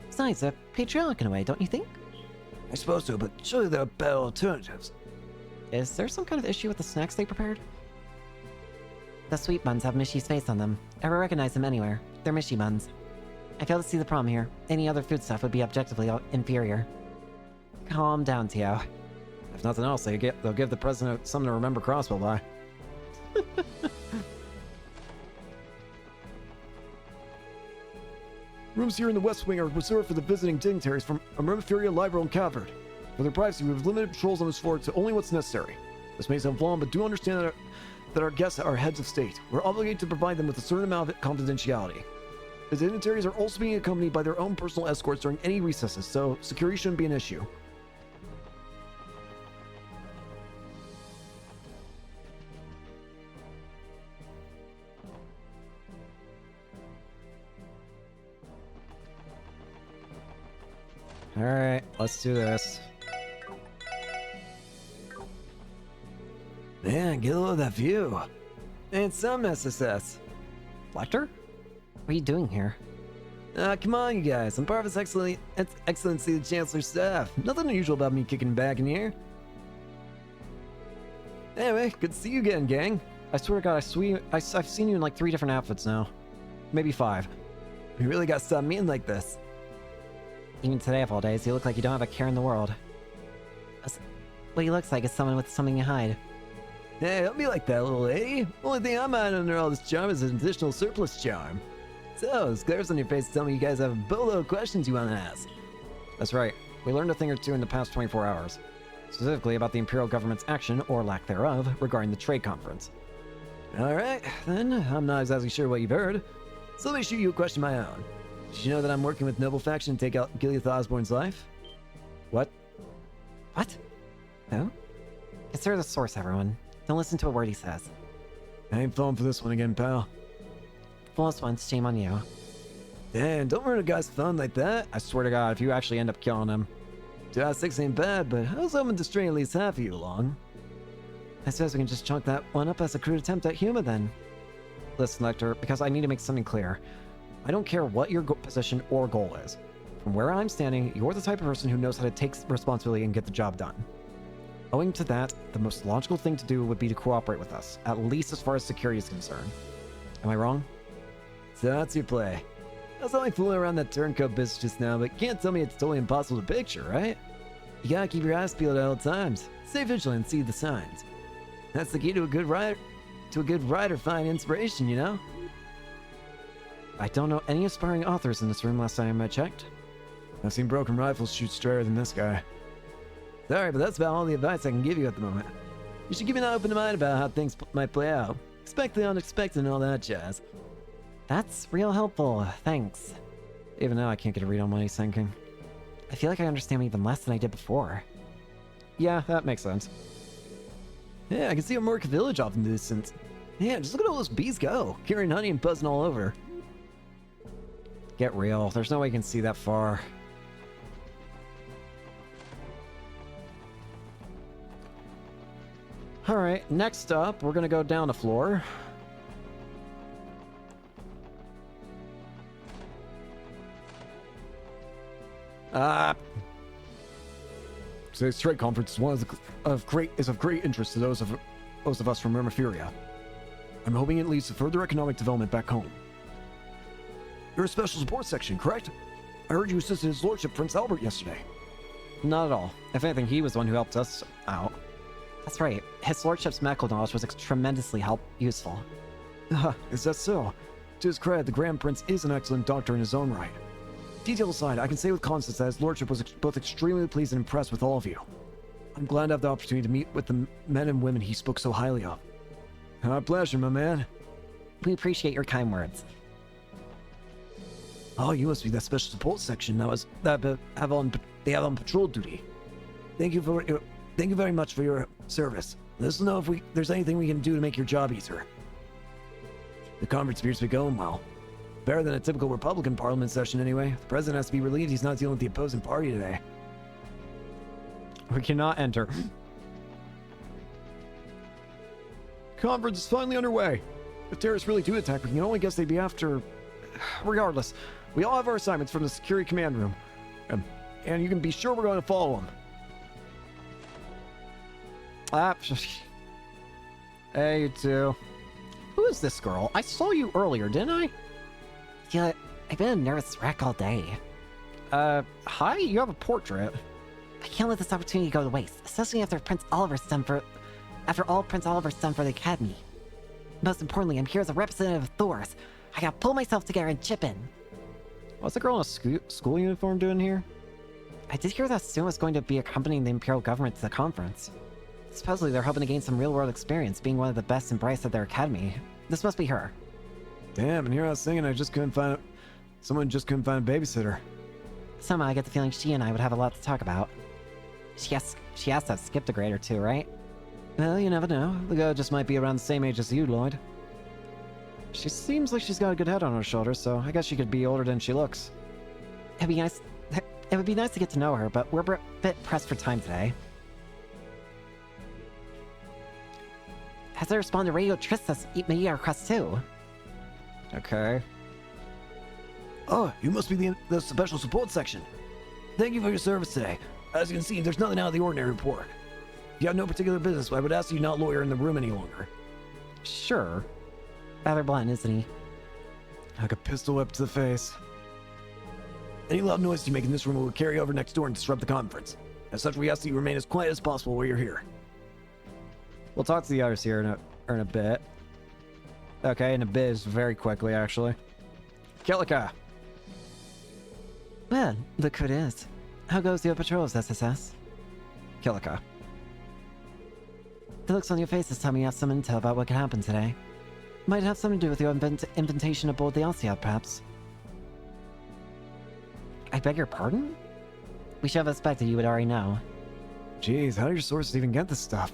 Besides, they're patriotic in a way, don't you think? I suppose so, but surely there are better alternatives. Is there some kind of issue with the snacks they prepared? The sweet buns have Mishy's face on them. I would recognize them anywhere. They're Mishy buns. I fail to see the problem here. Any other food stuff would be objectively inferior. Calm down, Tio. If nothing else, they'll give the president something to remember Crossbow by. Rooms here in the West Wing are reserved for the visiting dignitaries from Ermaphiria, Library, and Cavern. For their privacy, we have limited patrols on this floor to only what's necessary. This may sound flawed, but do understand that our guests are heads of state. We're obligated to provide them with a certain amount of confidentiality. The dignitaries are also being accompanied by their own personal escorts during any recesses, so security shouldn't be an issue. Alright, let's do this. Man, get a load of that view. And some SSS. Lecter? What are you doing here? Come on, you guys. I'm part of His Excellency the Chancellor's staff. Nothing unusual about me kicking back in here. Anyway, good to see you again, gang. I swear to God, I've seen you in like 3 different outfits now. Maybe 5. We really got to stop meeting like this. Even today of all days, you look like you don't have a care in the world. What he looks like is someone with something to hide. Hey, don't be like that, little lady. Only thing I'm hiding under all this charm is an additional surplus charm. So, those glares on your face tell me you guys have a boatload of questions you want to ask. That's right. We learned a thing or two in the past 24 hours. Specifically about the Imperial government's action, or lack thereof, regarding the trade conference. Alright, then, I'm not exactly sure what you've heard. So let me shoot you a question of my own. Did you know that I'm working with Noble Faction to take out Gileath Osborne's life? What? What? Who? Consider the source, everyone. Don't listen to a word he says. I ain't falling for this one again, pal. Fullest once, shame on you. Dan, don't ruin a guy's fun like that. I swear to God, if you actually end up killing him. 2 out of 6 ain't bad, but I was hoping to string at least half of you along. I suppose we can just chalk that one up as a crude attempt at humor then. Listen, Lecter, because I need to make something clear. I don't care what your position or goal is. From where I'm standing, you're the type of person who knows how to take responsibility and get the job done. Owing to that, the most logical thing to do would be to cooperate with us, at least as far as security is concerned. Am I wrong? So that's your play. I was only fooling around that turncoat business just now, but you can't tell me it's totally impossible to picture, right? You gotta keep your eyes peeled at all times. Stay vigilant and see the signs. That's the key to a good writer find inspiration, you know? I don't know any aspiring authors in this room last time I checked. I've seen broken rifles shoot straighter than this guy. Sorry, but that's about all the advice I can give you at the moment. You should keep an open mind about how things might play out. Expect the unexpected and all that jazz. That's real helpful, thanks. Even now I can't get a read on what he's thinking. I feel like I understand him even less than I did before. Yeah, that makes sense. Yeah, I can see a Merc village off in the distance. Yeah, just look at all those bees go, carrying honey and buzzing all over. Get real, there's no way you can see that far. Alright, next up, we're gonna go down a floor. Today's trade conference is of great interest to those of us from Remifuria. I'm hoping it leads to further economic development back home. You're a special support section, correct? I heard you assisted His Lordship Prince Albert yesterday. Not at all. If anything, he was the one who helped us out. That's right. His Lordship's medical knowledge was tremendously useful. Is that so? To his credit, the Grand Prince is an excellent doctor in his own right. Detail aside, I can say with confidence that His Lordship was both extremely pleased and impressed with all of you. I'm glad to have the opportunity to meet with the men and women he spoke so highly of. Our pleasure, my man. We appreciate your kind words. Oh, you must be that special support section they have on patrol duty. Thank you very much for your service. Let us know if there's anything we can do to make your job easier. The conference appears to be going well. Better than a typical Republican Parliament session anyway. The president has to be relieved he's not dealing with the opposing party today. We cannot enter. Conference is finally underway. If terrorists really do attack, we can only guess they'd be after... Regardless, we all have our assignments from the security command room. And you can be sure we're going to follow them. Hey, you two. Who is this girl? I saw you earlier, didn't I? Yeah, I've been a nervous wreck all day. Hi? You have a portrait. I can't let this opportunity go to waste, especially after all Prince Oliver's done for the Academy. Most importantly, I'm here as a representative of Thor's. I gotta pull myself together and chip in. What's the girl in a school uniform doing here? I did hear that Stu was going to be accompanying the Imperial government to the conference. Supposedly they're hoping to gain some real-world experience, being one of the best and brightest at their academy. This must be her. Damn, and here I was thinking someone just couldn't find a babysitter. Somehow I get the feeling she and I would have a lot to talk about. She has to have skipped a grade or two, right? Well, you never know. The girl just might be around the same age as you, Lloyd. She seems like she's got a good head on her shoulders, so I guess she could be older than she looks. It would be nice to get to know her, but we're a bit pressed for time today. Has I responded to Radio Trista's Media request too? Okay. Oh, you must be the special support section. Thank you for your service today. As you can see, there's nothing out of the ordinary report. If you have no particular business, I would ask you not loiter in the room any longer. Sure. Rather blunt, isn't he? Like a pistol whip to the face. Any loud noise you make in this room will carry over next door and disrupt the conference. As such, we ask that you remain as quiet as possible while you're here. We'll talk to the others here in a bit. Okay, in a bit is very quickly, actually. Kilika! Well, look who it is. How goes your patrols, SSS? Kilika. The looks on your faces tell me you have some intel about what could happen today. Might have something to do with your invitation aboard the Alciad, perhaps. I beg your pardon? We should have expected you would already know. Jeez, how do your sources even get this stuff?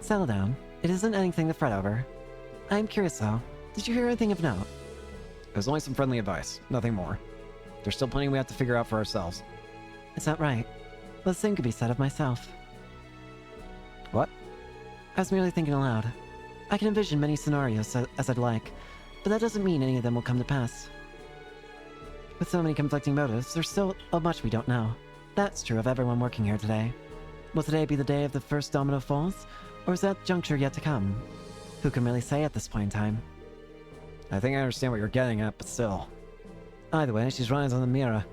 Settle down. It isn't anything to fret over. I'm curious though. Did you hear anything of note? There's only some friendly advice, nothing more. There's still plenty we have to figure out for ourselves. Is that right? Well, the same could be said of myself. What? I was merely thinking aloud. I can envision many scenarios as I'd like, but that doesn't mean any of them will come to pass. With so many conflicting motives, there's still much we don't know. That's true of everyone working here today. Will today be the day of the first domino falls, or is that juncture yet to come? Who can really say at this point in time? I think I understand what you're getting at, but still. Either way, she's riding on the mirror.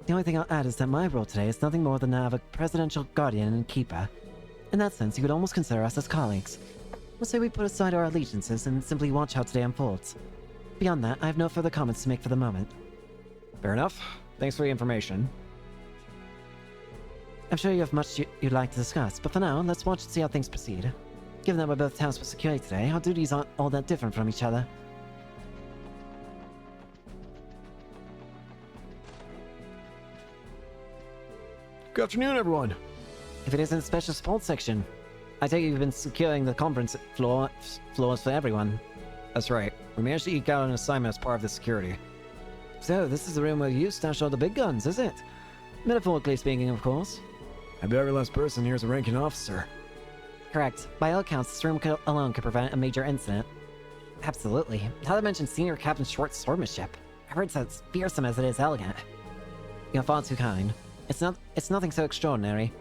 The only thing I'll add is that my role today is nothing more than that of a presidential guardian and keeper. In that sense, you could almost consider us as colleagues. We'll say we put aside our allegiances and simply watch how today unfolds. Beyond that, I have no further comments to make for the moment. Fair enough. Thanks for the information. I'm sure you have much you'd like to discuss, but for now, let's watch and see how things proceed. Given that we're both tasked with security today, our duties aren't all that different from each other. Good afternoon, everyone. If it isn't a special sports section, I take it you've been securing the conference floors for everyone. That's right. We managed to eke out an assignment as part of the security. So, this is the room where you stash all the big guns, is it? Metaphorically speaking, of course. I bet every last person here is a ranking officer. Correct. By all accounts, this room alone could prevent a major incident. Absolutely. Not to mention Senior Captain Short's swordsmanship. I heard it's as fearsome as it is elegant. You're far too kind. It's nothing so extraordinary.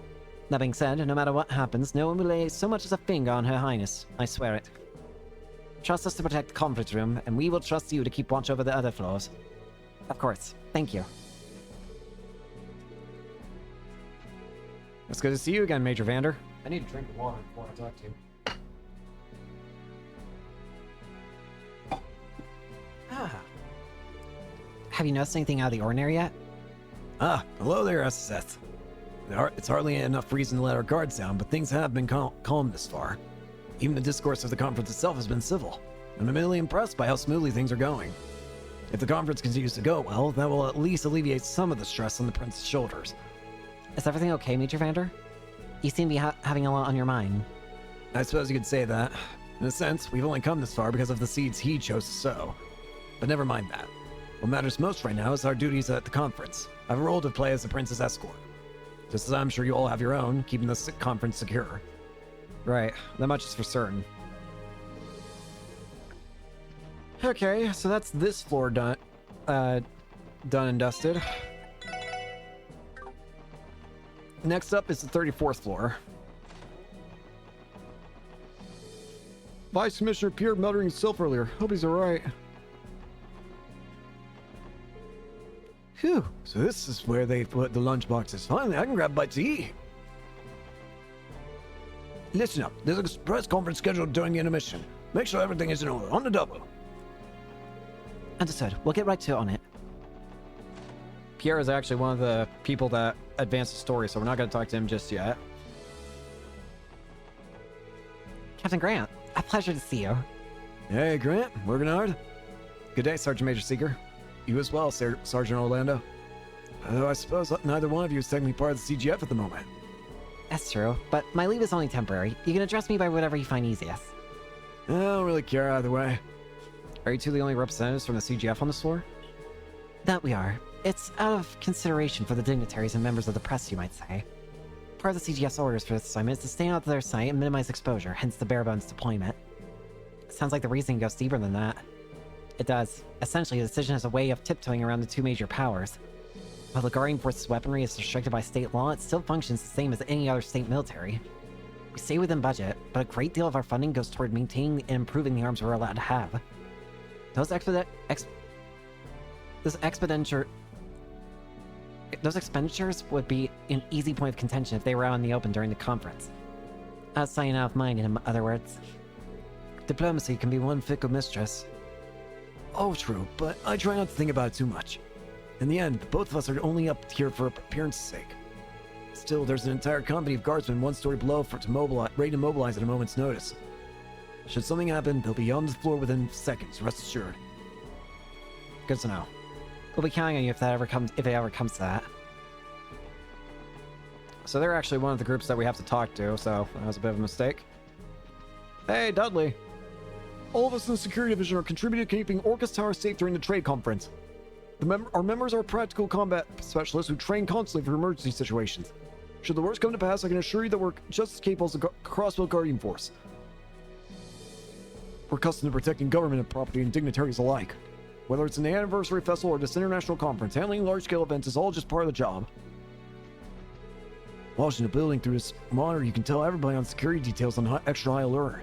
That being said, no matter what happens, no one will lay so much as a finger on Her Highness. I swear it. Trust us to protect the conference room, and we will trust you to keep watch over the other floors. Of course. Thank you. It's good to see you again, Major Vander. I need a drink of water before I talk to you. Ah. Have you noticed anything out of the ordinary yet? Ah, hello there, SSS. It's hardly enough reason to let our guards down, but things have been calm this far. Even the discourse of the conference itself has been civil. I'm immensely impressed by how smoothly things are going. If the conference continues to go well, that will at least alleviate some of the stress on the prince's shoulders. Is everything okay, Major Vander? You seem to be having a lot on your mind. I suppose you could say that. In a sense, we've only come this far because of the seeds he chose to sow. But never mind that. What matters most right now is our duties at the conference. I have a role to play as the prince's escort. Just as I'm sure you all have your own, keeping the conference secure. Right, that much is for certain. Okay, so that's this floor done and dusted. Next up is the 34th floor. Vice Commissioner appeared muttering himself earlier. Hope he's alright. Phew, so this is where they put the lunch boxes. Finally, I can grab a bite to eat. Listen up, there's a press conference scheduled during the intermission. Make sure everything is in order, on the double. Understood. We'll get right to it on it. Pierre is actually one of the people that advanced the story, so we're not going to talk to him just yet. Captain Grant, a pleasure to see you. Hey, Grant, working hard? Good day, Sergeant Major Seeker. You as well, Sergeant Orlando. Although I suppose neither one of you is technically part of the CGF at the moment. That's true, but my leave is only temporary. You can address me by whatever you find easiest. I don't really care either way. Are you two the only representatives from the CGF on this floor? That we are. It's out of consideration for the dignitaries and members of the press, you might say. Part of the CGF's orders for this assignment is to stay out of their sight and minimize exposure, hence the bare-bones deployment. Sounds like the reasoning goes deeper than that. It does. Essentially, the decision has a way of tiptoeing around the two major powers. While the Guardian Force's weaponry is restricted by state law, it still functions the same as any other state military. We stay within budget, but a great deal of our funding goes toward maintaining and improving the arms we're allowed to have. Those expenditures would be an easy point of contention if they were out in the open during the conference. Outside and out of mind, in other words. Diplomacy can be one fickle mistress. Oh, true, but I try not to think about it too much. In the end, both of us are only up here for appearance's sake. Still, there's an entire company of guardsmen one story below ready to mobilize at a moment's notice. Should something happen, they'll be on the floor within seconds, rest assured. Good to know. We'll be counting on you if it ever comes to that. So they're actually one of the groups that we have to talk to, so that was a bit of a mistake. Hey, Dudley. All of us in the security division are contributing to keeping Orcus Tower safe during the trade conference. Our members are practical combat specialists who train constantly for emergency situations. Should the worst come to pass, I can assure you that we're just as capable as the Crossbow Guardian Force. We're accustomed to protecting government and property and dignitaries alike. Whether it's an anniversary festival or this international conference, handling large-scale events is all just part of the job. Watching the building through this monitor, you can tell everybody on security details on extra high alert.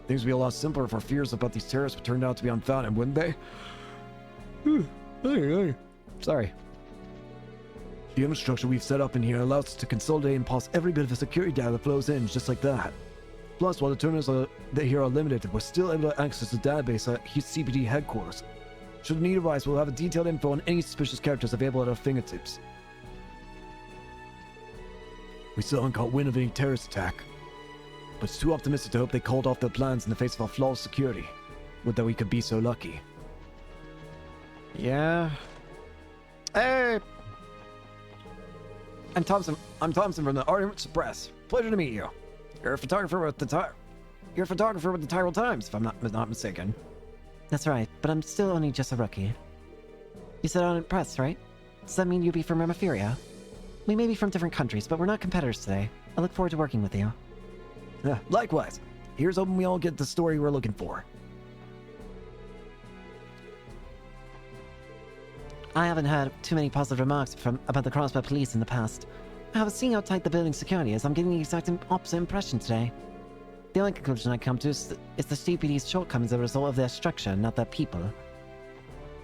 Things would be a lot simpler if our fears about these terrorists turned out to be unfounded, wouldn't they? Sorry. The infrastructure we've set up in here allows us to consolidate and pause every bit of the security data that flows in, just like that. Plus, while the terminals here are limited, we're still able to access the database at CPD headquarters. Should the need arise, we'll have a detailed info on any suspicious characters available at our fingertips. We still haven't caught wind of any terrorist attack, but it's too optimistic to hope they called off their plans in the face of our flawless security. Would that we could be so lucky. Yeah. Hey! I'm Thompson from the Art Press. Pleasure to meet you. You're a photographer with the Tyrol Times, if I'm not mistaken. That's right, but I'm still only just a rookie. You said on Press, right? Does that mean you'd be from Remiferia? We may be from different countries, but we're not competitors today. I look forward to working with you. Yeah, likewise. Here's hoping we all get the story we're looking for. I haven't heard too many positive remarks about the Crossbow Police in the past. However, seeing how tight the building security is, I'm getting the exact opposite impression today. The only conclusion I come to is the CPD's shortcomings are a result of their structure, not their people.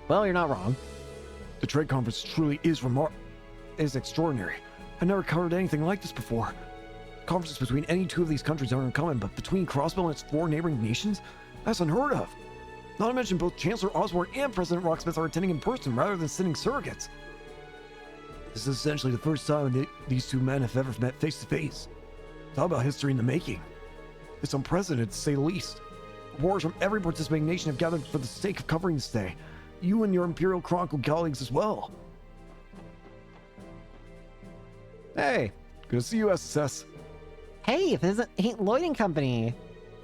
Well, you're not wrong. The trade conference truly is extraordinary. I never covered anything like this before. Conferences between any two of these countries aren't uncommon, but between Crossbow and its 4 neighboring nations? That's unheard of. Not to mention both Chancellor Osborne and President Rocksmith are attending in person rather than sending surrogates. This is essentially the first time these two men have ever met face to face. Talk about history in the making. It's unprecedented, to say the least. Reporters from every participating nation have gathered for the sake of covering this day. You and your Imperial Chronicle colleagues as well. Hey, good to see you, SSS. Hey, this ain't Lloyd & Company.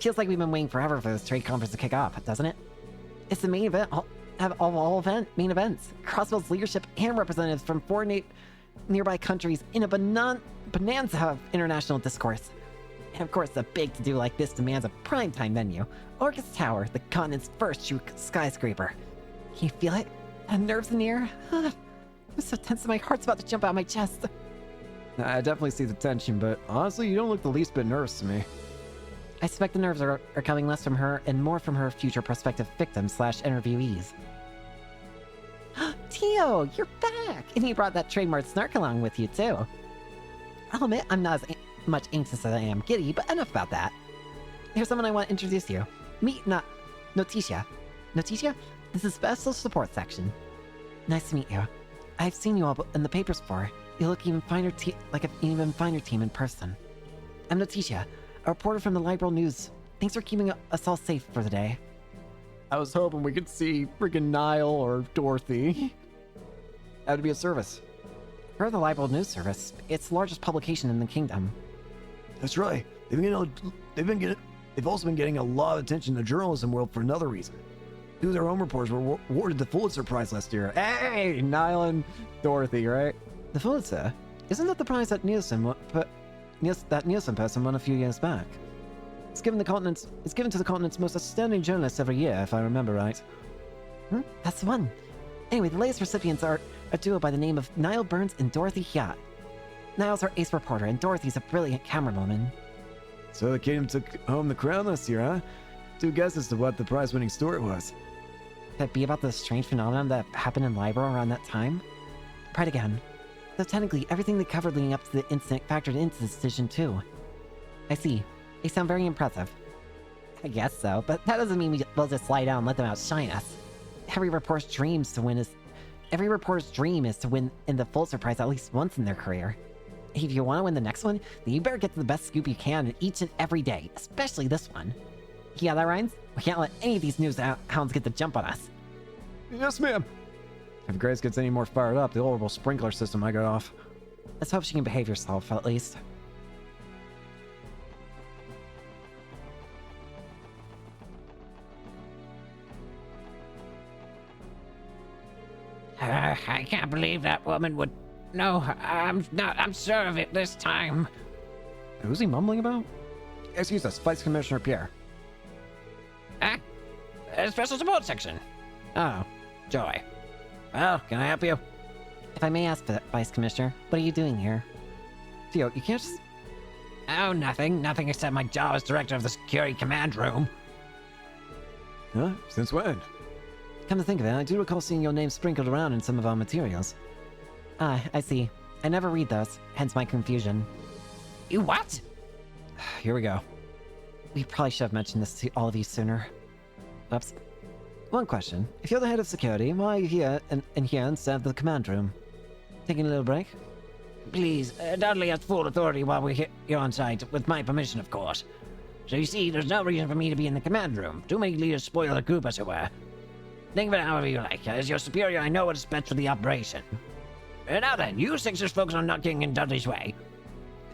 Feels like we've been waiting forever for this trade conference to kick off, doesn't it? It's the main event of all main events. Crossbow's leadership and representatives from 4 nearby countries in a bonanza of international discourse. And of course, a big to-do like this demands a primetime venue. Orcus Tower, the continent's first true skyscraper. Can you feel it? The nerves in the air? I'm so tense that my heart's about to jump out of my chest. I definitely see the tension, but honestly, you don't look the least bit nervous to me. I suspect the nerves are coming less from her and more from her future prospective victims/interviewees. Tio, you're back! And you brought that trademark snark along with you, too. I'll admit I'm not as much anxious as I am giddy, but enough about that. Here's someone I want to introduce you. Meet Noticia. Noticia? This is Special Support Section. Nice to meet you. I've seen you all in the papers before. You look even finer like an even finer team in person. I'm Noticia, a reporter from the Liberal News. Thanks for keeping us all safe for the day. I was hoping we could see freaking Niall or Dorothy. That would be a service. For the Liberal News Service, it's the largest publication in the kingdom. That's right. They've also been getting a lot of attention in the journalism world for another reason. Two of their own reporters were awarded the Pulitzer Prize last year. Hey, Niall and Dorothy, right? The Pulitzer? Isn't that the prize that Nielsen person won a few years back? It's given to the continent's most outstanding journalists every year, if I remember right. That's the one. Anyway, the latest recipients are a duo by the name of Niall Burns and Dorothy Hyatt. Niall's our ace reporter, and Dorothy's a brilliant camerawoman. So the kingdom took home the crown this year, huh? 2 guesses as to what the prize-winning story was. Could it be about the strange phenomenon that happened in Libra around that time? Right again. Though technically, everything they covered leading up to the incident factored into the decision too. I see. They sound very impressive. I guess so, but that doesn't mean we'll just lie down and let them outshine us. Every reporter's dream is to win in the Pulitzer Prize at least once in their career. If you want to win the next one, then you better get to the best scoop you can each and every day, especially this one. Yeah, that rhymes? We can't let any of these news hounds get the jump on us. Yes, ma'am. If Grace gets any more fired up, the horrible sprinkler system might go off. Let's hope she can behave herself, at least. I can't believe that woman would... No, I'm sure of it this time. Who's he mumbling about? Excuse us, Vice Commissioner Pierre. Special support section. Oh, Joy. Well, can I help you? if I may ask, Vice Commissioner, what are you doing here? Theo, you can't just... Oh, nothing. Nothing except my job as director of the security command room. Huh? Since when? Come to think of it, I do recall seeing your name sprinkled around in some of our materials. Ah, I see. I never read those, hence my confusion. You what? Here we go. We probably should have mentioned this to all of you sooner. Oops. One question. If you're the head of security, why are you here instead of the command room? Taking a little break? Please, Dudley has full authority while we're here on site, with my permission, of course. So you see, there's no reason for me to be in the command room. Too many leaders spoil the group, as it were. Think of it however you like. As your superior, I know what is best for the operation. Now then, you Sixers focus on not getting in Dudley's way.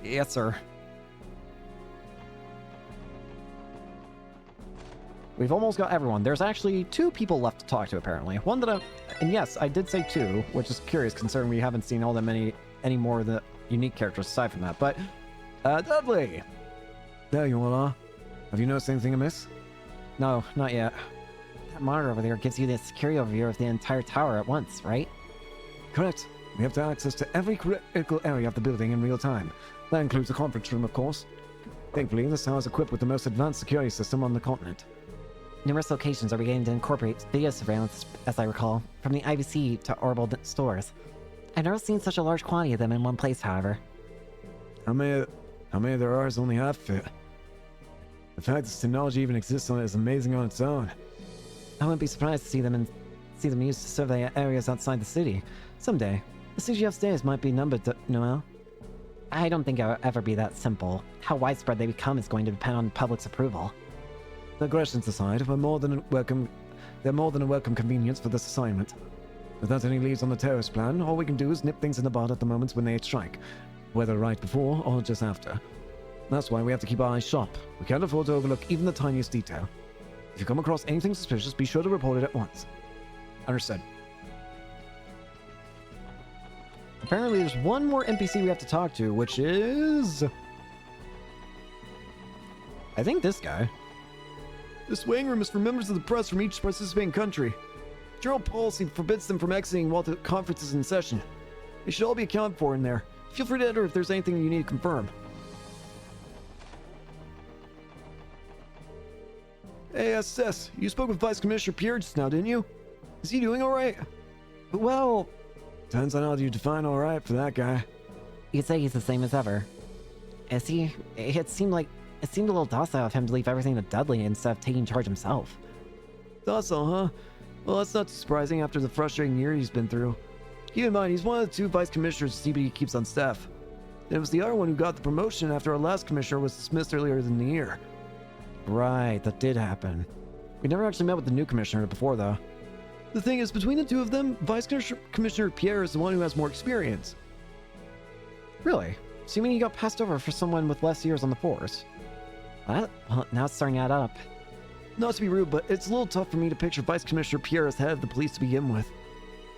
Yes, sir. We've almost got everyone. There's actually 2 people left to talk to, apparently. One that and yes, I did say 2, which is curious considering we haven't seen all that many, any more of the unique characters aside from that. But, Dudley! There you all are. Have you noticed anything amiss? No, not yet. That monitor over there gives you the security overview of the entire tower at once, right? Correct. We have access to every critical area of the building in real time. That includes the conference room, of course. Thankfully, this tower is equipped with the most advanced security system on the continent. Numerous locations are beginning to incorporate video surveillance, as I recall, from the IVC to orbital stores. I've never seen such a large quantity of them in one place, however. How many there are is only half of it. The fact this technology even exists on it is amazing on its own. I wouldn't be surprised to see them used to survey areas outside the city. Someday, the CGF's days might be numbered, Noel. I don't think it'll ever be that simple. How widespread they become is going to depend on the public's approval. Aggressions aside, they're more than a welcome convenience for this assignment. Without any leads on the terrorist plan, all we can do is nip things in the bud at the moments when they strike, whether right before or just after. That's why we have to keep our eyes sharp. We can't afford to overlook even the tiniest detail. If you come across anything suspicious, be sure to report it at once. Understood. Apparently there's one more NPC we have to talk to, which is... I think this guy. This waiting room is for members of the press from each participating country. General policy forbids them from exiting while the conference is in session. They should all be accounted for in there. Feel free to enter if there's anything you need to confirm. Hey, SS, you spoke with Vice Commissioner Pierre just now, didn't you? Is he doing alright? Well, Depends on how you define alright for that guy. you could say he's the same as ever. Is he? It seemed a little docile of him to leave everything to Dudley instead of taking charge himself. Docile, huh? Well, that's not surprising after the frustrating year he's been through. Keep in mind, he's one of the 2 vice commissioners CBD keeps on staff. And it was the other one who got the promotion after our last commissioner was dismissed earlier in the year. Right, that did happen. We never actually met with the new commissioner before, though. The thing is, between the 2 of them, Vice Commissioner Pierre is the one who has more experience. Really? So you mean he got passed over for someone with less years on the force? Well, now it's starting to add up. Not to be rude, but it's a little tough for me to picture Vice Commissioner Pierre as head of the police to begin with.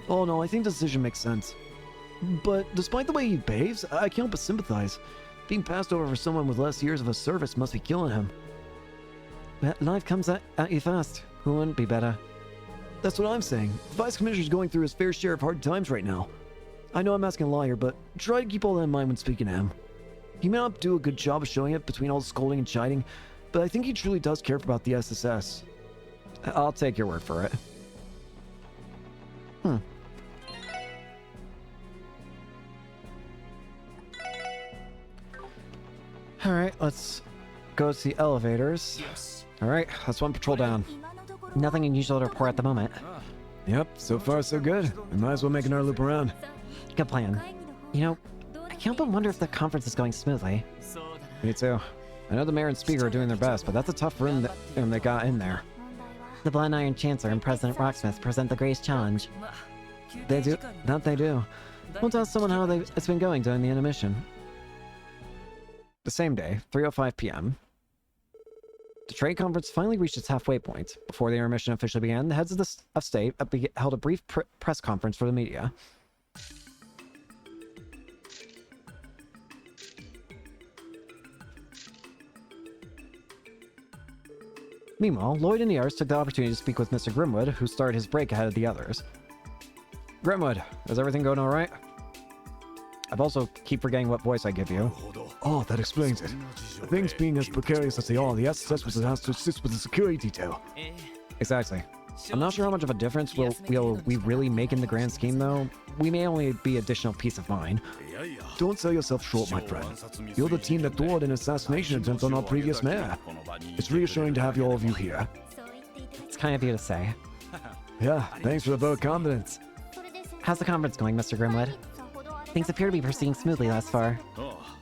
Oh no, I think the decision makes sense. But despite the way he behaves, I can't but sympathize. Being passed over for someone with less years of a service must be killing him. But life comes at you fast. Who wouldn't be better? That's what I'm saying. The Vice Commissioner's going through his fair share of hard times right now. I know I'm asking a lot here, but try to keep all that in mind when speaking to him. He may not do a good job of showing it between all the scolding and chiding, but I think he truly does care about the SSS. I'll take your word for it. Alright, let's go to the elevators. Alright, that's one patrol down. Nothing unusual to report at the moment. Yep, so far so good. We might as well make another loop around. Good plan. You know, I can't but wonder if the conference is going smoothly. Me too. I know the mayor and speaker are doing their best, but that's a tough room they got in there. The Blind Iron Chancellor and President Rocksmith present the greatest challenge. They do. That they do. We'll tell someone how it's been going during the intermission. The same day, 3:05 p.m. The trade conference finally reached its halfway point. Before the intermission officially began, the heads of state held a brief press conference for the media. Meanwhile, Lloyd and the others took the opportunity to speak with Mr. Grimwood, who started his break ahead of the others. Grimwood, is everything going all right? I've also keep forgetting what voice I give you. Oh, that explains it. Things being as precarious as they are, the SSS was asked to assist with the security detail. Exactly. I'm not sure how much of a difference we really make in the grand scheme, though. We may only be additional peace of mind. Don't sell yourself short, my friend. You're the team that thwarted an assassination attempt on our previous mayor. It's reassuring to have all of you here. It's kind of you to say. Yeah, thanks for the vote of confidence. How's the conference going, Mr. Grimwood? Things appear to be proceeding smoothly thus far.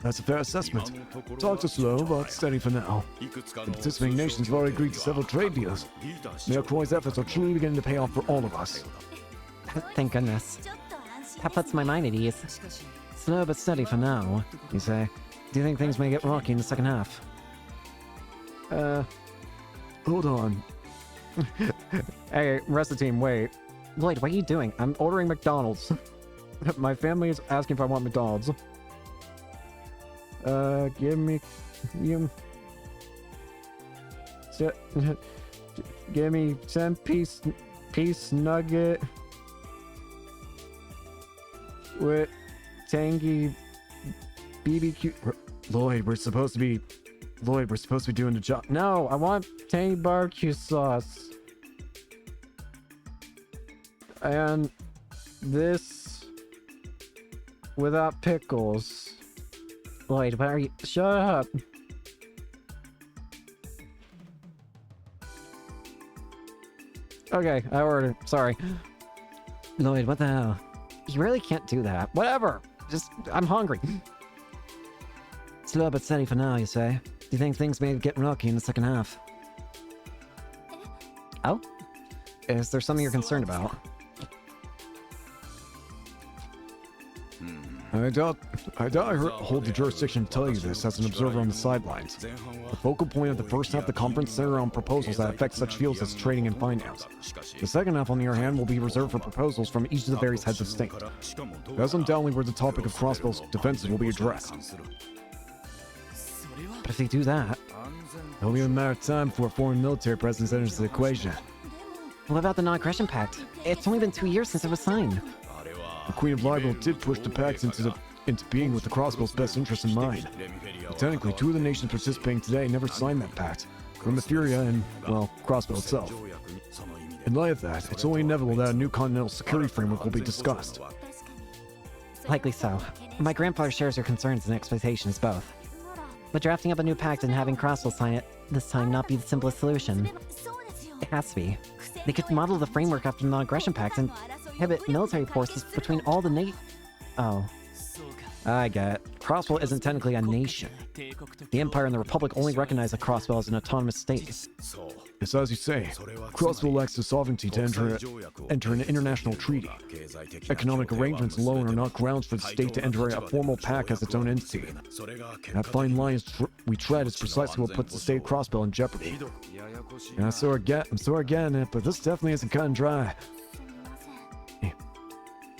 That's a fair assessment. Talks are slow, but steady for now. The participating nations have already agreed to several trade deals. Mayor Croy's efforts are truly beginning to pay off for all of us. Thank goodness. That puts my mind at ease. Slow but steady for now, you say. Do you think things may get rocky in the second half? Hold on. Hey, rest of the team, wait. Lloyd, what are you doing? I'm ordering McDonald's. My family is asking if I want McDonald's. Give me... Give me 10 piece nugget with tangy BBQ. Lloyd, we're supposed to be doing the job. No, I want tangy barbecue sauce. And this without pickles. Lloyd, what are you... Shut up. Okay, I ordered. Sorry. Lloyd, what the hell? You really can't do that. Whatever. Just, I'm hungry. Slow but steady for now, you say? Do you think things may get rocky in the second half? Oh? Is there something you're concerned about? I doubt I hold the jurisdiction to tell you this as an observer on the sidelines. The focal point of the first half of the conference centered on proposals that affect such fields as trading and finance. The second half, on the other hand, will be reserved for proposals from each of the various heads of state. That's undoubtedly where the topic of Crossbell's defenses will be addressed. But if they do that... It'll be a matter of time before a foreign military presence enters the equation. What about the non-aggression pact? It's only been 2 years since it was signed. The Queen of Libreville did push the pact into being with the Crossbell's best interests in mind. But technically, 2 of the nations participating today never signed that pact. Grimmethuria and, well, Crossbell itself. In light of that, it's only inevitable that a new continental security framework will be discussed. Likely so. My grandfather shares your concerns and expectations both. But drafting up a new pact and having Crossbell sign it this time not be the simplest solution. It has to be. They could model the framework after the non-aggression pact and prohibit military forces between all the Oh. I get it. Crossbell isn't technically a nation. The Empire and the Republic only recognize the Crossbell as an autonomous state. It's as you say, Crossbell lacks the sovereignty to enter an international treaty. Economic arrangements alone are not grounds for the state to enter a formal pact as its own entity. That fine line we tread is precisely what puts the state of Crossbell in jeopardy. And I'm sorry again, but this definitely isn't cut and dry.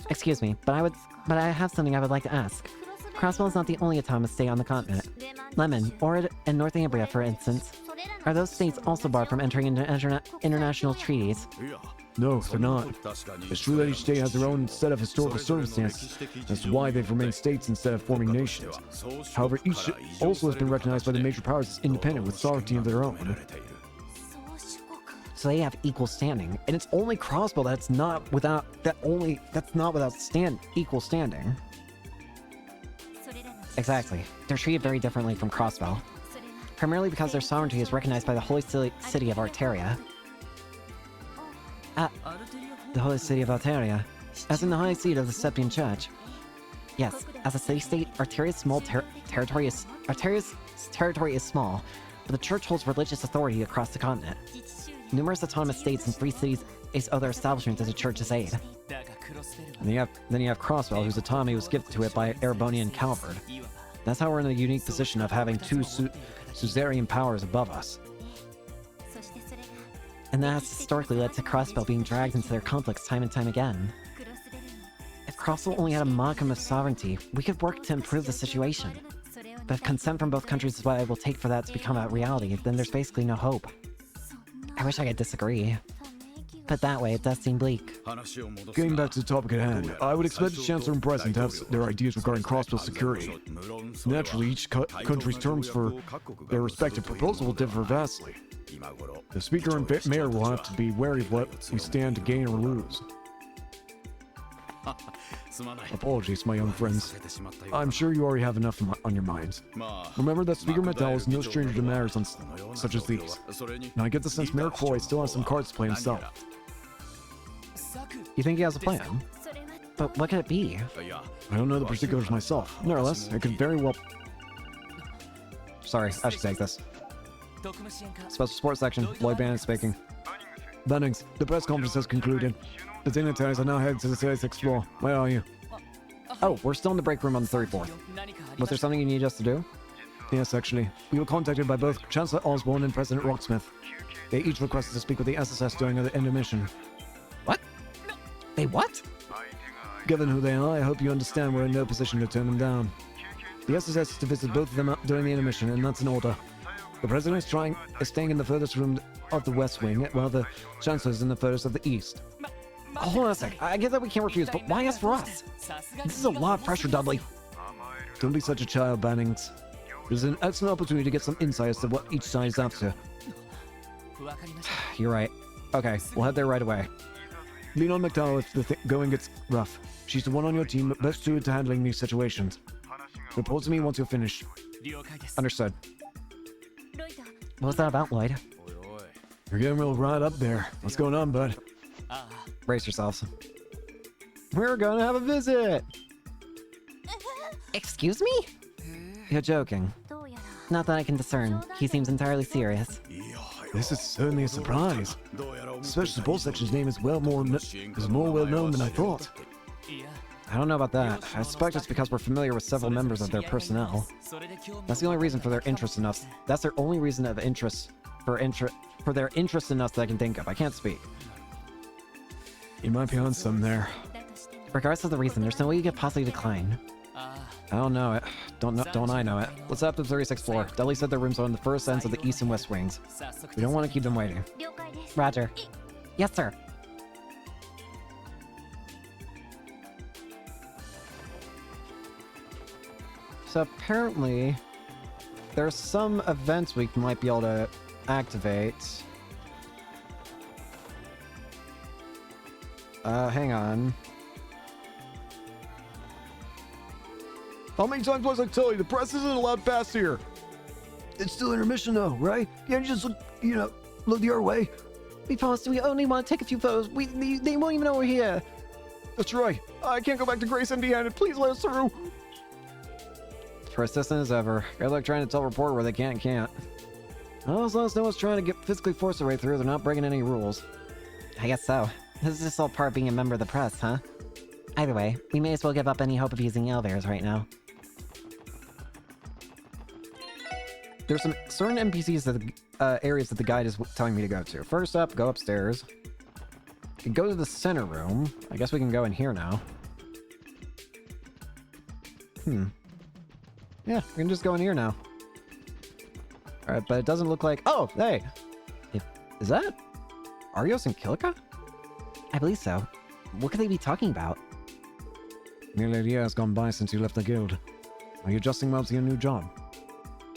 Excuse me, but I have something I would like to ask. Crossbell is not the only autonomous state on the continent. Lemon, Orid, and Northumbria, for instance. Are those states also barred from entering into international treaties? No, they're not. It's true that each state has their own set of historical circumstances. That's why they've remained states instead of forming nations. However, each also has been recognized by the major powers as independent with sovereignty of their own. So they have equal standing. And it's only Crossbell that's not without equal standing. Exactly. They're treated very differently from Crossbell. Primarily because their sovereignty is recognized by the holy city of Arteria. The holy city of Altaria, as in the high seat of the Septian Church. Yes, as a city-state, Arteria's territory is small, but the church holds religious authority across the continent. Numerous autonomous states and free cities owe their establishment to the church's aid. And then you have Crossbell, whose autonomy was given to it by Erebonian Calvard. That's how we're in the unique position of having 2 suzerain powers above us. And that has historically led to Crossbell being dragged into their conflicts time and time again. If Crossbell only had a modicum of sovereignty, we could work to improve the situation. But if consent from both countries is what it will take for that to become a reality, then there's basically no hope. I wish I could disagree. But that way, it does seem bleak. Getting back to the topic at hand, I would expect the Chancellor and President to have their ideas regarding crossbill security. Naturally, each country's terms for their respective proposal will differ vastly. The Speaker and Mayor will have to be wary of what we stand to gain or lose. Apologies, my young friends. I'm sure you already have enough on your minds. Remember that Speaker Mattel is no stranger to matters such as these. Now I get the sense Mayor Croy still has some cards to play himself. You think he has a plan? But what could it be? I don't know the particulars myself. Nevertheless, it could very well... Sorry, I should take this. Special Sports Section, Lloyd Bannon speaking. Bennings, the press conference has concluded. The dignitaries are now headed to the 36th floor. Where are you? Oh, we're still in the break room on the 34th. Was there something you need us to do? Yes, actually. We were contacted by both Chancellor Osborne and President Rocksmith. They each requested to speak with the SSS during the intermission. What? They what? Given who they are, I hope you understand we're in no position to turn them down. The SSS is to visit both of them during the intermission, and that's an order. The President is staying in the furthest room of the West Wing, while the Chancellor is in the furthest of the East. Hold on a sec. I get that we can't refuse, but why ask for us? This is a lot of pressure, Dudley. Don't be such a child, Bannings. There's an excellent opportunity to get some insight as to what each side is after. You're right. Okay, we'll head there right away. Lean on McDowell if the going gets rough. She's the one on your team best suited to handling these situations. Report to me once you're finished. Understood. What was that about, Lloyd? You're getting real right up there. What's going on, bud? Brace yourselves. We're gonna have a visit! Excuse me? You're joking. Not that I can discern. He seems entirely serious. This is certainly a surprise. The Special Support Section's name is more well known than I thought. I don't know about that. I suspect it's because we're familiar with several members of their personnel. That's the only reason for their interest in us. That's their only reason of interest for their interest in us that I can think of. I can't speak. You might be on some there. Regardless of the reason, there's no way you could possibly decline. I don't know it. Don't I know it? Let's head up to the 36th floor. Dudley said their rooms are on the first ends of the east and west wings. We don't want to keep them waiting. Roger. Yes, sir. So apparently, there's some events we might be able to activate. Hang on. How many times must I tell you? The press isn't allowed past here. It's still intermission though, right? Can't you just look the other way? We promised we only want to take a few photos. They won't even know we're here. That's right. I can't go back to Grace empty-handed. Please let us through. Persistent as ever. They're like trying to tell a reporter where they can't. Well, as long as no one's trying to get physically force their way through, they're not breaking any rules. I guess so. This is just all part of being a member of the press, huh? Either way, we may as well give up any hope of using elevators right now. There's some certain NPCs that areas that the guide is telling me to go to. First up, go upstairs. You can go to the center room. I guess we can go in here now. Yeah, we can just go in here now. Alright, but it doesn't look like... Oh, hey! Is that Arios and Kilika? I believe so. What could they be talking about? Nearly a year has gone by since you left the guild. Are you adjusting well to your new job?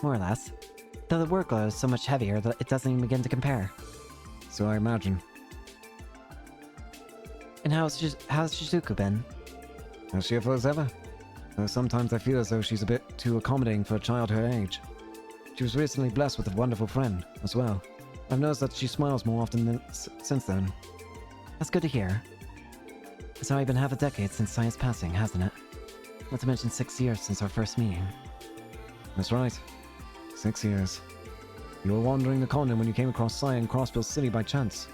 More or less. Though the workload is so much heavier that it doesn't even begin to compare. So I imagine. And how's Shizuku been? As cheerful as ever. Though sometimes I feel as though she's a bit too accommodating for a child her age. She was recently blessed with a wonderful friend, as well. I've noticed that she smiles more often since then. That's good to hear. It's already been half a decade since Saya's passing, hasn't it? Not to mention 6 years since our first meeting. That's right. 6 years. You were wandering the continent when you came across Saya in Crossbill City by chance.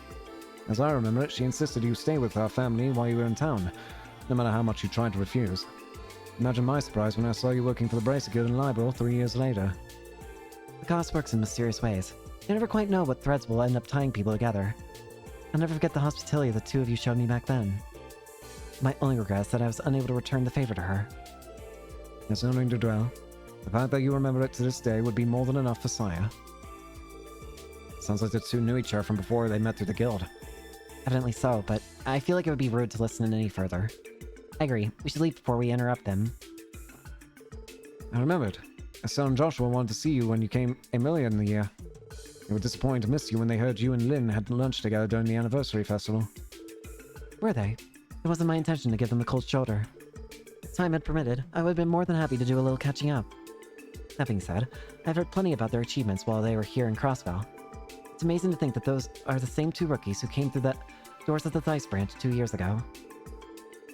As I remember it, she insisted you stay with our family while you were in town, no matter how much you tried to refuse. Imagine my surprise when I saw you working for the Bracer Guild in Libel 3 years later. The goddess works in mysterious ways. You never quite know what threads will end up tying people together. I'll never forget the hospitality the two of you showed me back then. My only regret is that I was unable to return the favor to her. There's nothing to dwell. The fact that you remember it to this day would be more than enough for Saya. Sounds like the two knew each other from before they met through the guild. Evidently so, but I feel like it would be rude to listen any further. I agree. We should leave before we interrupt them. I remembered. Estelle and Joshua wanted to see you when you came earlier in the year. They were disappointed to miss you when they heard you and Lynn had lunch together during the anniversary festival. Were they? It wasn't my intention to give them the cold shoulder. If time had permitted, I would have been more than happy to do a little catching up. That being said, I've heard plenty about their achievements while they were here in Crossville. It's amazing to think that those are the same two rookies who came through the doors of the Dice Branch 2 years ago.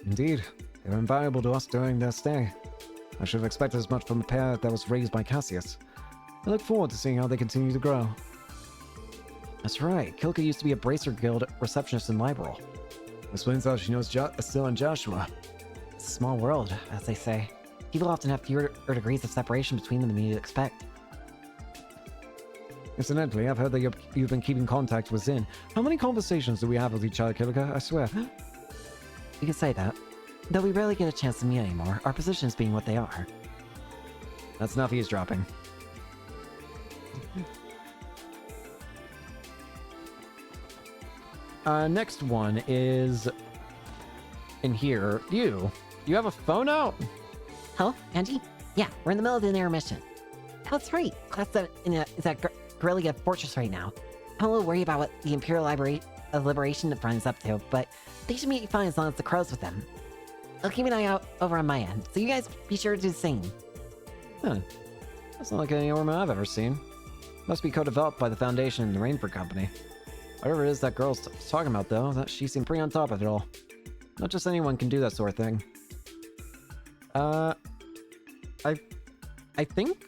Indeed, they were invaluable to us during their stay. I should have expected as much from a pair that was raised by Cassius. I look forward to seeing how they continue to grow. That's right, Kilka used to be a Bracer Guild receptionist in Liberal. Explains how she knows Estelle and Joshua. It's a small world, as they say. People often have fewer degrees of separation between them than you'd expect. Incidentally, I've heard that you've been keeping contact with Zin. How many conversations do we have with each other, Kilika? I swear. You can say that. Though we rarely get a chance to meet anymore, our positions being what they are. That's enough eavesdropping. Next one is in here. You have a phone out? Hello, Angie? Yeah, we're in the middle of an intermission. Oh, that's right. Class is at Guerrilla Fortress right now. I'm a little worried about what the Imperial Liberation Front is up to, but they should meet fine as long as the crow's with them. I'll keep an eye out over on my end, so you guys be sure to do the same. Huh. That's not like any armor I've ever seen. Must be co-developed by the Foundation and the Rainford Company. Whatever it is that girl's talking about, though, that she seemed pretty on top of it all. Not just anyone can do that sort of thing. I think?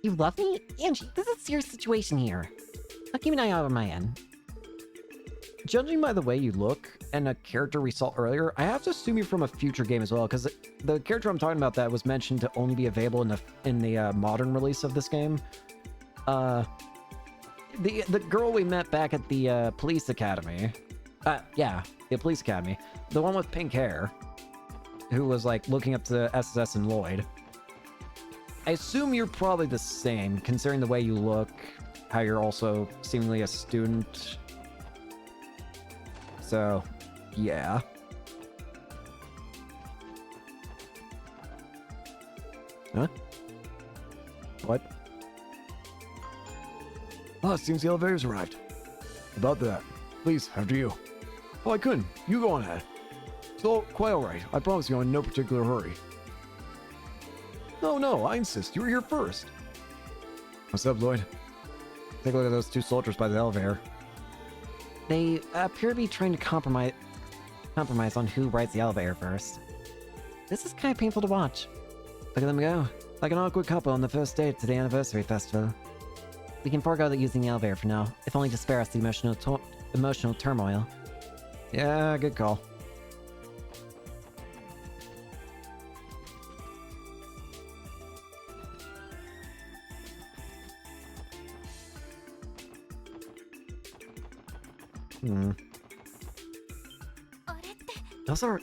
You love me? Angie, this is a serious situation here. I'll keep an eye out on my end. Judging by the way you look and a character we saw earlier, I have to assume you're from a future game as well, because the character I'm talking about that was mentioned to only be available in the modern release of this game. The girl we met back at the police academy. Yeah, the police academy. The one with pink hair, who was like looking up to SSS and Lloyd. I assume you're probably the same, considering the way you look, how you're also seemingly a student. So, yeah. Huh? What? Oh, it seems the elevator's arrived. About that. Please, after you. Oh, I couldn't. You go on ahead. It's all quite alright. I promise you I'm in no particular hurry. No, I insist. You were here first. What's up, Lloyd? Take a look at those two soldiers by the elevator. They appear to be trying to compromise on who rides the elevator first. This is kind of painful to watch. Look at them go. Like an awkward couple on the first date to the anniversary festival. We can forego using the elevator for now, if only to spare us the emotional turmoil. Yeah, good call. Those are...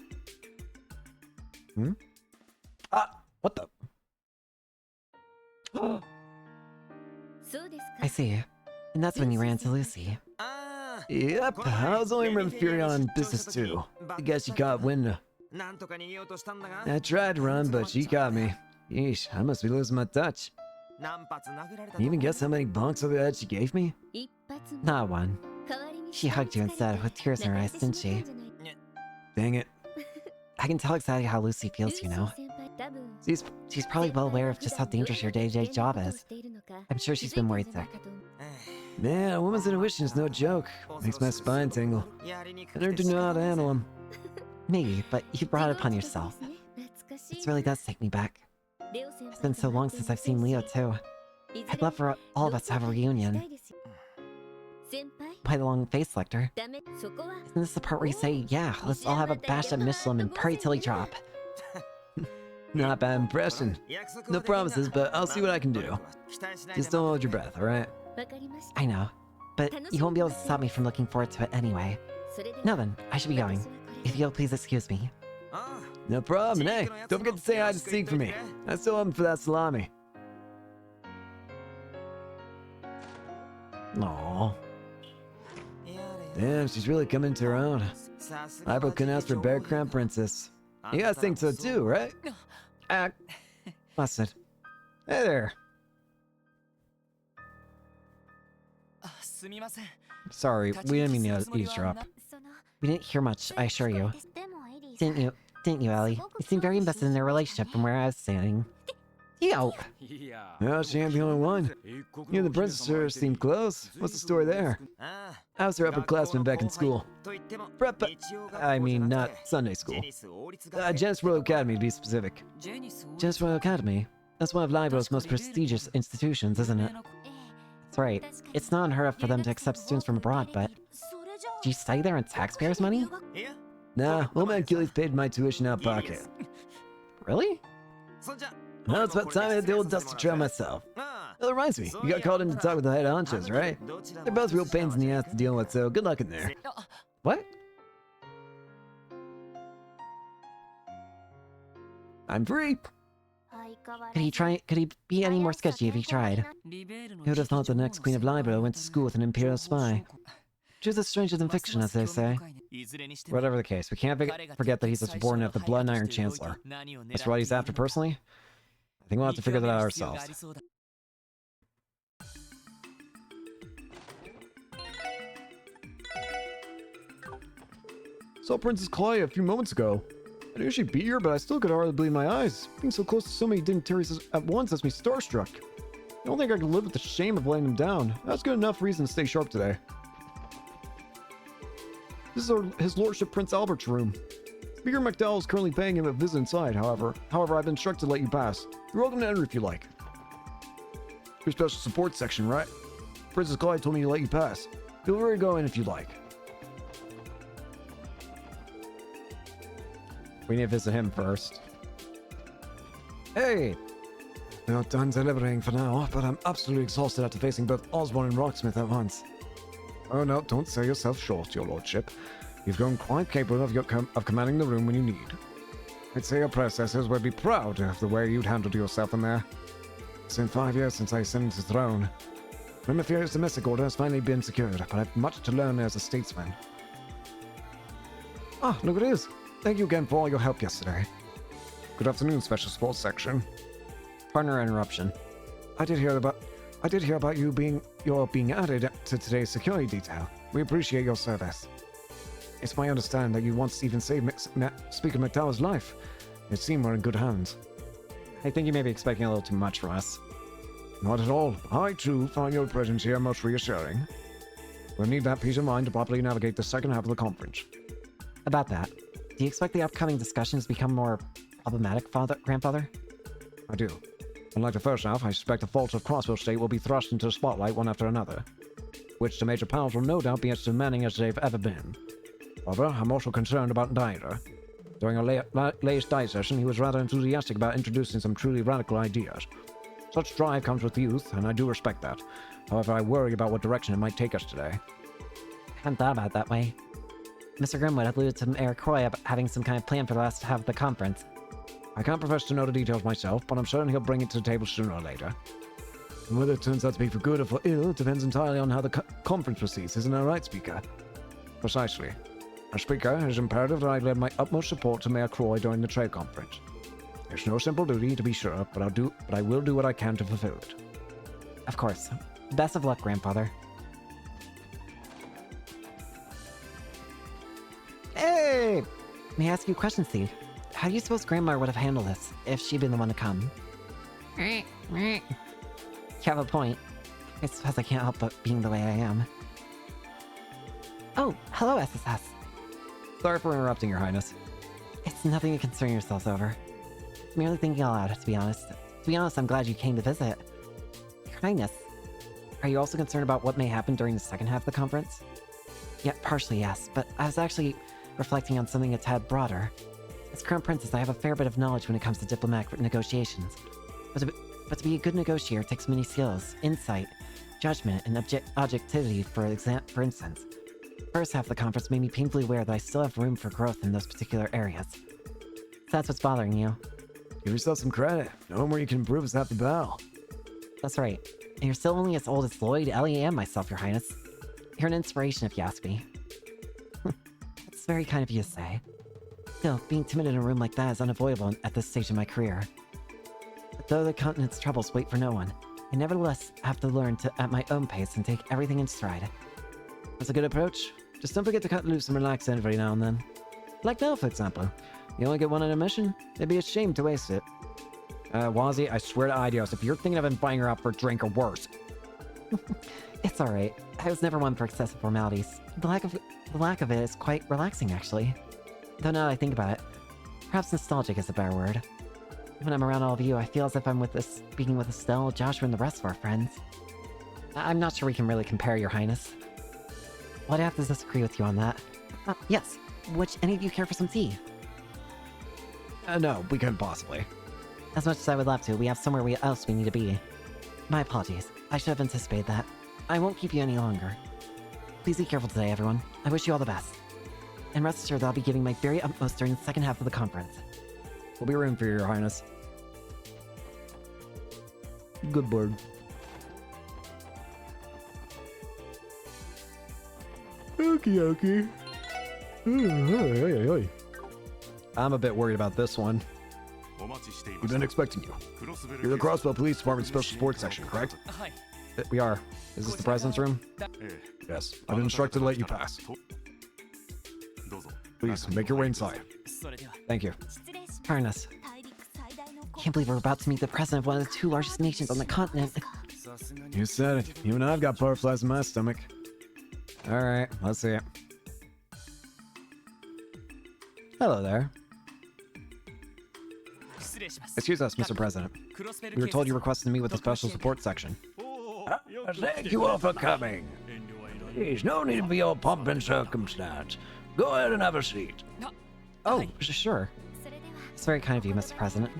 what the... I see. And that's when you ran into Lucy. Yep, I was only running Fury on business too. I guess you got wind. I tried to run, but she got me. Yeesh, I must be losing my touch. You even guess how many bonks over the head she gave me? Not one. She hugged you instead, with tears in her eyes, didn't she? Dang it. I can tell exactly how Lucy feels, you know. She's probably well aware of just how dangerous your day-to-day job is. I'm sure she's been worried sick. Man, a woman's intuition is no joke. Makes my spine tingle. I never do know how to handle them. Maybe, but you brought it upon yourself. It really does take me back. It's been so long since I've seen Leo, too. I'd love for all of us to have a reunion. By the long face lector. Isn't this the part where you say, yeah, let's all have a bash at Michelin and party till he drop? Not bad impression. No promises, but I'll see what I can do. Just don't hold your breath, alright? I know, but you won't be able to stop me from looking forward to it anyway. Now then, I should be going. If you'll please excuse me. No problem, and hey, don't forget to say hi to Sieg for me. I still have him for that salami. Aww. Damn, she's really coming to her own. Libro couldn't ask for a Bear Crown Princess. You guys think so too, right? Busted. Hey there. Sorry, we didn't mean to eavesdrop. We didn't hear much, I assure you. Didn't you? Didn't you, Ellie? You seemed very invested in their relationship from where I was standing. Yo! Yeah, she ain't the only one. You and the princess seemed close. What's the story there? I was her upperclassman back in school. I mean, not Sunday school. Genesis Royal Academy, to be specific. Genesis Royal Academy? That's one of Libro's most prestigious institutions, isn't it? That's right. It's not unheard of for them to accept students from abroad, but... Do you study there on taxpayers' money? Nah, old man Gilly's paid my tuition out of pocket. Really? Well, it's about time I had the old dusty trail myself. That reminds me, you got called in to talk with the head honchos, right? They're both real pains in the ass to deal with, so good luck in there. What? I'm free. Could he be any more sketchy if he tried? Who would have thought the next Queen of Libro went to school with an Imperial spy? Truth is stranger than fiction, as they say. Whatever the case, we can't forget that he's a subordinate of the Blood and Iron Chancellor. As for what he's after personally, I think we'll have to figure that out ourselves. Saw Princess Claudia a few moments ago. I knew she'd be here, but I still could hardly believe my eyes. Being so close to so many dignitaries at once has me starstruck. I don't think I can live with the shame of letting them down. That's good enough reason to stay sharp today. This is his lordship Prince Albert's room. Speaker McDowell is currently paying him a visit inside, however. I've been instructed to let you pass. You're welcome to enter if you like. Your special support section, right? Princess Claudia told me to let you pass. Feel free to go in if you like. We need to visit him first. Hey! Not done deliberating for now, but I'm absolutely exhausted after facing both Osborne and Rocksmith at once. Oh no, don't sell yourself short, your lordship. You've grown quite capable of commanding the room when you need. I'd say your predecessors would be proud of the way you'd handled yourself in there. It's been 5 years since I ascended to the throne. Rimiferia's domestic order has finally been secured, but I've much to learn as a statesman. Ah, look at this. Thank you again for all your help yesterday. Good afternoon, Special Sports Section. Partner interruption. I did hear about you being added to today's security detail. We appreciate your service. It's my understanding that you once even saved Speaker McDowell's life. It seemed we're in good hands. I think you may be expecting a little too much from us. Not at all. I, too, find your presence here most reassuring. We'll need that peace of mind to properly navigate the second half of the conference. About that, do you expect the upcoming discussions to become more problematic, Grandfather? I do. Unlike the first half, I suspect the faults of Crossville State will be thrust into the spotlight one after another, which the major powers will no doubt be as demanding as they've ever been. However, I'm also concerned about Dyer. During our latest Dyer session, he was rather enthusiastic about introducing some truly radical ideas. Such drive comes with youth, and I do respect that. However, I worry about what direction it might take us today. I hadn't thought about it that way. Mr. Grimwood alluded to Eric Roy about having some kind of plan for the last half of the conference. I can't profess to know the details myself, but I'm certain he'll bring it to the table sooner or later. And whether it turns out to be for good or for ill depends entirely on how the conference proceeds, isn't that right, Speaker? Precisely. As Speaker, it is imperative that I lend my utmost support to Mayor Croy during the trade conference. It's no simple duty, to be sure, but I will do what I can to fulfill it. Of course. Best of luck, Grandfather. Hey! May I ask you a question, Steve? How do you suppose Grandma would have handled this if she'd been the one to come? You have a point. I suppose I can't help but being the way I am. Oh, hello, SSS. Sorry for interrupting, Your Highness. It's nothing to concern yourselves over. Merely thinking aloud, to be honest. To be honest, I'm glad you came to visit. Your Highness, are you also concerned about what may happen during the second half of the conference? Yeah, partially yes, but I was actually reflecting on something a tad broader. As Crown Princess, I have a fair bit of knowledge when it comes to diplomatic negotiations. But to be a good negotiator takes many skills, insight, judgment, and objectivity, for instance. First half of the conference made me painfully aware that I still have room for growth in those particular areas. So that's what's bothering you. Give yourself some credit. Knowing where you can improve is half the battle. That's right. And you're still only as old as Lloyd, Ellie, and myself, Your Highness. You're an inspiration, if you ask me. very kind of you to say. Still, being timid in a room like that is unavoidable at this stage of my career. But though the continent's troubles wait for no one, I nevertheless have to learn to at my own pace and take everything in stride. That's a good approach. Just don't forget to cut loose and relax every now and then. Like now, for example. You only get one at a mission? It'd be a shame to waste it. Wazzy, I swear to Idios, if you're thinking of inviting her out for a drink or worse. It's alright. I was never one for excessive formalities. The lack of it is quite relaxing, actually. Though now that I think about it, perhaps nostalgic is a better word. When I'm around all of you, I feel as if I'm speaking with Estelle, Joshua, and the rest of our friends. I'm not sure we can really compare, Your Highness. Well, I'd have to disagree with you on that. Yes. Would any of you care for some tea? No, we couldn't possibly. As much as I would love to, we have somewhere else we need to be. My apologies. I should have anticipated that. I won't keep you any longer. Please be careful today, everyone. I wish you all the best. And rest assured that I'll be giving my very utmost during the second half of the conference. We'll be rooting for you, Your Highness. Good bird. Okie dokie. I'm a bit worried about this one. We've been expecting you. You're the Crossbell Police Department Special Sports Section, correct? We are. Is this the President's room? Yes. I've been instructed to let you pass. Please, make your way inside. Thank you. Highness. Can't believe we're about to meet the president of one of the two largest nations on the continent. You said it. Even I've got butterflies in my stomach. Alright, let's see it. Hello there. Excuse us, Mr. President. We were told you requested to meet with the Special Support Section. Thank you all for coming. Please, no need for your pomp and circumstance. Go ahead and have a seat. Oh, sure. It's very kind of you, Mr. President.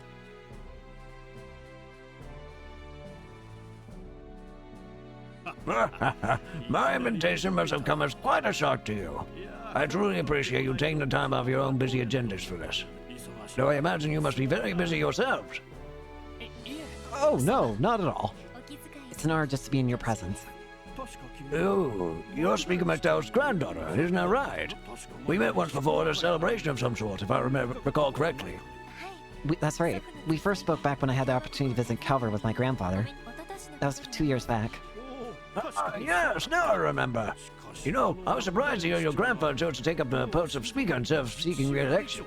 My invitation must have come as quite a shock to you. I truly appreciate you taking the time off your own busy agendas for this. Though I imagine you must be very busy yourselves. Oh, no, not at all. It's an honor just to be in your presence. Oh, you're Speaker McDowell's granddaughter, isn't that right? We met once before at a celebration of some sort, if I recall correctly. That's right. We first spoke back when I had the opportunity to visit Calvert with my grandfather. That was 2 years back. Yes, now I remember. You know, I was surprised to hear your grandfather chose to take up the post of Speaker instead of seeking re-election.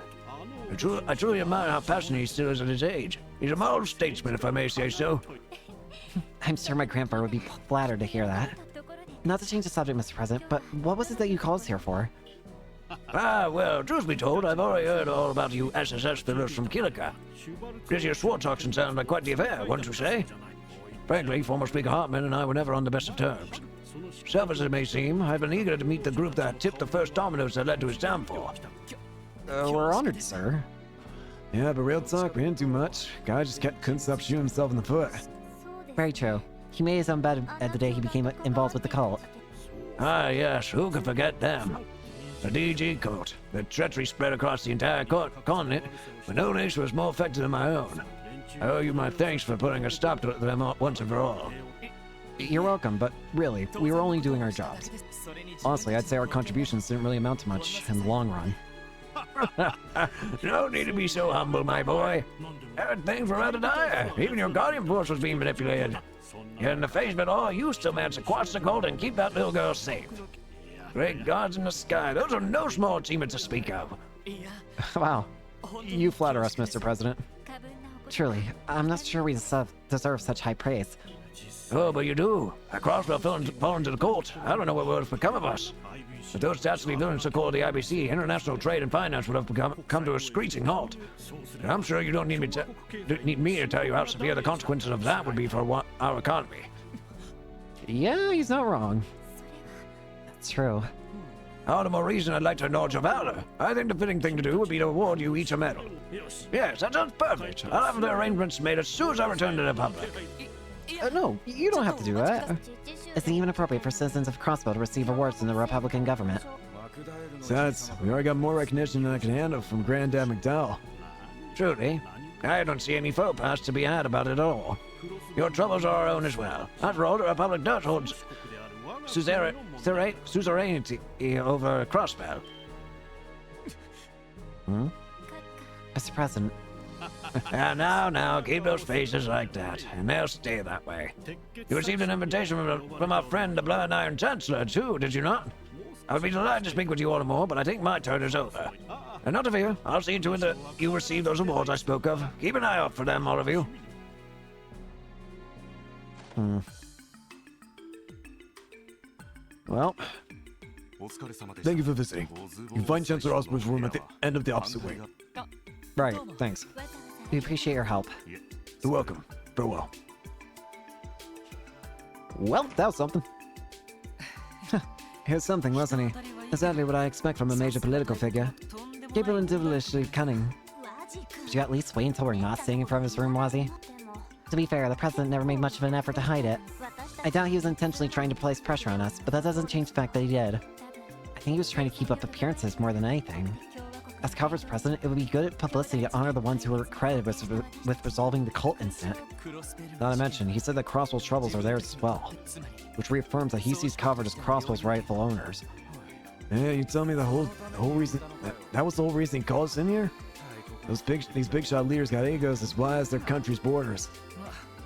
I truly admire how passionate he still is at his age. He's a moral statesman, if I may say so. I'm sure my grandfather would be flattered to hear that. Not to change the subject, Mr. President, but what was it that you called us here for? Well, truth be told, I've already heard all about you SSS fillers from Kilika. This your Schwartz auction sounds like quite the affair, wouldn't you say? Frankly, former Speaker Hartman and I were never on the best of terms. Selfish as it may seem, I've been eager to meet the group that tipped the first dominoes that led to his downfall. We're honored, sir. Yeah, but real talk, we didn't do much. Guy just couldn't stop shooting himself in the foot. Very true. He made his own bed at the day he became involved with the cult. Ah, yes, who could forget them? The DG cult. The treachery spread across the entire continent, but no nation was more affected than my own. I owe you my thanks for putting a stop to them once and for all. You're welcome, but really, we were only doing our jobs. Honestly, I'd say our contributions didn't really amount to much in the long run. No need to be so humble, my boy. Things were rather dire. Even your Guardian Force was being manipulated. Yet in the face of it all, you still managed to quash the cult and keep that little girl safe. Great gods in the sky, those are no small achievements to speak of. Wow. You flatter us, Mr. President. Truly, I'm not sure we deserve such high praise. Oh, but you do. Had Crossbell fallen into the cult, I don't know what would have become of us. If those dastardly villains so-called the IBC, international trade and finance would have come to a screeching halt. And I'm sure you don't need me to tell you how severe the consequences of that would be for our economy. Yeah, he's not wrong. That's true. All the more reason I'd like to acknowledge your valor. I think the fitting thing to do would be to award you each a medal. Yes, that sounds perfect. I'll have the arrangements made as soon as I return to the Republic. No, you don't have to do that. Is it even appropriate for citizens of Crossbow to receive awards from the Republican government? Besides, we already got more recognition than I can handle from Granddad McDowell. Truly, I don't see any faux pas to be had about it at all. Your troubles are our own as well. After all, the Republic does hold suzerainty over Crossbell. Mr. President, Now, keep those faces like that, and they'll stay that way. You received an invitation from our friend, the Blood Iron Chancellor, too, did you not? I would be delighted to speak with you all more, but I think my turn is over. And not to fear, I'll see to it that you receive those awards I spoke of. Keep an eye out for them, all of you. Well, thank you for visiting. You can find Chancellor Osborne's room at the end of the opposite wing. right, thanks. We appreciate your help. You're welcome. Farewell. Well, that was something. Here's something, wasn't he? Exactly what I expect from a major political figure. Capable and devilishly cunning. Did you at least wait until we're not staying in front of his room, was he? To be fair, the president never made much of an effort to hide it. I doubt he was intentionally trying to place pressure on us, but that doesn't change the fact that he did. I think he was trying to keep up appearances more than anything. As Calvert's president, it would be good publicity to honor the ones who were credited with resolving the cult incident. Not to mention, he said that Crossbow's troubles are theirs as well, which reaffirms that he sees Calvert as Crossbow's rightful owners. Yeah, you tell me the whole reason that was the whole reason he called us in here? These big shot leaders got egos as wide as their country's borders.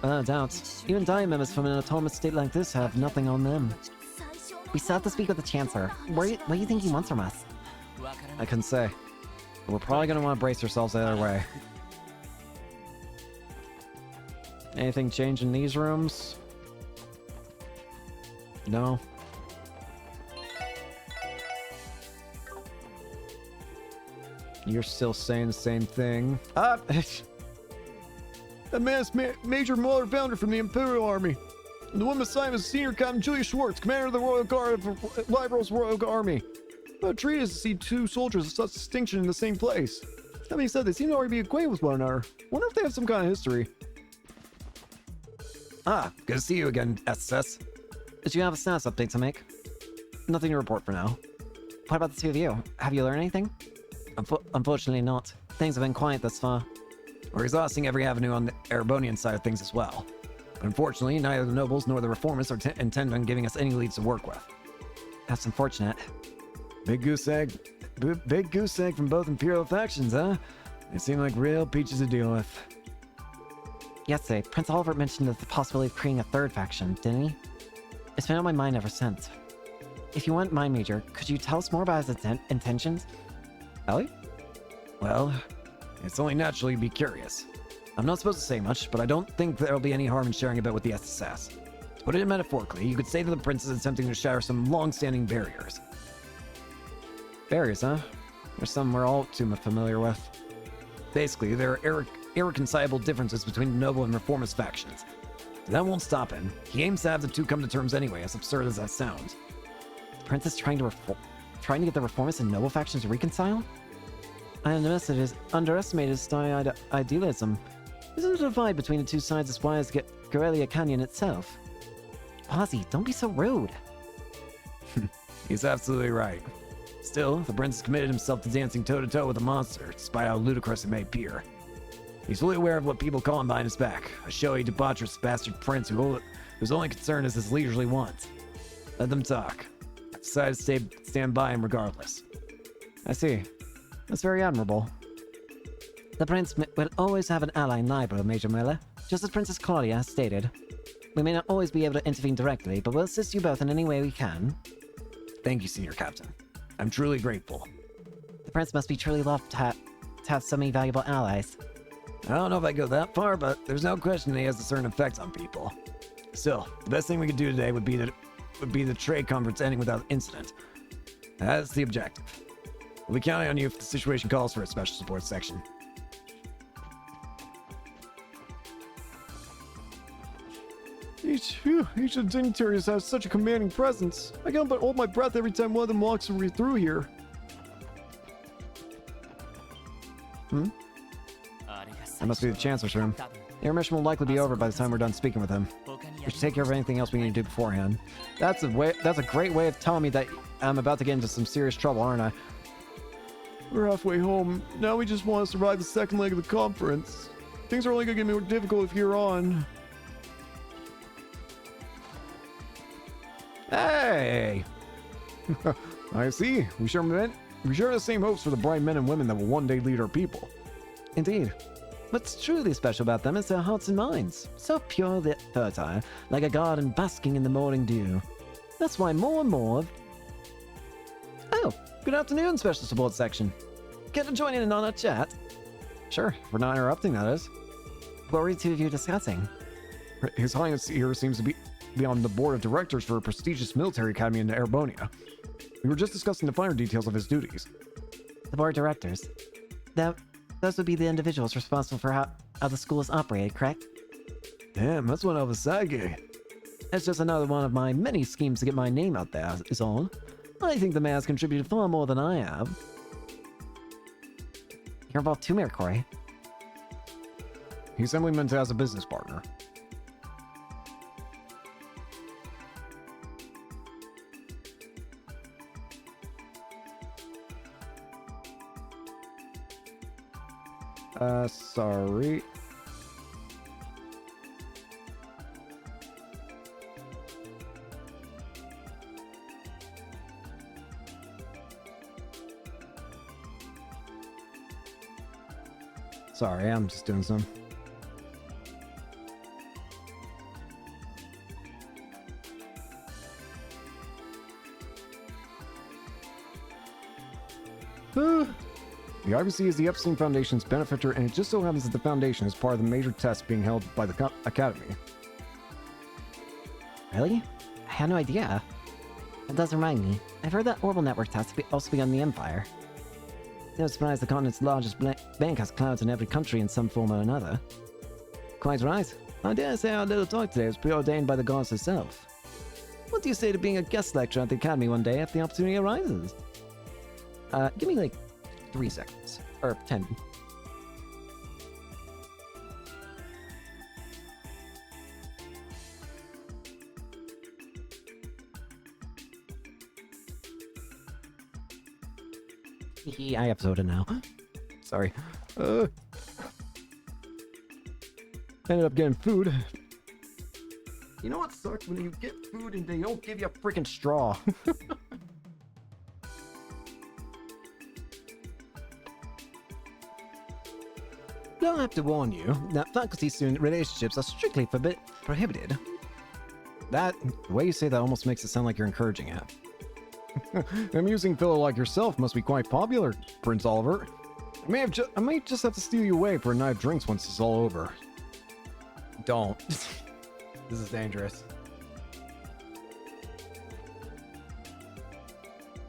Without a doubt, even dying members from an autonomous state like this have nothing on them. We still have to speak with the Chancellor. What do you think he wants from us? I couldn't say. But we're probably going to want to brace ourselves either way. Anything change in these rooms? No. You're still saying the same thing. That man's Major Muller founder from the Imperial Army. And the one beside him is Senior Captain Julius Schwartz, commander of the Royal Guard of Liberal's Royal Army. But a treat is to see two soldiers of such distinction in the same place. That being said, they seem to already be acquainted with one another. Wonder if they have some kind of history. Good to see you again, SSS. Did you have a status update to make? Nothing to report for now. What about the two of you? Have you learned anything? Unfortunately not. Things have been quiet thus far. We're exhausting every avenue on the Erebonian side of things as well. But unfortunately, neither the nobles nor the reformists are intent on giving us any leads to work with. That's unfortunate. Big goose egg from both Imperial factions, huh? They seem like real peaches to deal with. Yesterday, Prince Oliver mentioned the possibility of creating a third faction, didn't he? It's been on my mind ever since. If you want Mind Major, could you tell us more about his intentions? Ellie? Well, it's only natural you'd be curious. I'm not supposed to say much, but I don't think there'll be any harm in sharing a bit with the SSS. To put it metaphorically, you could say that the prince is attempting to shatter some long-standing barriers. Barriers, huh? There's some we're all too familiar with. Basically, there are irreconcilable differences between the noble and reformist factions. But that won't stop him. He aims to have the two come to terms anyway, as absurd as that sounds. The prince is trying to get the reformist and noble factions to reconcile? I underestimated his idealism. Isn't the divide between the two sides as wide as Guerrilla Canyon itself? Ozzy, don't be so rude. He's absolutely right. Still, the prince has committed himself to dancing toe-to-toe with a monster, despite how ludicrous it may appear. He's fully aware of what people call him behind his back, a showy, debaucherous bastard prince whose only concern is his leisurely wants. Let them talk. I decided to stand by him regardless. I see. That's very admirable. The prince will always have an ally in Libra, Major Muller, just as Princess Claudia has stated. We may not always be able to intervene directly, but we'll assist you both in any way we can. Thank you, Senior Captain. I'm truly grateful. The prince must be truly loved to have so many valuable allies. I don't know if I go that far, but there's no question that he has a certain effect on people. Still, the best thing we could do today would be the trade conference ending without incident. That's the objective. We'll be counting on you if the situation calls for a special support section. Each of the dignitaries has such a commanding presence. I can't but hold my breath every time one of them walks through here. That must be the Chancellor's room. The intermission will likely be over by the time we're done speaking with him. We should take care of anything else we need to do beforehand. That's a great way of telling me that I'm about to get into some serious trouble, aren't I? We're halfway home. Now we just want to survive the second leg of the conference. Things are only going to get more difficult from here on. Hey! I see. We sure We share the same hopes for the bright men and women that will one day lead our people. Indeed. What's truly special about them is their hearts and minds. So pure yet fertile, like a garden basking in the morning dew. That's why more and more of... Oh, good afternoon, Special Support Section. Care to join in on our chat? Sure, if we're not interrupting, that is. What were the two of you discussing? His Highness here seems to be on the board of directors for a prestigious military academy in Erebonia. We were just discussing the finer details of his duties. The board of directors. Those would be the individuals responsible for how the school is operated, correct? Damn, that's one of a side gig. It's just another one of my many schemes to get my name out there, is all. I think the mayor's contributed far more than I have. You're involved too, Mayor Corey. He simply meant as a business partner. Sorry. Sorry, I'm just doing some. The IBC is the Epstein Foundation's benefactor, and it just so happens that the foundation is part of the major test being held by the Academy. Really? I had no idea. That does remind me. I've heard that Orbital Network test also be on the Empire. No surprise the continent's largest bank has clouds in every country in some form or another. Quite right. I dare say our little talk today was preordained by the gods herself. What do you say to being a guest lecturer at the Academy one day if the opportunity arises? Give me like 3 seconds. Or 10. I episoded now. Sorry. Ended up getting food. You know what sucks? When you get food and they don't give you a freaking straw. Don't have to warn you that faculty-student relationships are strictly prohibited. The way you say that almost makes it sound like you're encouraging it. An amusing fellow like yourself must be quite popular, Prince Oliver. I might just have to steal you away for a night of drinks once this is all over. Don't. This is dangerous.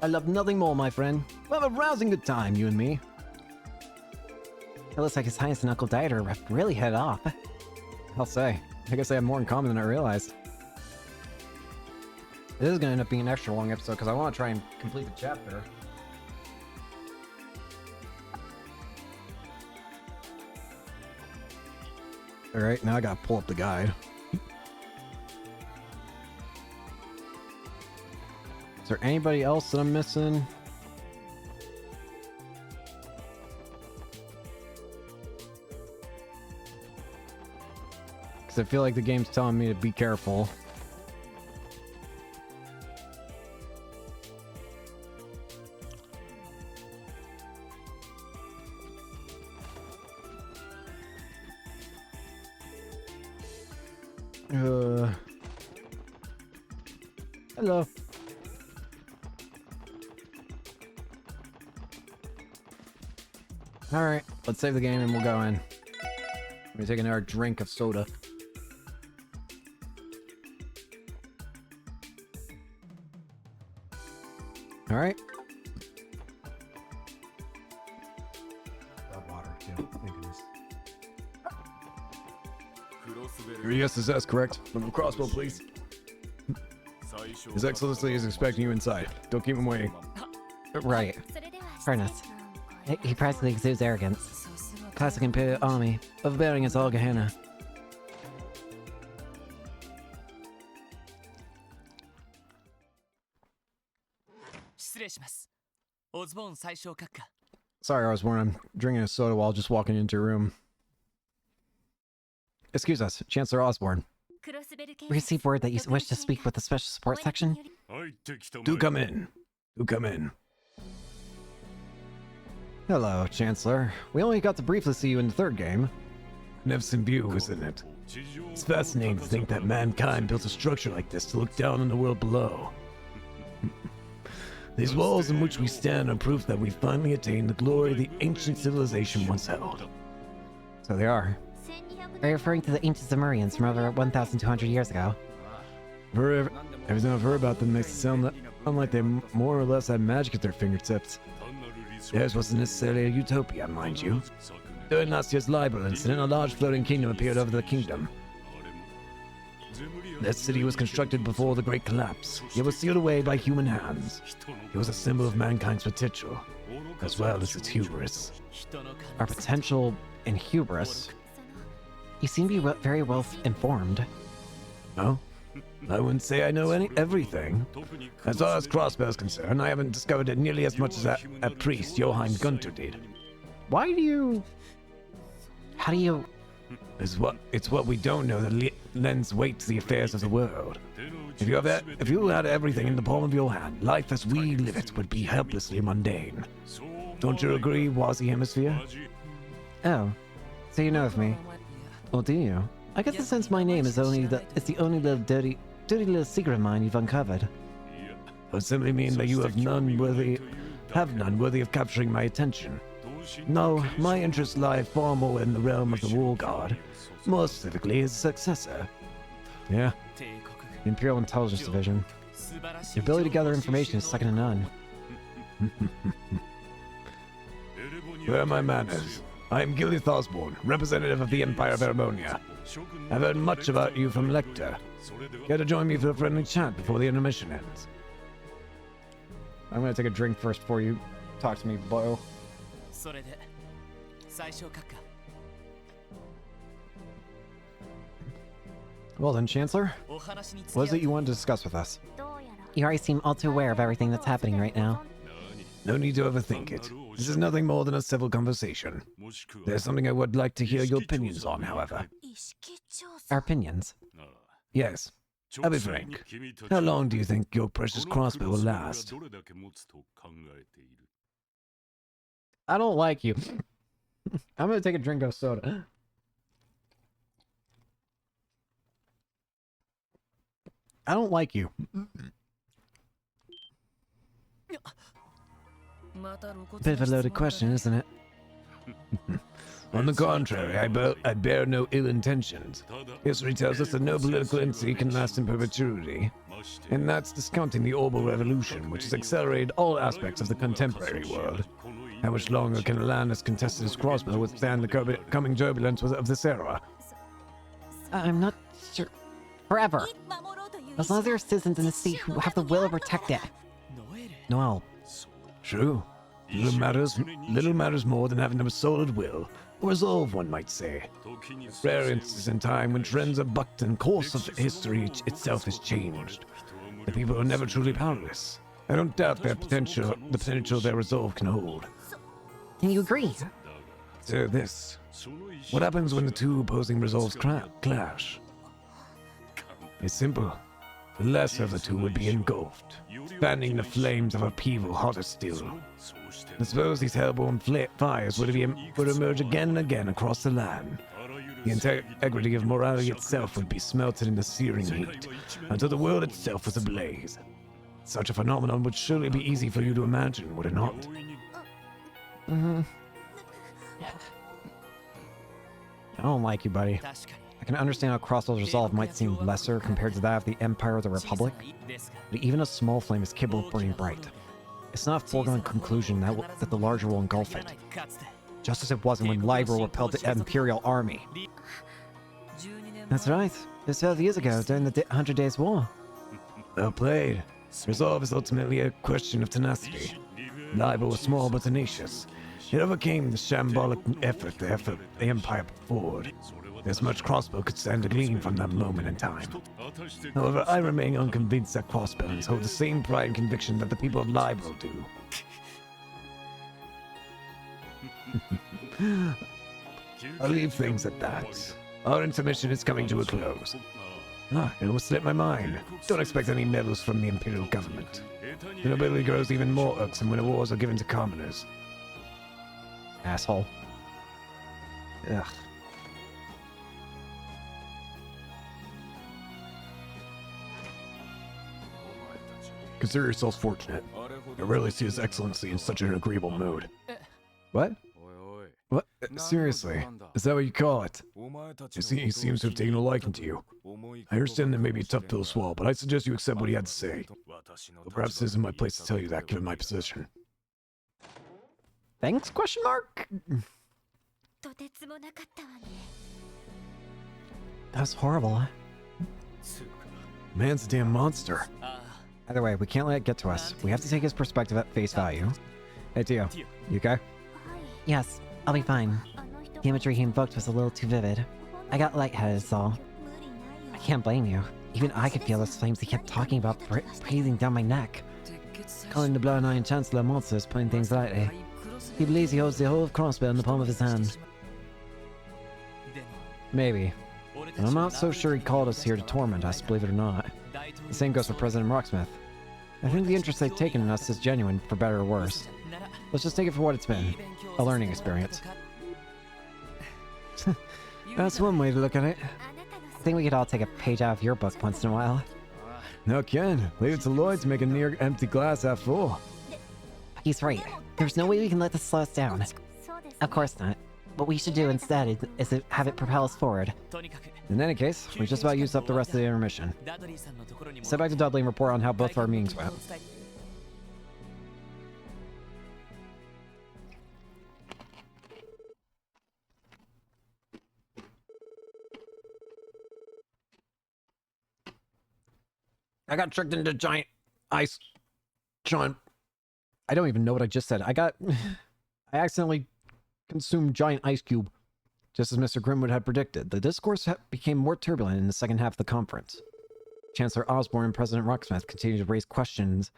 I love nothing more, my friend. We'll have a rousing good time, you and me. It looks like His Highness and Uncle Dieter have really head off. I'll say. I guess they have more in common than I realized. This is going to end up being an extra long episode because I want to try and complete the chapter. Alright, now I gotta pull up the guide. Is there anybody else that I'm missing? Because I feel like the game's telling me to be careful. Hello. Alright, let's save the game and we'll go in. Let me take another drink of soda. Alright. Got water too, thank goodness. Your yes is correct. From the crossbow, please. His Excellency is expecting you inside. Don't keep him waiting. Right. Fairness. He practically exudes arrogance. Classic Imperial Army, overbearing as all Gehenna. Sorry, Osborne. I'm drinking a soda while just walking into a room. Excuse us, Chancellor Osborne. We received word that you wish to speak with the Special Support Section. Do come in. Do come in. Hello, Chancellor. We only got to briefly see you in the third game. Magnificent view, isn't it? It's fascinating to think that mankind built a structure like this to look down on the world below. These walls in which we stand are proof that we finally attained the glory the ancient civilization once held. So they are. Are you referring to the ancient Zemurians from over 1,200 years ago? Everything I've heard about them makes it sound like they more or less had magic at their fingertips. Theirs wasn't necessarily a utopia, mind you. During last year's libel incident, a large floating kingdom appeared over the kingdom. Their city was constructed before the Great Collapse. It was sealed away by human hands. It was a symbol of mankind's potential, as well as its hubris. Our potential and hubris. You seem to be very well informed. No, I wouldn't say I know everything. As far as Crossbow is concerned, I haven't discovered it nearly as much as that priest, Johann Gunter, did. Why do you... How do you... It's what we don't know that lends weight to the affairs of the world. If you had everything in the palm of your hand, life as we live it would be helplessly mundane. Don't you agree, Wazi Hemisphere? Oh, so you know of me. Well, do you? I get the sense my name is the only little dirty little secret of mine you've uncovered. It would simply mean that you have none worthy of capturing my attention. No, my interests lie far more in the realm of the War God, more specifically his successor. Yeah. The Imperial Intelligence Division. The ability to gather information is second to none. Where are my manners? I am Gilith Osborne, representative of the Empire of Erebonia. I've heard much about you from Lecter. Care to join me for a friendly chat before the intermission ends? I'm gonna take a drink first before you talk to me, Bo. Well then, Chancellor, what is it you wanted to discuss with us? You already seem all too aware of everything that's happening right now. No need to overthink it. This is nothing more than a civil conversation. There's something I would like to hear your opinions on, however. Our opinions. Yes. I'll be frank. How long do you think your precious crossbow will last? I don't like you. I'm gonna take a drink of soda. I don't like you. Bit of a loaded question, isn't it? On the contrary, I bear no ill intentions. History tells us that no political entity can last in perpetuity. And that's discounting the Orbital Revolution, which has accelerated all aspects of the contemporary world. How much longer can a land as contested as Crossbow withstand the coming turbulence of this era? I'm not sure. Forever. As long as there are citizens in the state who have the will to protect it. Noel. True. Little matters more than having a solid will, or resolve, one might say. Rare instances in time when trends are bucked and course of history itself is changed. The people are never truly powerless. I don't doubt the potential their resolve can hold. Can you agree? So this, what happens when the two opposing resolves clash? It's simple. The lesser of the two would be engulfed, fanning the flames of upheaval hotter still. I suppose these hellborn fires would emerge again and again across the land. The integrity of morality itself would be smelted in the searing heat, until the world itself was ablaze. Such a phenomenon would surely be easy for you to imagine, would it not? I don't like you, buddy. I can understand how Crossbow's resolve might seem lesser compared to that of the Empire or the Republic, but even a small flame is capable of burning bright. It's not a foregone conclusion that the larger will engulf it, just as it wasn't when Libro repelled the Imperial army. That's right. It was 12 years ago, during the 100 Days War. Well played. Resolve is ultimately a question of tenacity. Libro was small but tenacious. It overcame the shambolic effort the Empire put forward. There's much Crossbow could stand to glean from that moment in time. However, I remain unconvinced that Crossbones hold the same pride and conviction that the people of Libro do. I'll leave things at that. Our intermission is coming to a close. It almost slipped my mind. Don't expect any medals from the Imperial government. The nobility grows even more irksome when awards are given to commoners. Asshole. Ugh. Consider yourselves fortunate. I rarely see His Excellency in such an agreeable mood. What? What? Seriously? Is that what you call it? You see, he seems to have taken a liking to you. I understand that may be a tough pill to swallow, but I suggest you accept what he had to say. But perhaps it isn't my place to tell you that, given my position. Thanks? Question mark? とてつもなかったわね。 That's horrible. Man's a damn monster. Either way, we can't let it get to us. We have to take his perspective at face value. Hey, Tio. You okay? Yes, I'll be fine. The imagery he invoked was a little too vivid. I got lightheaded, so I can't blame you. Even I could feel those flames he kept talking about breathing down my neck. Calling the Blood-Iron Chancellor a monster is putting things lightly. He believes he holds the whole of Crossbow in the palm of his hand. Maybe. But I'm not so sure he called us here to torment us, believe it or not. The same goes for President Rocksmith. I think the interest they've taken in us is genuine, for better or worse. Let's just take it for what it's been. A learning experience. That's one way to look at it. I think we could all take a page out of your book once in a while. No, Ken. Leave it to Lloyd to make a near empty glass half full. He's right. There's no way we can let this slow us down. Of course not. What we should do instead is to have it propel us forward. In any case, we just about used up the rest of the intermission. Step back to Dudley and report on how both our meetings went. I got tricked into giant ice. Giant. I don't even know what I just said. I accidentally consumed giant ice cube. Just as Mr. Grimwood had predicted, the discourse became more turbulent in the second half of the conference. Chancellor Osborne and President Rocksmith continued to raise questions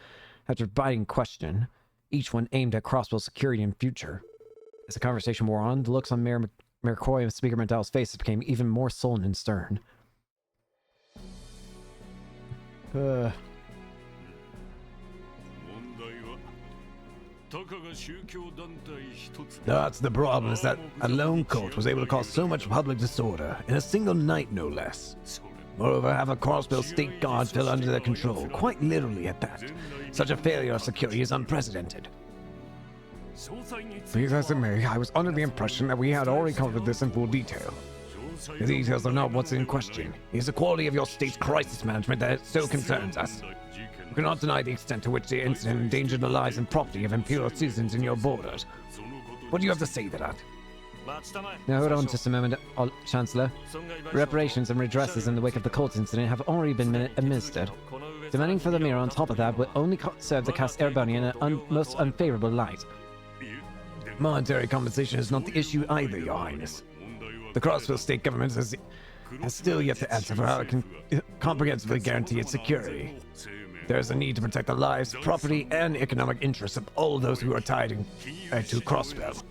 after biting question, each one aimed at Crossbell's security and future. As the conversation wore on, the looks on Mayor McCoy and Speaker Mandel's faces became even more sullen and stern. That's the problem, is that a lone cult was able to cause so much public disorder in a single night, no less. Moreover, half of Crossbell's state guards fell under their control, quite literally at that. Such a failure of security is unprecedented. Please as it may, I was under the impression that we had already covered this in full detail. The details are not what's in question. It is the quality of your state's crisis management that so concerns us. You cannot deny the extent to which the incident endangered the lives and property of Imperial citizens in your borders. What do you have to say to that? Now hold on just a moment, Chancellor. Reparations and redresses in the wake of the cult incident have already been administered. Demanding for the mirror on top of that would only serve to cast Erebony in a most unfavorable light. Monetary compensation is not the issue either, Your Highness. The Crossville state government has still yet to answer for how it can comprehensively guarantee its security. There is a need to protect the lives, property, and economic interests of all those who are tied to Crossbell.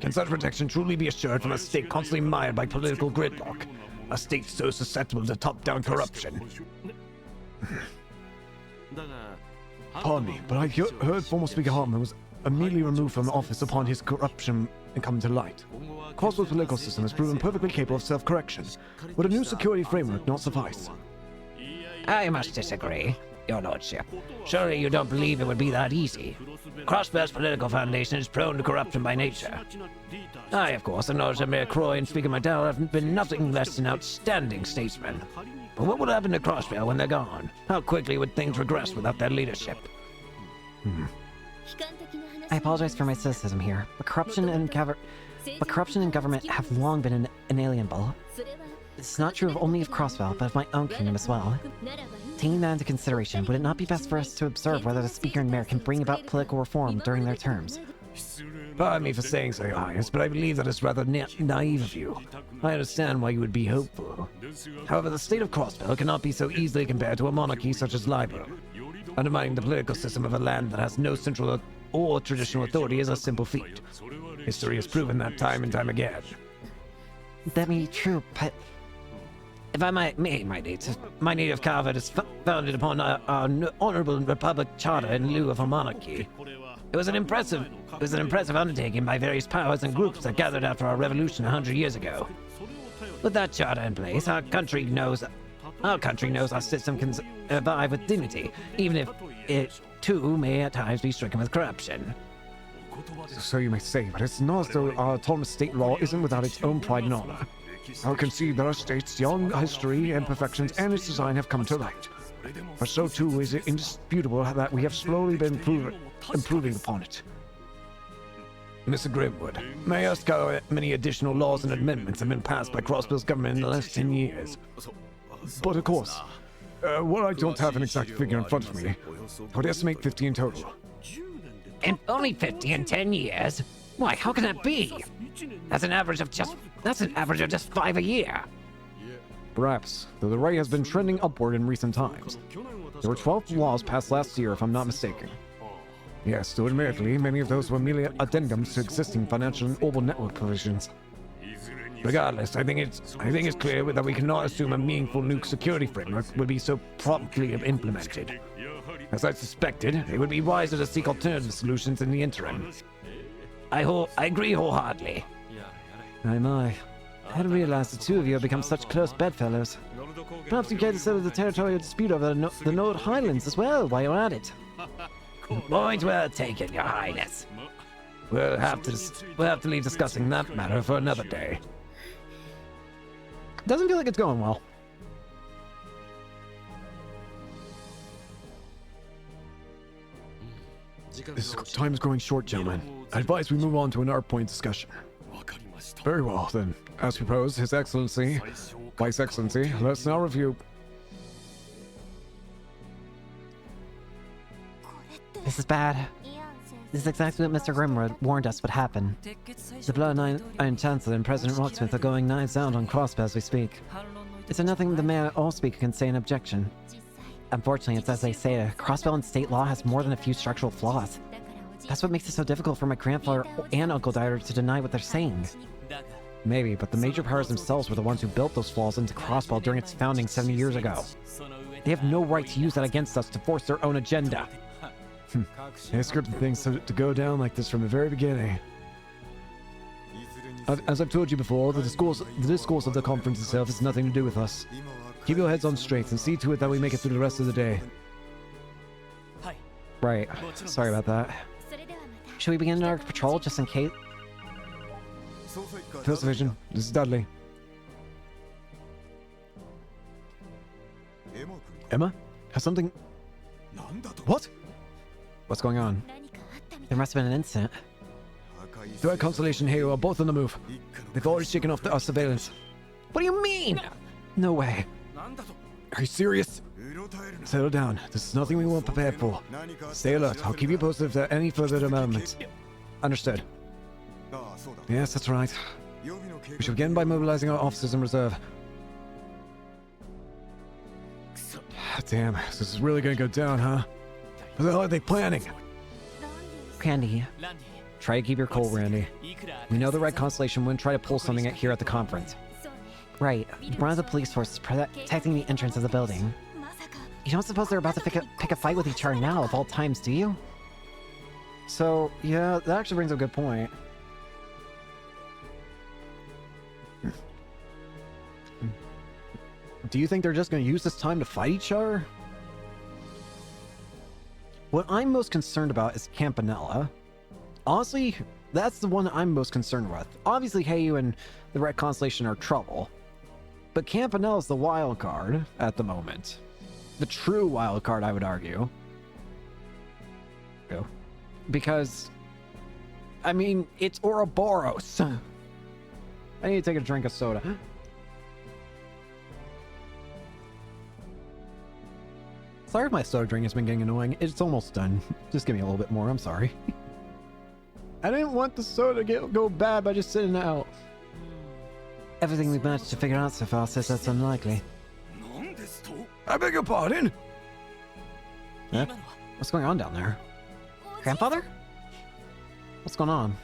Can such protection truly be assured from a state constantly mired by political gridlock? A state so susceptible to top-down corruption? Pardon me, but I heard former Speaker Hartman was immediately removed from office upon his corruption and coming to light. Crossbell's political system has proven perfectly capable of self-correction. Would a new security framework not suffice? I must disagree, Your Lordship. Surely you don't believe it would be that easy. Crossbell's political foundation is prone to corruption by nature. I, of course, acknowledge that Mayor Croy and Speaker Mandel have been nothing less than outstanding statesmen. But what would happen to Crossbell when they're gone? How quickly would things regress without their leadership? I apologize for my cynicism here, but corruption and government have long been inalienable. This is not true of only of Crossbell, but of my own kingdom as well. Taking that into consideration, would it not be best for us to observe whether the Speaker and Mayor can bring about political reform during their terms? Pardon me for saying so, Your Highness, but I believe that is rather naive of you. I understand why you would be hopeful. However, the state of Crossbell cannot be so easily compared to a monarchy such as Libra. Undermining the political system of a land that has no central or traditional authority is a simple feat. History has proven that time and time again. That may be true, but If I may, my native Carver is founded upon our honorable republic charter in lieu of a monarchy. It was an impressive undertaking by various powers and groups that gathered after our revolution 100 years ago. With that charter in place, our country knows our system can survive with dignity, even if it too may at times be stricken with corruption. So you may say, but it's not as though our autonomous state law isn't without its own pride and honor. I'll concede that our state's young history, imperfections, and its design have come to light. But so too is it indisputable that we have slowly been improving upon it. Mr. Grimwood, may I ask how many additional laws and amendments have been passed by Crossbill's government in the last 10 years? But of course, while I don't have an exact figure in front of me, I would estimate 50 in total. And only 50 in 10 years? Why, how can that be? That's an average of just 5 a year. Perhaps, though the rate has been trending upward in recent times. There were 12 laws passed last year, if I'm not mistaken. Yes, though admittedly, many of those were merely addendums to existing financial and mobile network provisions. Regardless, I think it's clear that we cannot assume a meaningful nuke security framework would be so promptly implemented. As I suspected, it would be wiser to seek alternative solutions in the interim. I agree wholeheartedly. My. I hadn't realized the two of you have become such close bedfellows. Perhaps you care to settle the territorial dispute over the Nord Highlands as well while you're at it. Point well taken, Your Highness. We'll have to leave discussing that matter for another day. Doesn't feel like it's going well. Time is growing short, gentlemen. I advise we move on to an art point discussion. Very well, then. As proposed, His Excellency, Vice Excellency, let's now review. This is bad. This is exactly what Mr. Grimwood warned us would happen. The Blood Iron Chancellor and President Rocksmith are going knives out on Crossbow as we speak. Is there nothing the Mayor Allspeaker can say in objection? Unfortunately, it's as they say, Crossbow and state law has more than a few structural flaws. That's what makes it so difficult for my grandfather and Uncle Dyer to deny what they're saying. Maybe, but the major powers themselves were the ones who built those flaws into Crossbow during its founding 70 years ago. They have no right to use that against us to force their own agenda. They scripted things to go down like this from the very beginning. As I've told you before, the discourse of the conference itself has nothing to do with us. Keep your heads on straight and see to it that we make it through the rest of the day. Right. Sorry about that. Should we begin our patrol just in case? First Division, this is Dudley. Emma? Has something... What? What's going on? There must have been an incident. Threat, Constellation, and Halo are both on the move. They've already shaken off our surveillance. What do you mean? No way. Are you serious? Settle down. This is nothing we weren't prepared for. Stay alert. I'll keep you posted if there are any further developments. Understood. Yes, that's right. We should begin by mobilizing our officers in reserve. Damn, this is really gonna go down, huh? What the hell are they planning? Randy, Try to keep your cool, Randy. We know the Red Constellation wouldn't try to pull something here at the conference. right. One of the police forces protecting the entrance of the building. You don't suppose they're about to pick a fight with each other now, of all times, do you? So, yeah, that actually brings up a good point. Do you think they're just going to use this time to fight each other? What I'm most concerned about is Campanella. Honestly, that's the one I'm most concerned with. Obviously, Heyu and the Red Constellation are trouble. But Campanella's the wild card at the moment. The true wild card, I would argue. Because, I mean, it's Ouroboros. I need to take a drink of soda. Sorry if my soda drink has been getting annoying. It's almost done. Just give me a little bit more. I'm sorry. I didn't want the soda to go bad by just sitting out. Everything we've managed to figure out so far says that's unlikely. I beg your pardon? Yeah? What's going on down there? Grandfather? What's going on?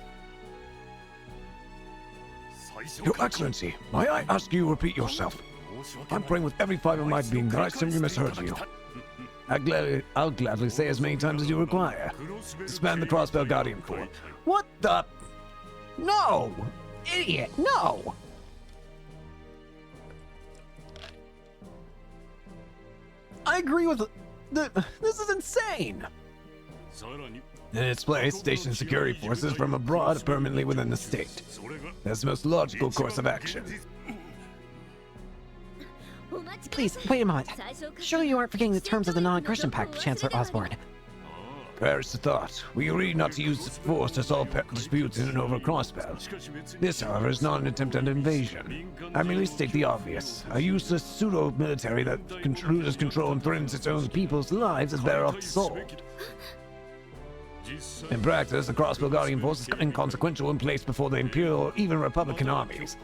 Your Excellency, may I ask you to repeat yourself? I'm praying with every fiber of my being that I simply misheard you. I'll gladly say as many times as you require. Disband the Crossbell Guardian Corps. What the? No! Idiot, no! I agree with this is insane! In its place, station security forces from abroad permanently within the state. That's the most logical course of action. Please, wait a moment. Surely you aren't forgetting the terms of the non-aggression pact, Chancellor Osborne. Perish the thought. We agreed not to use force to solve disputes in and over Crossbell. This, however, is not an attempt at invasion. I merely state the obvious. A useless pseudo-military that loses control and threatens its own people's lives is better off solved. In practice, the Crossbell Guardian Force is inconsequential when placed before the Imperial or even Republican armies.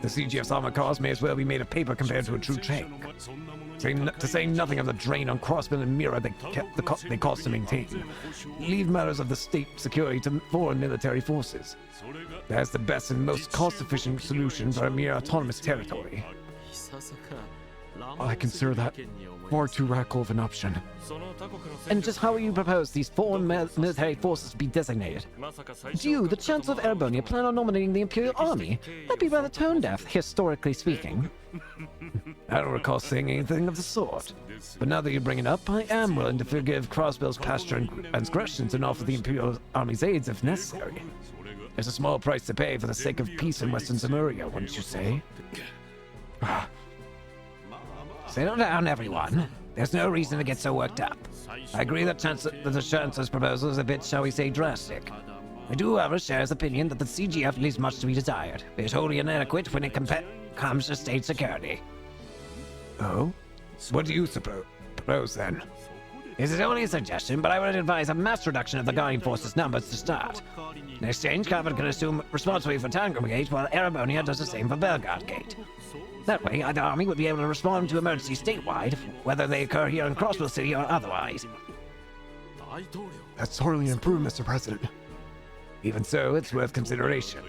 The CGF's armored cars may as well be made of paper compared to a true tank. To say nothing of the drain on Crossbell and Mira they cost to maintain. Leave matters of the state security to foreign military forces. That's the best and most cost-efficient solution for a mere autonomous territory. I consider that far too radical of an option. And just how will you propose these foreign military forces be designated? Do you, the Chancellor of Erebonia, plan on nominating the Imperial Army? That'd be rather tone-deaf, historically speaking. I don't recall saying anything of the sort. But now that you bring it up, I am willing to forgive Crossbell's past transgressions and offer the Imperial Army's aids if necessary. There's a small price to pay for the sake of peace in Western Zamuria, wouldn't you say? Settle down, everyone. There's no reason to get so worked up. I agree that the Chancellor's proposal is a bit, shall we say, drastic. I do, however, share his opinion that the CGF leaves much to be desired. It is wholly inadequate when it comes to state security. Oh? What do you propose, then? This is only a suggestion, but I would advise a mass reduction of the Guardian Force's numbers to start. In exchange, Carbon can assume responsibility for Tangram Gate, while Erebonia does the same for Belgard Gate. That way, either army would be able to respond to emergencies statewide, whether they occur here in Crossbell City or otherwise. That's sorely improved, Mr. President. Even so, it's worth consideration.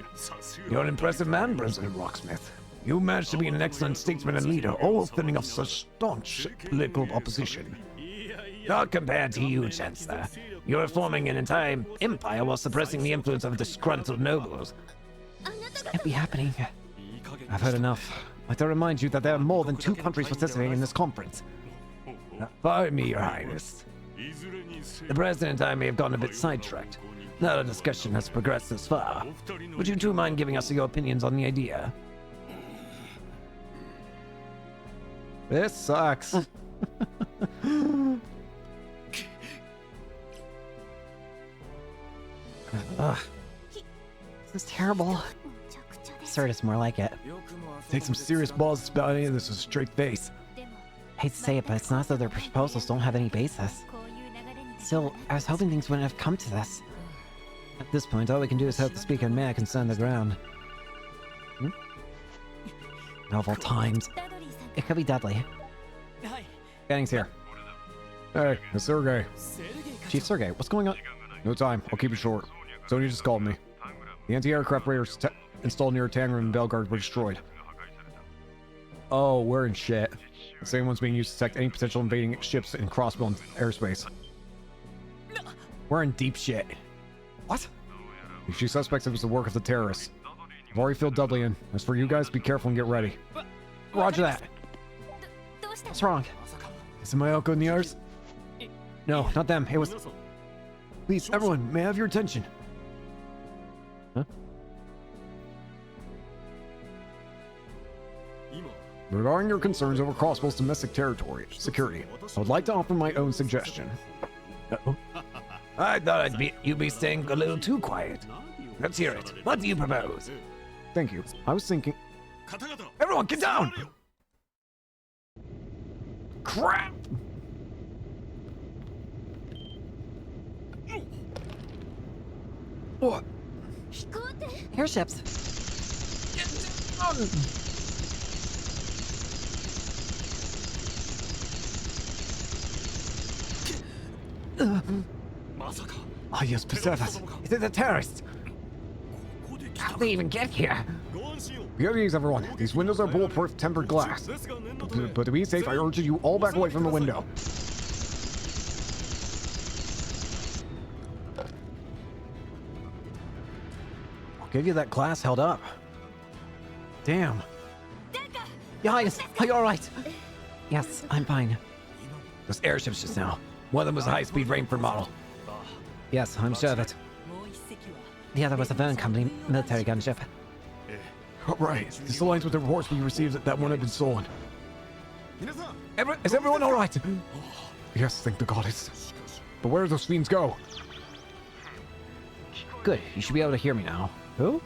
You're an impressive man, President Rocksmith. You managed to be an excellent statesman and leader, all fending off such staunch political opposition. Not compared to you, Chancellor. You're forming an entire empire while suppressing the influence of disgruntled nobles. This can't be happening. I've had enough. I'd like to remind you that there are more than 2 countries participating in this conference. Pardon me, Your Highness. The President and I may have gotten a bit sidetracked. Now the discussion has progressed this far. Would you two mind giving us your opinions on the idea? This sucks. This is terrible. Absurd is more like it. Take some serious balls about any of this with a straight face. Hate to say it, but it's not as though their proposals don't have any basis. Still, I was hoping things wouldn't have come to this. At this point, all we can do is hope the speaker and mayor can stand the ground. Novel times. It could be deadly. Ganning's here. Hey, it's Sergey. Chief Sergey, what's going on? No time. I'll keep it short. Sony just called me. The anti-aircraft radars installed near Tangram and Belgard were destroyed. Oh, we're in shit. The same one's being used to detect any potential invading ships in Crossbell airspace. We're in deep shit. What? She suspects it was the work of the terrorists. I've already filled Dudley in. As for you guys, be careful and get ready. Roger that. What's wrong? Is it my Elko in the ears? No, not them. It was... Please, everyone, may I have your attention? Huh? Regarding your concerns over Crossbell's domestic territory security, I would like to offer my own suggestion. I thought you'd be staying a little too quiet. Let's hear it. What do you propose? Thank you. I was thinking... Everyone, get down! Crap! What? Airships. Ah, yes, preserve us. Is it the terrorists? How'd they even get here? Be at ease, everyone. These windows are bulletproof tempered glass. But to be safe, I urge you all back away from the window. I'll give you that glass held up. Damn. Your Highness, are you alright? Yes, I'm fine. Those airships just now. One of them was a high-speed Rainford model. Yes, I'm sure of it. The other was a Verne Company military gunship. Oh, right. This aligns with the reports we received that one had been stolen. Is everyone alright? Yes, thank the goddess. But where do those fiends go? Good, you should be able to hear me now. Who?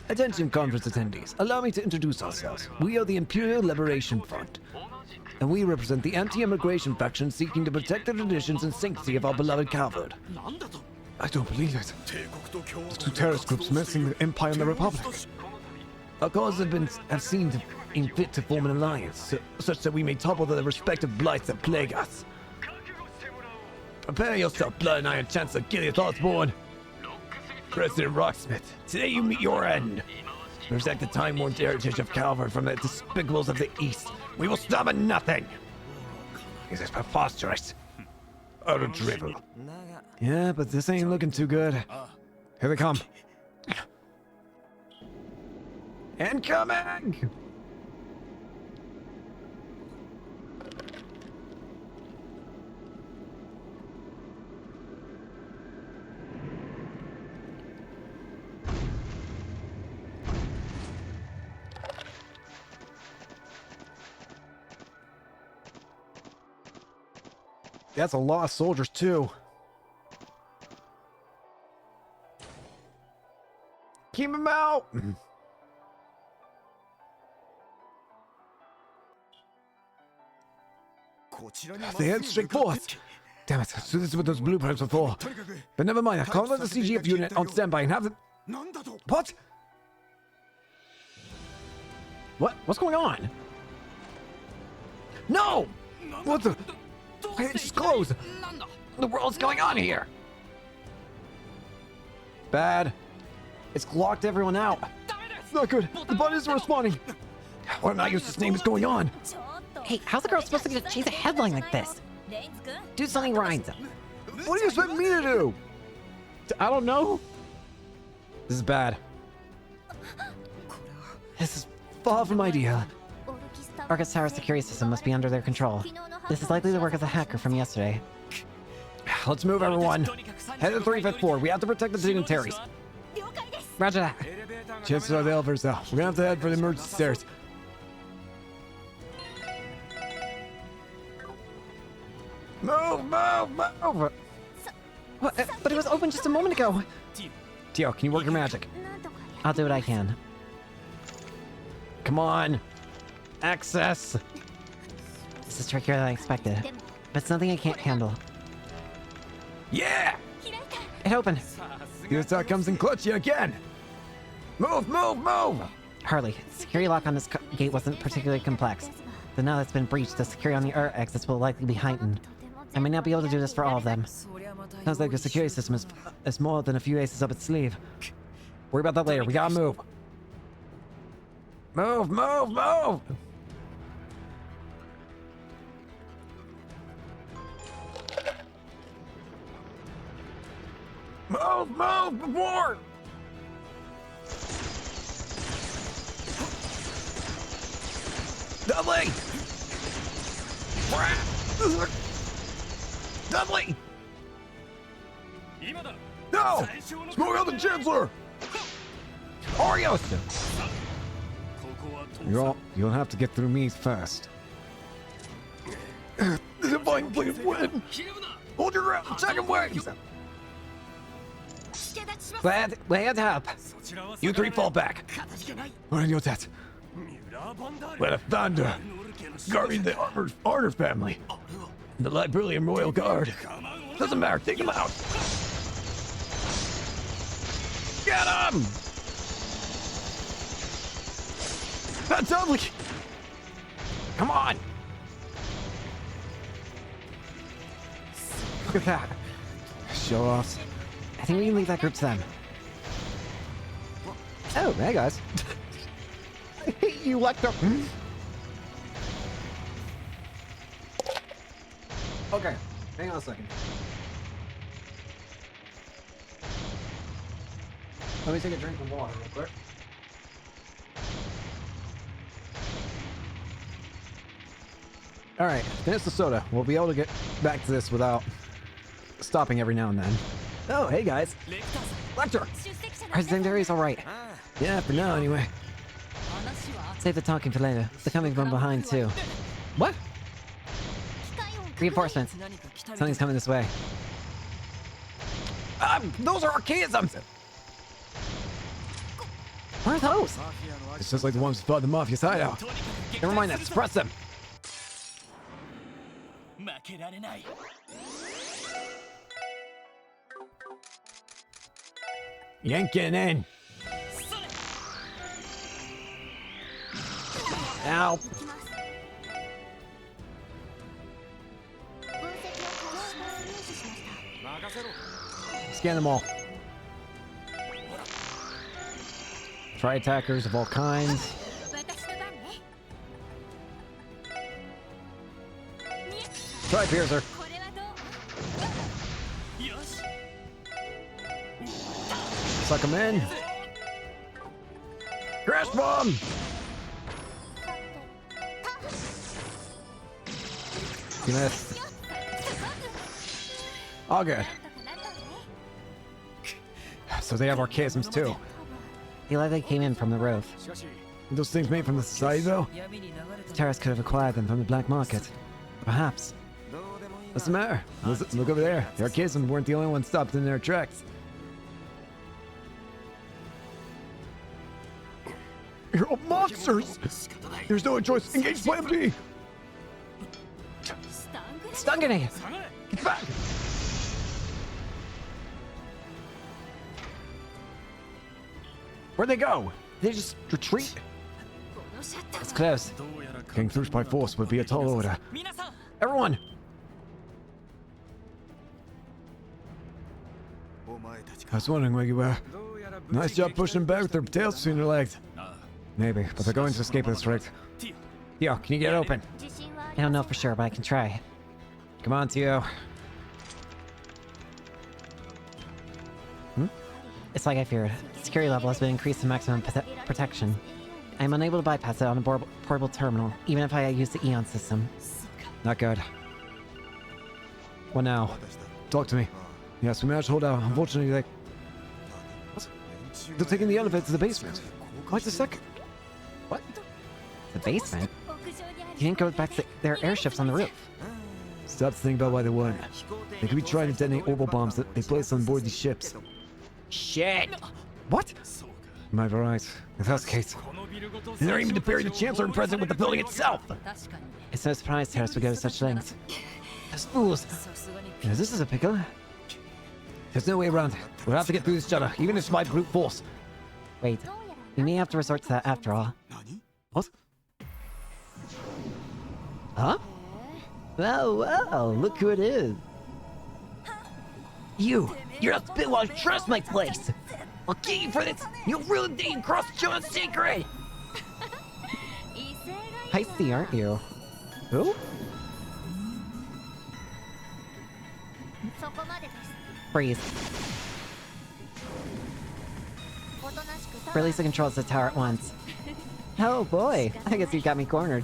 Attention conference attendees, allow me to introduce ourselves. We are the Imperial Liberation Front, and we represent the anti-immigration faction seeking to protect the traditions and sanctity of our beloved Calvard. I don't believe it. The two terrorist groups menacing the Empire and the Republic. Our cause have seemed fit to form an alliance, such that we may topple the respective blights that plague us. Prepare yourself, Blood and Iron Chancellor Gilead Osborne. President Rocksmith, today you meet your end. Protect the time-worn heritage of Calvard from the despicables of the East. We will stop at nothing. This is preposterous. Utter drivel. Yeah, but this ain't looking too good. Here they come. Incoming! That's a lot of soldiers, too. Keep them out! They head straight for us. Damn it, so this is what those blueprints are for. But never mind, I'll call out the CGF unit on standby and have the... What? What's going on? No! What the... Why did it just close? The world's going on here? Bad. It's locked everyone out. Not good. The button isn't responding. What am I used to this name is going on? Hey, how's a girl supposed to get to chase a headline like this? Do something rhymes. What do you expect me to do? I don't know. This is bad. This is far from ideal. Argus Tower's security system must be under their control. This is likely the work of the hacker from yesterday. Let's move, everyone. Head to the 35th floor. We have to protect the dignitaries. Roger that. Chances are the elevators now. We're gonna have to head for the emergency stairs. Move, move, move! What? But it was open just a moment ago. Tio, can you work your magic? I'll do what I can. Come on. Access. This is trickier than I expected, but it's nothing I can't handle. Yeah! It opened. This comes in clutch yet again. Move, move, move! Hardly. Security lock on this gate wasn't particularly complex. But now that it's been breached, the security on the exits will likely be heightened. I may not be able to do this for all of them. Sounds like the security system is more than a few aces up its sleeve. Worry about that later. We gotta move. Move, move, move! Move, move, before! Dudley! Dudley! No! Smoke out the Chancellor! Arios! You'll have to get through me first. If I can please win! Hold your ground! Second waves! We're here to help. You three fall back. What are your debts? Let a thunder. Guarding the Arner family. The Librarian Royal Guard. Doesn't matter, take him out. Get him! That's ugly! Come on! Look at that. Show offs. I think we can leave that group to them. Oh, hey guys. I hate you, Lecter. Okay, hang on a second. Let me take a drink of water real quick. Alright, finish the soda. We'll be able to get back to this without stopping every now and then. Oh, hey guys. Lecter! Our secondary is alright. Yeah, for now anyway. Save the talking for later. They're coming from behind too. What? Reinforcements. Something's coming this way. Those are archaisms! What are those? It's just like the ones who fought the Mafia's hideout. Never mind that, suppress them! You ain't getting in. Ow. Scan them all. Try attackers of all kinds. Try piercer. Suck them in. Crash bomb! You missed. All good. So they have archaisms too. They likely came in from the roof. Those things made from the society though? Terrace could have acquired them from the black market. Perhaps. What's the matter? Look over there. The archaisms weren't the only ones stopped in their tracks. You're all monsters! There's no choice. Engage Plan B! Stun grenade! Get back! Where'd they go? They just retreat? It's close. Getting through by force would be a tall order. Everyone! I was wondering where you were. Nice job pushing back with their tails between their legs. Maybe, but they're going to escape this rift. Theo, can you get it open? I don't know for sure, but I can try. Come on, Theo. It's like I feared. Security level has been increased to maximum protection. I am unable to bypass it on a portable terminal, even if I use the Eon system. Not good. What now? Talk to me. Yes, we managed to hold out. Unfortunately, they... What? They're taking the elevator to the basement. Wait a second. What? The basement? You didn't go back to their airships on the roof. Stop to think about why they weren't. They could be trying to detonate orbital bombs that they placed on board these ships. Shit! What? You might be right. If that's the case. And they're aiming to bury the Chancellor and President with the building itself! It's no surprise Terrace would go to such lengths. Those fools! Yeah, this is a pickle. There's no way around it. We'll have to get through this shutter, even if it's by brute force. Wait, we may have to resort to that after all. What? Huh? Oh, wow, look who it is. You're not spit while I trust my place! I'll get you for this! You ruined the cross John's secret! Heisty, aren't you? Who? Freeze. Release the controls of the tower at once. Oh boy, I guess you got me cornered.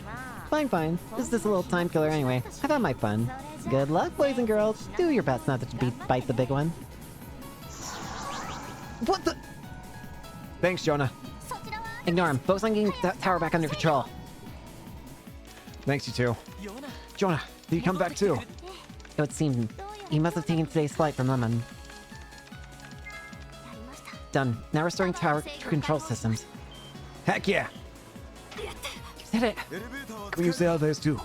Fine. This is just a little time killer anyway. I've had my fun. Good luck, boys and girls. Do your best not to bite the big one. What the? Thanks, Jonah. Ignore him. Focus on getting the tower back under control. Thanks, you two. Jonah, did you come back too? It would seem he must have taken today's flight from Lemon. Done. Now restoring tower control systems. Heck yeah! You did it! Can we use the elevators too?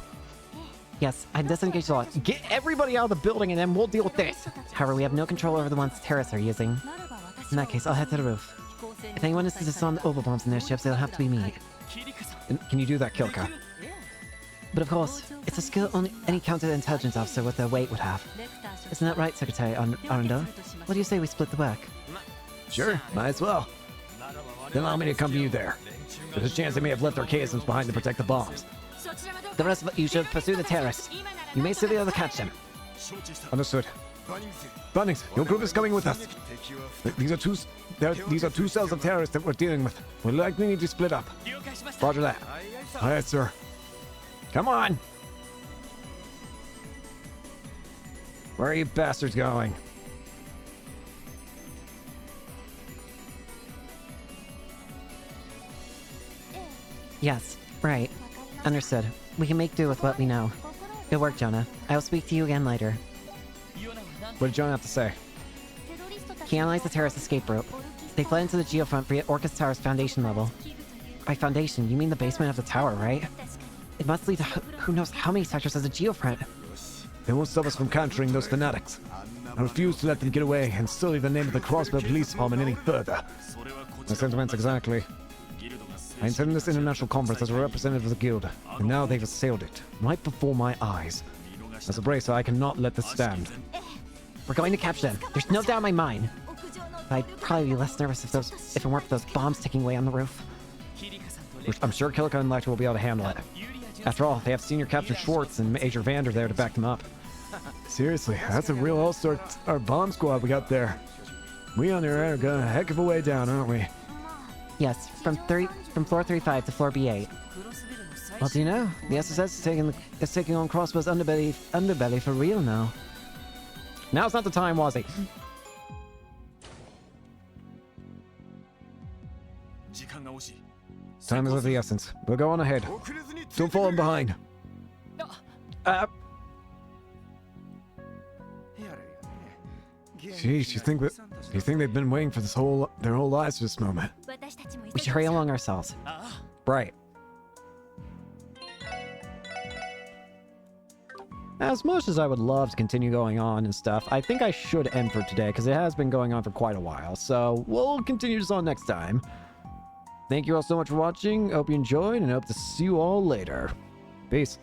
Yes, I disengaged the lock. Get everybody out of the building and then we'll deal with this! However, we have no control over the ones Terrace are using. In that case, I'll head to the roof. If anyone is to disarm the orbital bombs in their ships, it'll have to be me. And can you do that, Kilka? But of course, it's a skill only any counterintelligence officer with their weight would have. Isn't that right, Secretary Arundel? What do you say we split the work? Sure, might as well. then allow me to accompany you there. There's a chance they may have left their caissons behind to protect the bombs. The rest of you should pursue the terrorists. You may still be able to catch them. Understood. Bunnings, your group is coming with us. These are two cells of terrorists that we're dealing with. We'll likely need to split up. Roger that. Aye, sir. Come on! Where are you bastards going? Yes, right. Understood. We can make do with what we know. Good work, Jonah. I will speak to you again later. What did Jonah have to say? He analyzed the terrorist escape route. They fled into the geofront via Orcus Tower's foundation level. By foundation, you mean the basement of the tower, right? It must lead to who knows how many sectors as a geofront. They won't stop us from countering those fanatics. I refuse to let them get away and sully the name of the Crossbow Police Department any further. My sentiments exactly. I attended this international conference as a representative of the guild, and now they've assailed it, right before my eyes. As a bracer, I cannot let this stand. We're going to catch them. There's no doubt in my mind. But I'd probably be less nervous if it weren't for those bombs ticking away on the roof. I'm sure Kilika and Lecter will be able to handle it. After all, they have Senior Captain Schwartz and Major Vander there to back them up. Seriously, that's a real all-star bomb squad we got there. We on there are going a heck of a way down, aren't we? Yes, from floor 35 to floor B8. Well, do you know, the SSS is taking on Crossbow's underbelly for real now. Now's not the time, was it? Time is of the essence. We'll go on ahead. Don't fall in behind. Jeez, you think they've been waiting for their whole lives for this moment? We should hurry along ourselves. Right. As much as I would love to continue going on and stuff, I think I should end for today because it has been going on for quite a while. So we'll continue this on next time. Thank you all so much for watching. Hope you enjoyed and hope to see you all later. Peace.